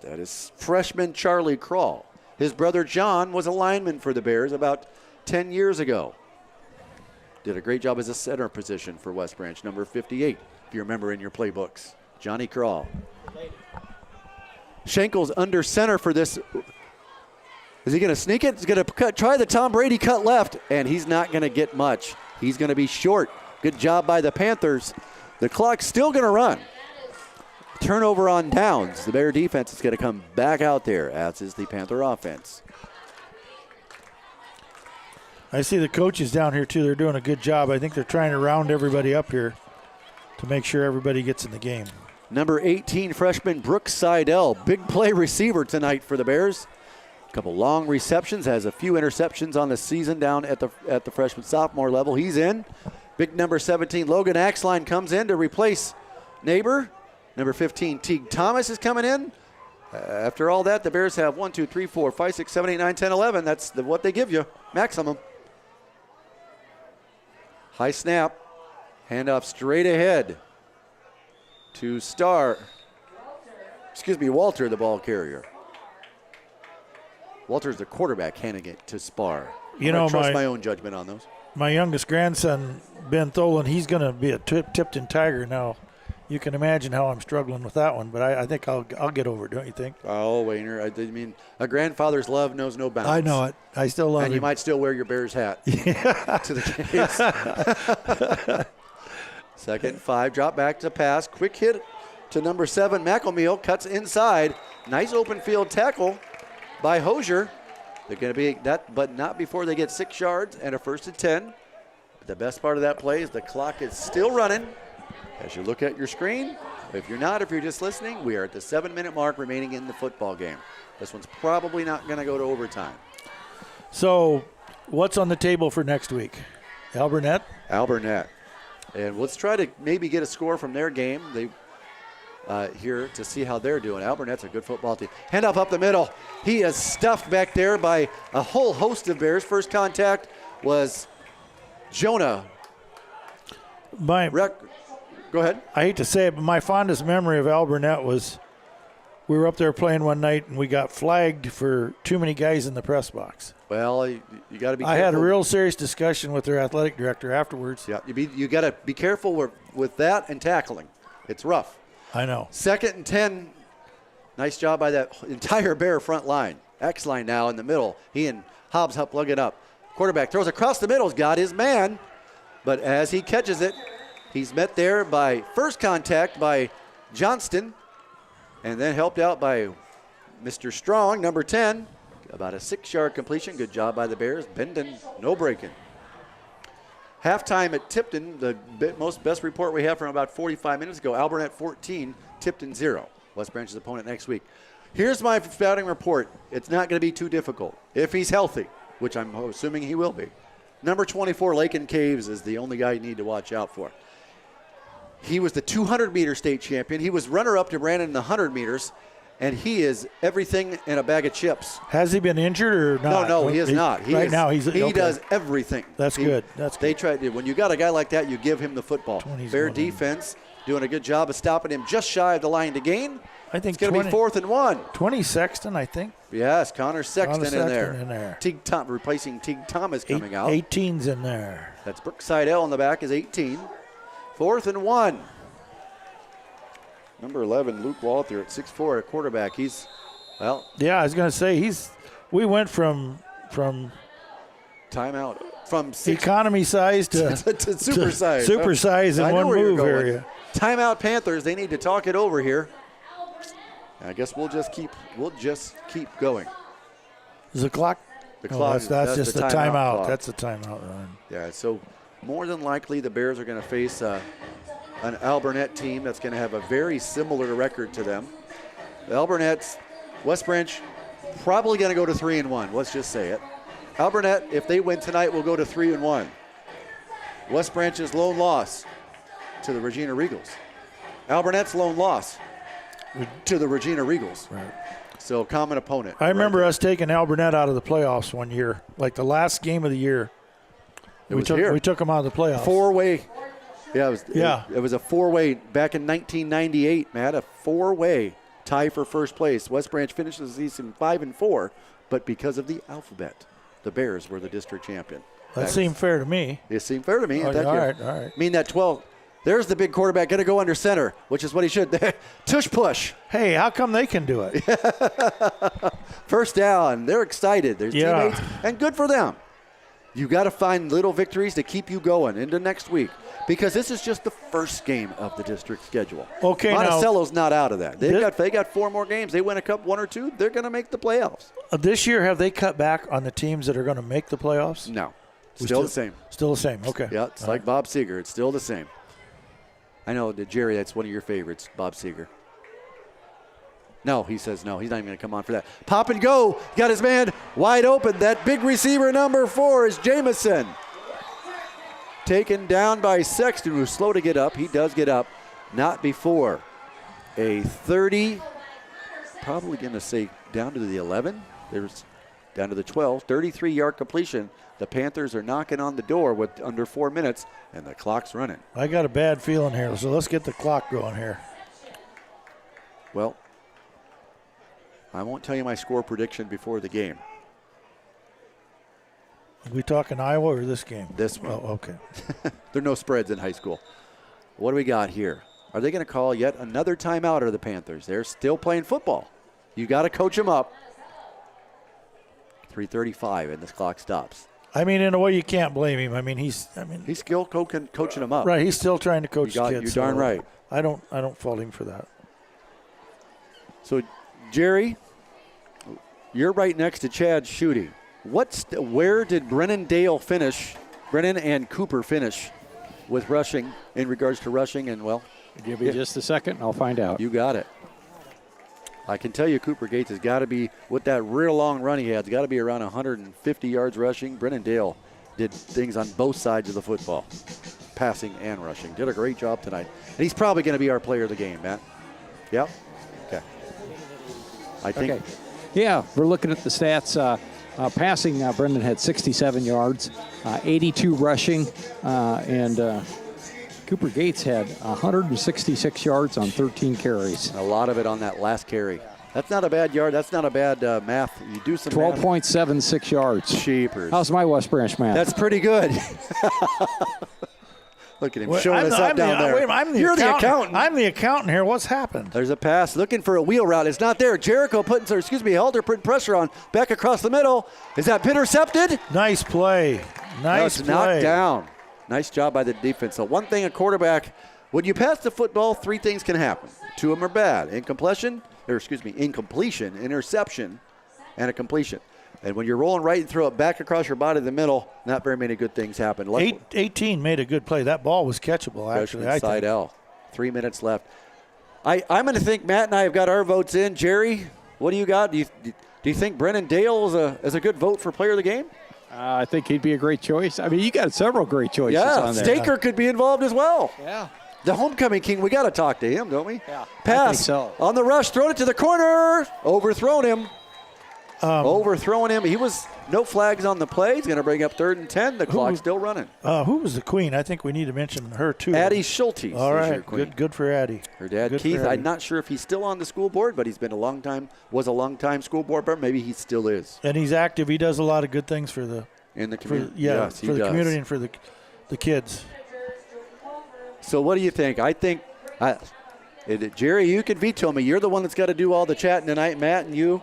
That is freshman Charlie Crawl. His brother John was a lineman for the Bears about 10 years ago. Did a great job as a center position for West Branch, number 58, if you remember in your playbooks. Johnny Crawl. Schenkel's under center for this. Is he going to sneak it? He's going to try the Tom Brady cut left, and he's not going to get much. He's going to be short. Good job by the Panthers. The clock's still going to run. Turnover on downs. The Bear defense is going to come back out there, as is the Panther offense. I see the coaches down here, too. They're doing a good job. I think they're trying to round everybody up here to make sure everybody gets in the game. Number 18, freshman Brooks Seidel. Big play receiver tonight for the Bears. A couple long receptions, has a few interceptions on the season down at the freshman sophomore level. He's in. Big number 17, Logan Axline comes in to replace Neighbor. Number 15, Teague Thomas is coming in. After all that, the Bears have 1, 2, 3, 4, 5, 6, 7, 8, 9, 10, 11. That's what they give you, maximum. High snap. Handoff straight ahead to Walter, the ball carrier. Walter's the quarterback handing it to Spar. I trust my own judgment on those. My youngest grandson, Ben Tholen, he's going to be a Tipton Tiger now. You can imagine how I'm struggling with that one, but I think I'll get over it, don't you think? Oh, Wayner, I mean, a grandfather's love knows no bounds. I know it. I still love it. And you might still wear your Bears hat to the games. 2nd and 5, drop back to pass. Quick hit to number 7, McElmeal, cuts inside. Nice open field tackle by Hosier. They're going to be that, but not before they get 6 yards and a 1st and 10. But the best part of that play is the clock is still running. As you look at your screen, if you're just listening, we are at the 7-minute mark remaining in the football game. This one's probably not going to go to overtime. So, what's on the table for next week? Alburnett? Alburnett. And let's try to maybe get a score from their game. They here to see how they're doing. Alburnett's a good football team. Handoff up the middle. He is stuffed back there by a whole host of Bears. First contact was Jonah. Go ahead. I hate to say it, but my fondest memory of Alburnett was we were up there playing one night and we got flagged for too many guys in the press box. Well, you got to be careful. I had a real serious discussion with their athletic director afterwards. Yeah, you got to be careful with that and tackling. It's rough. I know. 2nd and 10. Nice job by that entire Bear front line. X-line now in the middle. He and Hobbs help plug it up. Quarterback throws across the middle. He's got his man. But as he catches it, he's met there by first contact by Johnston and then helped out by Mr. Strong, number 10. About a 6-yard completion. Good job by the Bears. Bending, no breaking. Halftime at Tipton, the best report we have from about 45 minutes ago. Alburnett 14, Tipton 0. West Branch's opponent next week. Here's my scouting report. It's not going to be too difficult if he's healthy, which I'm assuming he will be. Number 24, Lakin Caves, is the only guy you need to watch out for. He was the 200-meter state champion. He was runner-up to Brandon in the 100 meters, and he is everything in a bag of chips. Has he been injured or not? No, he is not. He okay. does everything. That's good. They tried. When you got a guy like that, you give him the football. Bear defense, doing a good job of stopping him just shy of the line to gain. I think it's going to be 4th and 1. 20 Sexton, I think. Yes, Connor Sexton in there. In Replacing Teague Thomas coming out. 18's in there. That's Brookside L in the back is 18. 4th and 1. Number 11, Luke Walther at 6'4", a quarterback. He's, well. Yeah, I was going to say, we went from timeout. From economy size to super size. Super size in one move area. Timeout Panthers, they need to talk it over here. I guess we'll just keep going. Is the clock? The clock. That's just the timeout. Clock. That's the timeout run. Yeah, so more than likely the Bears are going to face an Alburnett team that's going to have a very similar record to them. The Alburnet's West Branch probably going to go to 3-1. Let's just say it. Alburnett, if they win tonight, will go to 3-1. West Branch's lone loss to the Regina Regals. Alburnett's lone loss to the Regina Regals. Right. So common opponent. I remember us taking Alburnett out of the playoffs one year, like the last game of the year. We took them out of the playoffs. Four-way. Yeah, it was a four-way back in 1998, Matt. A four-way tie for first place. West Branch finishes the season 5-4, but because of the alphabet, the Bears were the district champion. That seemed fair to me. It seemed fair to me. All right. I mean, that 12. There's the big quarterback going to go under center, which is what he should. Tush push. Hey, how come they can do it? First down. They're excited. There's teammates, and good for them. You got to find little victories to keep you going into next week, because this is just the first game of the district schedule. Okay, Monticello's not out of that. They got 4 more games. They win a cup, 1 or 2. They're going to make the playoffs. This year, have they cut back on the teams that are going to make the playoffs? No, still the same. Still the same. Okay. Yeah, it's like Bob Seeger. It's still the same. I know, Jerry, that's one of your favorites, Bob Seeger. No, he says no. He's not even going to come on for that. Pop and go. Got his man wide open. That big receiver number 4 is Jamison. Taken down by Sexton, who's slow to get up. He does get up. Not before a 30, probably going to say down to the 11. There's down to the 12. 33-yard completion. The Panthers are knocking on the door with under 4 minutes, and the clock's running. I got a bad feeling here, so let's get the clock going here. Well, I won't tell you my score prediction before the game. Are we talking Iowa or this game? This one. Oh, okay. There are no spreads in high school. What do we got here? Are they going to call yet another timeout, or the Panthers? They're still playing football. You got to coach them up. 3:35, and this clock stops. I mean, in a way, you can't blame him. He's still coaching them up. Right, he's still trying to coach kids. You're darn right. I don't fault him for that. So, Jerry, you're right next to Chad shooting. Where did Brennan and Cooper finish with rushing in regards to rushing? And, well, give me just a second and I'll find out. You got it. I can tell you Cooper Gates has got to be, with that real long run he had, got to be around 150 yards rushing. Brennan Dale did things on both sides of the football, passing and rushing. Did a great job tonight. And he's probably going to be our player of the game, Matt. Yep. Okay. I think. Okay. Yeah, we're looking at the stats. Passing, Brendan had 67 yards, 82 rushing, and Cooper Gates had 166 yards on 13 carries. A lot of it on that last carry. That's not a bad yard. That's not a bad math. You do some 12.76 yards. Cheapers. How's my West Branch math? That's pretty good. Look at him showing us up down there. You're the accountant. I'm the accountant here. What's happened? There's a pass looking for a wheel route. It's not there. Halder putting pressure on. Back across the middle. Is that intercepted? Nice play. Nice play. Knocked down. Nice job by the defense. So one thing a quarterback, when you pass the football, 3 things can happen. 2 of them are bad. Incompletion, interception, and a completion. And when you're rolling right and throw it back across your body to the middle, not very many good things happen. 18 made a good play. That ball was catchable, actually. Side L. 3 minutes left. I'm going to think Matt and I have got our votes in. Jerry, What do you got? Do you think Brennan Dale is a good vote for player of the game? I think he'd be a great choice. I mean, you got several great choices on there. Staker could be involved as well. Yeah. The homecoming king, we got to talk to him, don't we? Yeah. Pass I think so. on the rush, thrown it to the corner. Overthrown him. Overthrowing him. He was no flags on the play. He's going to bring up 3rd and 10. The clock's still running. Who was the queen? I think we need to mention her too. Addie Schulte. All right, good for Addie. Her dad, good Keith. I'm not sure if he's still on the school board, but he's been was a long time school board member. Maybe he still is. And he's active. He does a lot of good things for the community. Yes, for the community and for the kids. So what do you think? I think, Jerry, you can veto me. You're the one that's got to do all the chatting tonight, Matt, and you.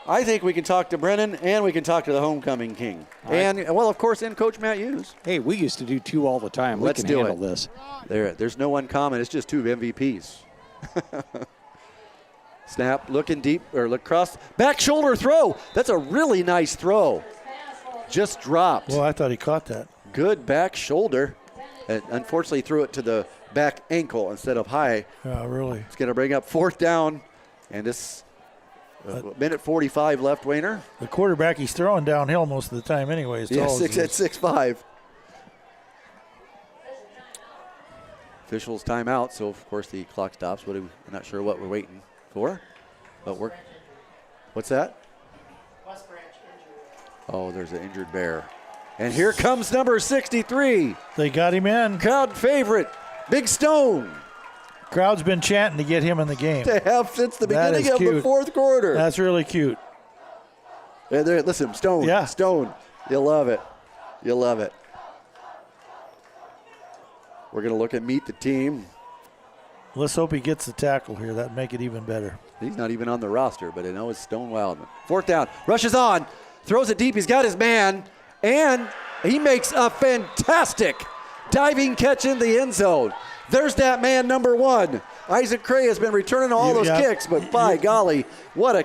I think we can talk to Brennan and we can talk to the homecoming king. And, well, of course, and Coach Matt Hughes. Hey, we used to do 2 all the time. Let's we can do handle it. this. There's no uncommon. It's just 2 MVPs. Snap, looking deep, or look cross. Back shoulder throw. That's a really nice throw. Just dropped. Well, I thought he caught that. Good back shoulder. And unfortunately, threw it to the back ankle instead of high. Yeah, really. It's going to bring up 4th down. And this minute 45 left, Wayner. The quarterback, he's throwing downhill most of the time anyway. Yeah, 6'5". Officials timeout, so of course the clock stops. I'm not sure what we're waiting for. But what's that? WestBranch injured. Oh, there's an injured bear. And here comes number 63. They got him in. Crowd favorite, Big Stone. Crowd's been chanting to get him in the game. They have since the beginning of the 4th quarter. That's really cute. Listen, Stone. Yeah. Stone. You'll love it. You'll love it. We're going to look at meet the team. Let's hope he gets the tackle here. That'd make it even better. He's not even on the roster, but I know it's Stone Wildman. 4th down. Rushes on. Throws it deep. He's got his man. And he makes a fantastic diving catch in the end zone. There's that man, number 1. Isaac Cray has been returning all those kicks, but by golly, what a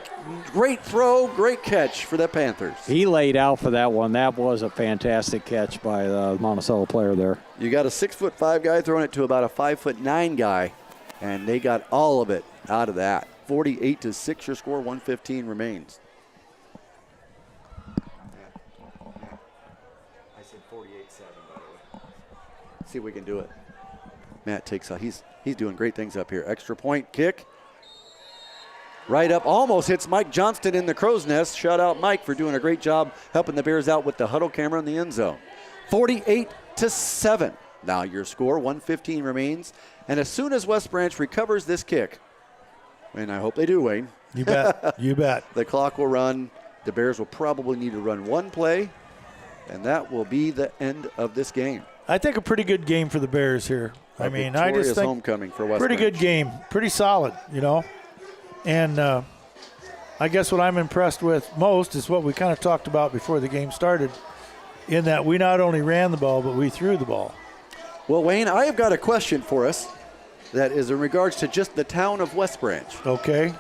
great throw, great catch for the Panthers. He laid out for that one. That was a fantastic catch by the Monticello player there. You got a 6'5" guy throwing it to about a 5'9" guy, and they got all of it out of that. 48-6, your score, 1:15 remains. I said 48-7, by the way. See if we can do it. Matt takes out. He's doing great things up here. Extra point kick. Right up, almost hits Mike Johnston in the crow's nest. Shout out Mike for doing a great job helping the Bears out with the huddle camera in the end zone. 48-7. Now your score, 1:15 remains. And as soon as West Branch recovers this kick, and I hope they do, Wayne. You bet. You bet. The clock will run. The Bears will probably need to run one play, and that will be the end of this game. I think a pretty good game for the Bears here. I mean, I just think homecoming for West pretty Branch. good game, pretty solid, you know. And I guess what I'm impressed with most is what we kind of talked about before the game started, in that we not only ran the ball, but we threw the ball. Well, Wayne, I have got a question for us that is in regards to just the town of West Branch. Okay.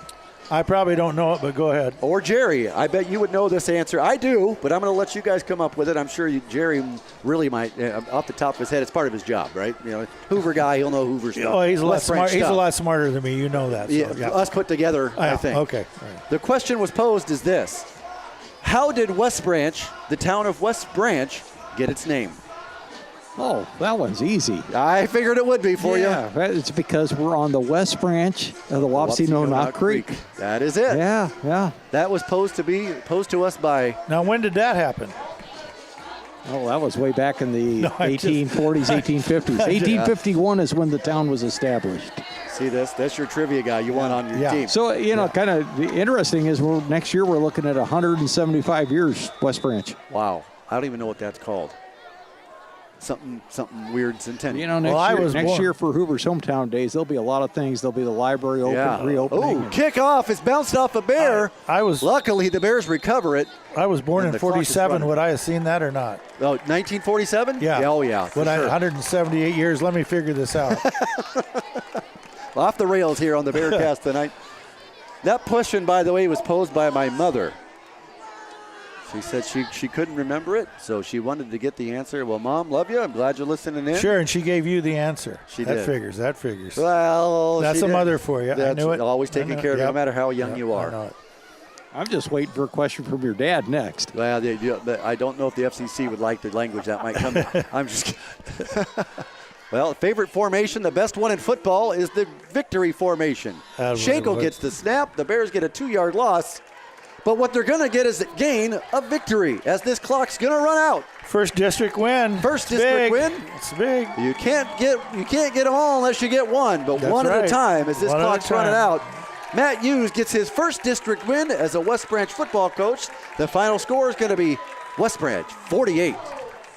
I probably don't know it, but go ahead. Or Jerry. I bet you would know this answer. I do, but I'm going to let you guys come up with it. I'm sure Jerry really might, off the top of his head. It's part of his job, right? You know, Hoover guy, he'll know Hoover stuff. Oh, he's a lot smart. He's a stuff. lot smarter than me. You know that. So, Yeah, us put together, I think. Okay. All right. The question was posed as this: how did West Branch, the town of West Branch, get its name? Oh, that one's easy. I figured it would be for you. Yeah, it's because we're on the West Branch of the Wapsie-Nonock Creek. That is it. Yeah. That was posed to us by. Now, when did that happen? Oh, that was way back in the 1840s, 1850s. 1851 is when the town was established. See this? That's your trivia guy you want on your team. So, kind of interesting is next year we're looking at 175 years, West Branch. Wow. I don't even know what that's called. Something weird centennial. You know, next year for Hoover's hometown days, there'll be a lot of things. There'll be the library reopening. Oh, kickoff. It's bounced off a bear. Luckily, the Bears recover it. I was born in 47. Would I have seen that or not? Oh, 1947? Yeah. Oh, yeah. Would I? 178 years. Let me figure this out. Off the rails here on the Bearcast tonight. That question, by the way, was posed by my mother. She said she couldn't remember it, so she wanted to get the answer. Well, Mom, love you. I'm glad you're listening in. Sure, and she gave you the answer. That figures. That figures. Well, that's a mother for you. I knew it. Always taking care of you, no matter how young you are. I know it. I'm just waiting for a question from your dad next. Well, I don't know if the FCC would like the language that might come. I'm just kidding. Well, favorite formation, the best one in football, is the victory formation. Shankle gets the snap. The Bears get a 2-yard loss. But what they're going to get is a gain of victory as this clock's going to run out. First district win. First district win. It's big. You can't get them all unless you get one, but That's one at right. a time as this One at a clock's running time. out. Matt Hughes gets his first district win as a West Branch football coach. The final score is going to be West Branch 48,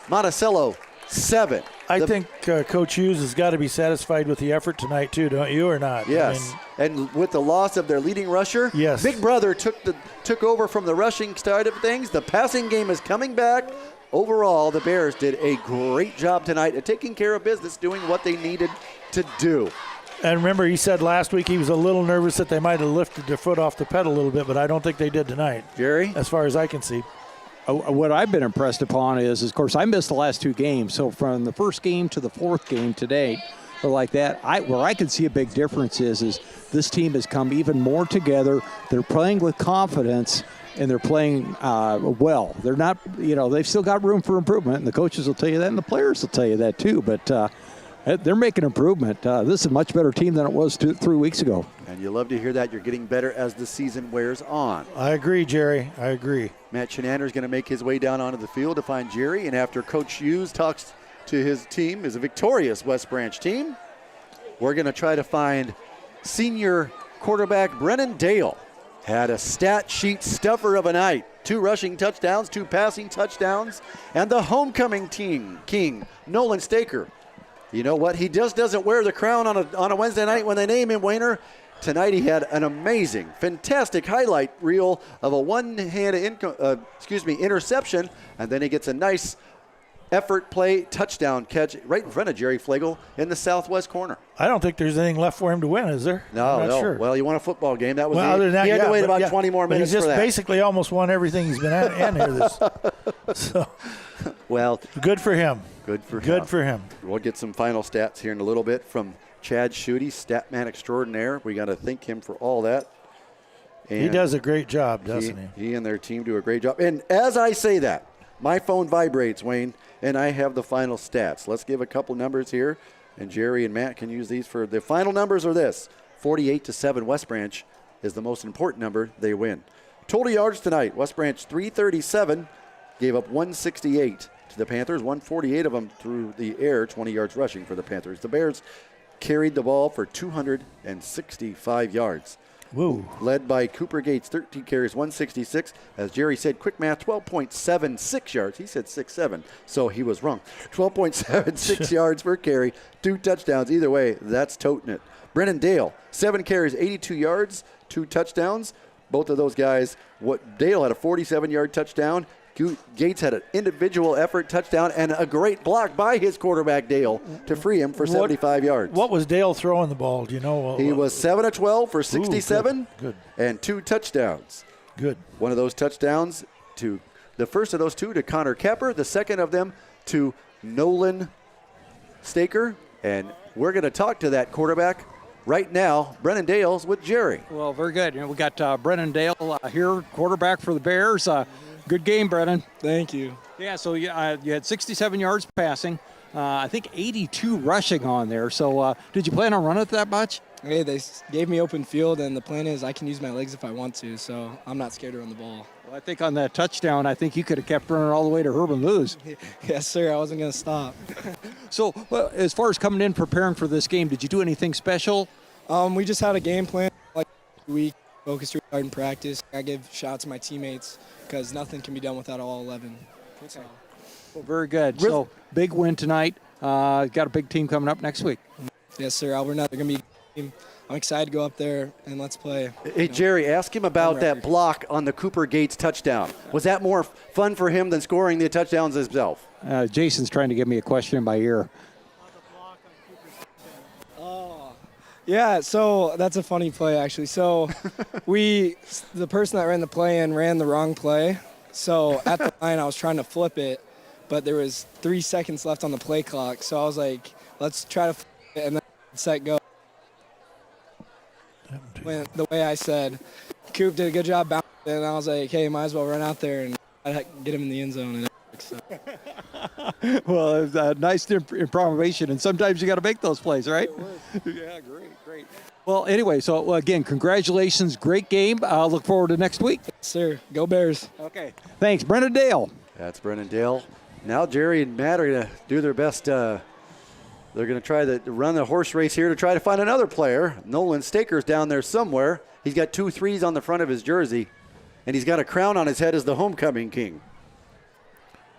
Monticello 7. I think Coach Hughes has got to be satisfied with the effort tonight too, don't you, or not? Yes, and with the loss of their leading rusher, Yes. Big Brother took over from the rushing side of things. The passing game is coming back. Overall, the Bears did a great job tonight at taking care of business, doing what they needed to do. And remember, he said last week he was a little nervous that they might have lifted their foot off the pedal a little bit, but I don't think they did tonight. Jerry? As far as I can see. What I've been impressed upon is, of course, I missed the last 2 games. So from the first game to the 4th game today, or like that, where I can see a big difference is this team has come even more together. They're playing with confidence, and they're playing well. They're not, they've still got room for improvement, and the coaches will tell you that, and the players will tell you that too. But they're making improvement. This is a much better team than it was 3 weeks ago. And you love to hear that. You're getting better as the season wears on. I agree, Jerry. I agree. Matt Shenander is going to make his way down onto the field to find Jerry. And after Coach Hughes talks to his team, is a victorious West Branch team, we're going to try to find senior quarterback Brennan Dale. Had a stat sheet stuffer of a night. 2 rushing touchdowns, 2 passing touchdowns, and the homecoming king, Nolan Staker. You know what? He just doesn't wear the crown on a Wednesday night when they name him Wayner. Tonight he had an amazing, fantastic highlight reel of a one-handed interception, and then he gets a nice effort play touchdown catch right in front of Jerry Flegel in the southwest corner. I don't think there's anything left for him to win, is there? No, I'm not sure. Well, you won a football game. That was Other than that, he had to wait about but 20 more minutes But he's for just that. basically almost won everything he's been in here. So Well, good for him. good for him. Good for him. We'll get some final stats here in a little bit from Chad Schutte, stat man extraordinaire. We got to thank him for all that. And He does a great job, doesn't he? He and their team do a great job. And as I say that, my phone vibrates, Wayne, and I have the final stats. Let's give a couple numbers here, and Jerry and Matt can use these for the final numbers are this. 48-7 West Branch is the most important number. They win. Total yards tonight, West Branch 337, gave up 168 to the Panthers, 148 of them through the air, 20 yards rushing for the Panthers. The Bears carried the ball for 265 yards. Woo. Led by Cooper Gates, 13 carries, 166. As Jerry said, quick math, 12.76 yards. He said 6.7, so he was wrong. 12.76 yards per carry, 2 touchdowns. Either way, that's toting it. Brennan Dale, 7 carries, 82 yards, 2 touchdowns. Both of those guys, Dale had a 47-yard touchdown. Gates had an individual effort touchdown and a great block by his quarterback, Dale, to free him for 75 yards. What was Dale throwing the ball? Do you know? He was 7 of 12 for 67 good. and 2 touchdowns. Good. One of those touchdowns to the first of those 2 to Connor Kepper, the second of them to Nolan Staker. And we're going to talk to that quarterback right now. Brennan Dale's with Jerry. Well, very good. We got Brennan Dale here, quarterback for the Bears. Good game, Brennan. Thank you. Yeah, so you had 67 yards passing. I think 82 rushing on there. So did you plan on running it that much? Hey, they gave me open field, and the plan is I can use my legs if I want to, so I'm not scared to run the ball. Well, I think on that touchdown, I think you could have kept running all the way to Herman Lewis. Yes, sir. I wasn't going to stop. So as far as coming in, preparing for this game, did you do anything special? We just had a game plan like week, focused really hard in practice. I give shout-out to my teammates because nothing can be done without all 11. So. Well, very good. So big win tonight. Got a big team coming up next week. Yes, sir. They're going to be a good team. I'm excited to go up there and let's play. Hey, Jerry, ask him about that block on the Cooper Gates touchdown. Was that more fun for him than scoring the touchdowns himself? Jason's trying to give me a question in my ear. Yeah, so that's a funny play, actually. So the person that ran the play in ran the wrong play. So at the line, I was trying to flip it, but there was 3 seconds left on the play clock. So I was like, let's try to flip it and then set go. Went the way I said. Coop did a good job bouncing, and I was like, hey, might as well run out there and get him in the end zone. And so. Well, it was a nice improvisation, and sometimes you got to make those plays, right? Yeah, great. Well, anyway, so again, congratulations, great game. Look forward to next week. Yes, sir. Go Bears. Okay, thanks, Brendan Dale. That's Brendan Dale. Now Jerry and Matt are going to do their best. They're going to try to run the horse race here to try to find another player. Nolan Staker's down there somewhere. He's got 2 3s on the front of his jersey, and he's got a crown on his head as the homecoming king.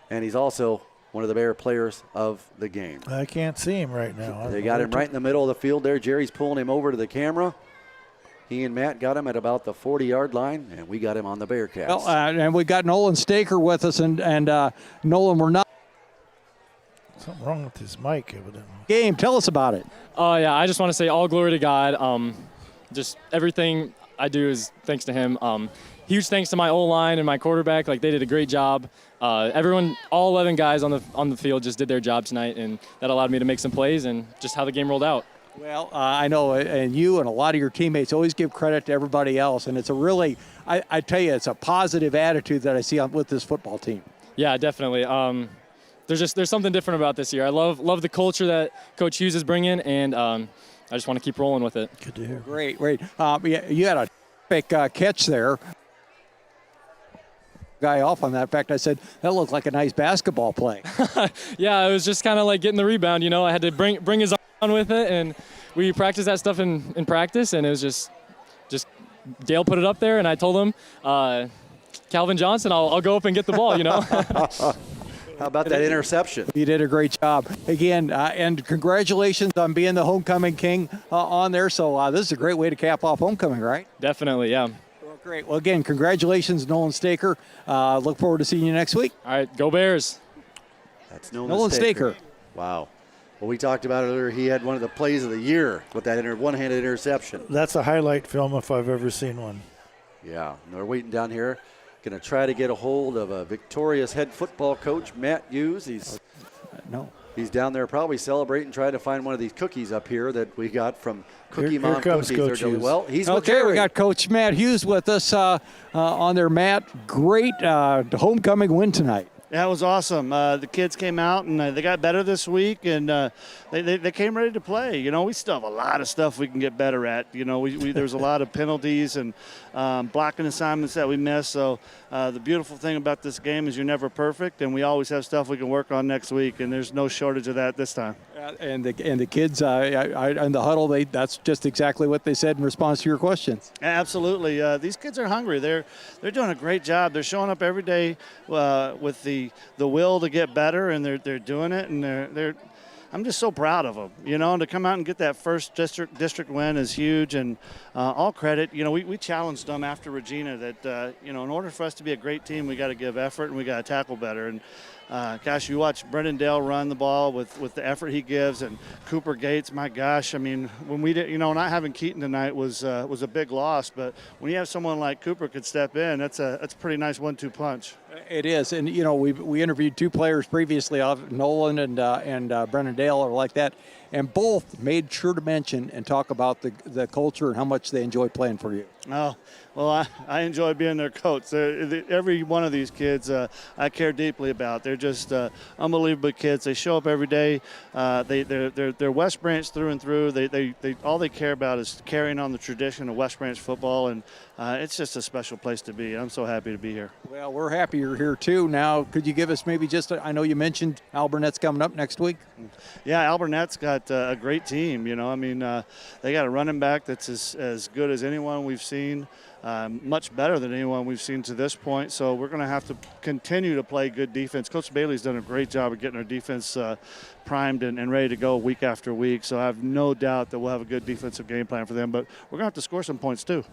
And he's also one of the Bear players of the game. I can't see him right now. They got him right in the middle of the field there. Jerry's pulling him over to the camera. He and Matt got him at about the 40-yard line, and we got him on the Bearcast. Well, and we got Nolan Staker with us, and Nolan, we're not. Something wrong with his mic, evidently. Game, tell us about it. Yeah, I just want to say all glory to God. Just everything I do is thanks to him. Huge thanks to my O-line and my quarterback. Like, they did a great job. Everyone, all 11 guys on the field just did their job tonight, and that allowed me to make some plays and just how the game rolled out. Well, I know, and you and a lot of your teammates always give credit to everybody else, and it's a really, I tell you, it's a positive attitude that I see with this football team. Yeah, definitely. There's something different about this year. I love the culture that Coach Hughes is bringing, and I just want to keep rolling with it. Good to hear. Great. You had a perfect catch there. Guy off on that. In fact, I said, that looked like a nice basketball play. Yeah, it was just kind of like getting the rebound, you know. I had to bring his arm with it, and we practiced that stuff in practice, and it was just Dale put it up there, and I told him, Calvin Johnson, I'll go up and get the ball, you know. How about that interception? You did a great job. Again, and congratulations on being the homecoming king on there. So this is a great way to cap off homecoming, right? Definitely, yeah. Well, great. Well, again, congratulations, Nolan Staker. Look forward to seeing you next week. All right, go Bears. That's Nolan Staker. Wow. Well, we talked about it earlier. He had one of the plays of the year with that one-handed interception. That's a highlight film if I've ever seen one. Yeah, and they're waiting down here. Going to try to get a hold of a victorious head football coach, Matt Hughes. He's down there probably celebrating, trying to find one of these cookies up here that we got from Cookie Mom here comes Cookies. Coach Hughes. Well, he's okay. We got Coach Matt Hughes with us on there. Matt, great homecoming win tonight. That was awesome. The kids came out and they got better this week, and they came ready to play. You know, we still have a lot of stuff we can get better at. You know, there's a lot of penalties and blocking assignments that we miss. So the beautiful thing about this game is you're never perfect, and we always have stuff we can work on next week, and there's no shortage of that this time. And the kids in the huddle, that's just exactly what they said in response to your questions. Absolutely. These kids are hungry. They're doing a great job. They're showing up every day with the will to get better, and they're doing it, and I'm just so proud of them, you know, and to come out and get that first district win is huge, and all credit. You know, we challenged them after Regina that, you know, in order for us to be a great team, we got to give effort and we got to tackle better. And gosh, you watch Brendan Dale run the ball with the effort he gives, and Cooper Gates, my gosh, I mean, when we did, you know, not having Keaton tonight was a big loss, but when you have someone like Cooper could step in, that's a pretty nice 1-2 punch. It is, and you know, we interviewed 2 players previously, Nolan and Brendan Dale, or like that, and both made sure to mention and talk about the culture and how much they enjoy playing for you. Oh, well, I enjoy being their coach. Every one of these kids I care deeply about. They're just unbelievable kids. They show up every day. They're West Branch through and through. They all they care about is carrying on the tradition of West Branch football, and it's just a special place to be. I'm so happy to be here. Well, we're happy you're here too. Now, could you give us maybe just I know you mentioned Alburnette's coming up next week. Yeah, Alburnette's got a great team. You know, I mean, they got a running back that's as good as anyone we've seen. Much better than anyone we've seen to this point. So we're going to have to continue to play good defense. Coach Bailey's done a great job of getting our defense primed and ready to go week after week. So I have no doubt that we'll have a good defensive game plan for them. But we're going to have to score some points too.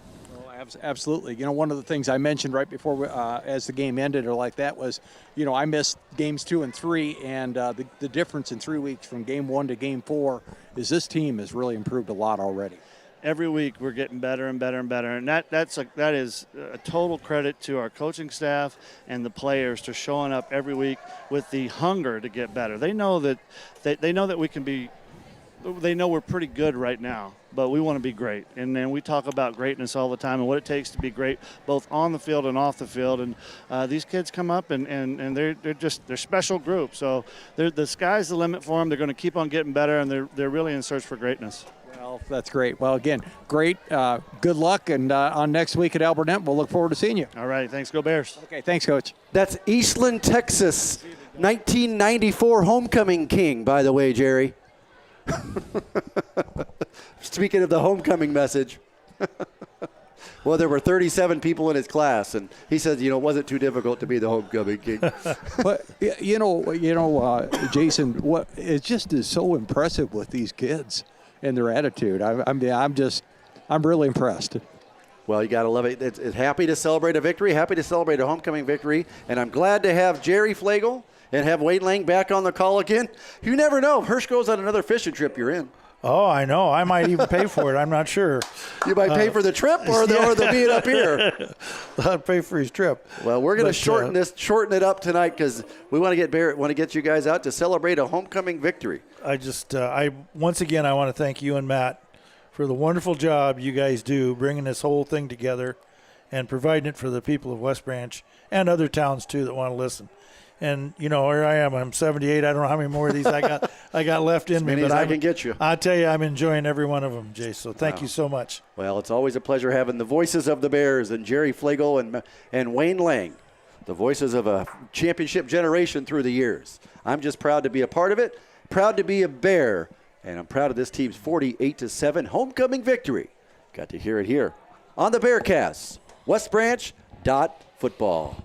Absolutely. You know, one of the things I mentioned right before as the game ended or like that was, you know, I missed games 2 and 3, and the difference in 3 weeks from game 1 to game 4 is this team has really improved a lot already. Every week we're getting better and better and better, and that is a total credit to our coaching staff and the players for showing up every week with the hunger to get better. They know that we can be they know we're pretty good right now, but we want to be great. And then we talk about greatness all the time and what it takes to be great, both on the field and off the field. And these kids come up and they're special groups. So the sky's the limit for them. They're going to keep on getting better, and they're really in search for greatness. Well, that's great. Well, again, great. Good luck, and on next week at Albert, we'll look forward to seeing you. All right. Thanks. Go Bears. Okay. Thanks, Coach. That's Eastland, Texas, 1994 homecoming king, by the way, Jerry. Speaking of the homecoming message. Well, there were 37 people in his class, and he said, it wasn't too difficult to be the homecoming king. But Jason, what it just is so impressive with these kids and their attitude. I'm really impressed. Well, you got to love it. It's happy to celebrate a victory, happy to celebrate a homecoming victory, and I'm glad to have Jerry Flegel and have Wayne Lang back on the call again. You never know. If Hirsch goes on another fishing trip, you're in. Oh, I know. I might even pay for it. I'm not sure. You might pay for the trip or the being up here. I'll pay for his trip. Well, we're going to shorten it up tonight because we want to get you guys out to celebrate a homecoming victory. Once again, I want to thank you and Matt for the wonderful job you guys do bringing this whole thing together and providing it for the people of West Branch and other towns too that want to listen. And here I am. I'm 78. I don't know how many more of these I got left in me, but I can get you. I tell you, I'm enjoying every one of them, Jay. So thank you so much. Well, it's always a pleasure having the voices of the Bears and Jerry Flegel and Wayne Lang, the voices of a championship generation through the years. I'm just proud to be a part of it, proud to be a Bear, and I'm proud of this team's 48-7 homecoming victory. Got to hear it here on the Bearcast. WestBranch.Football.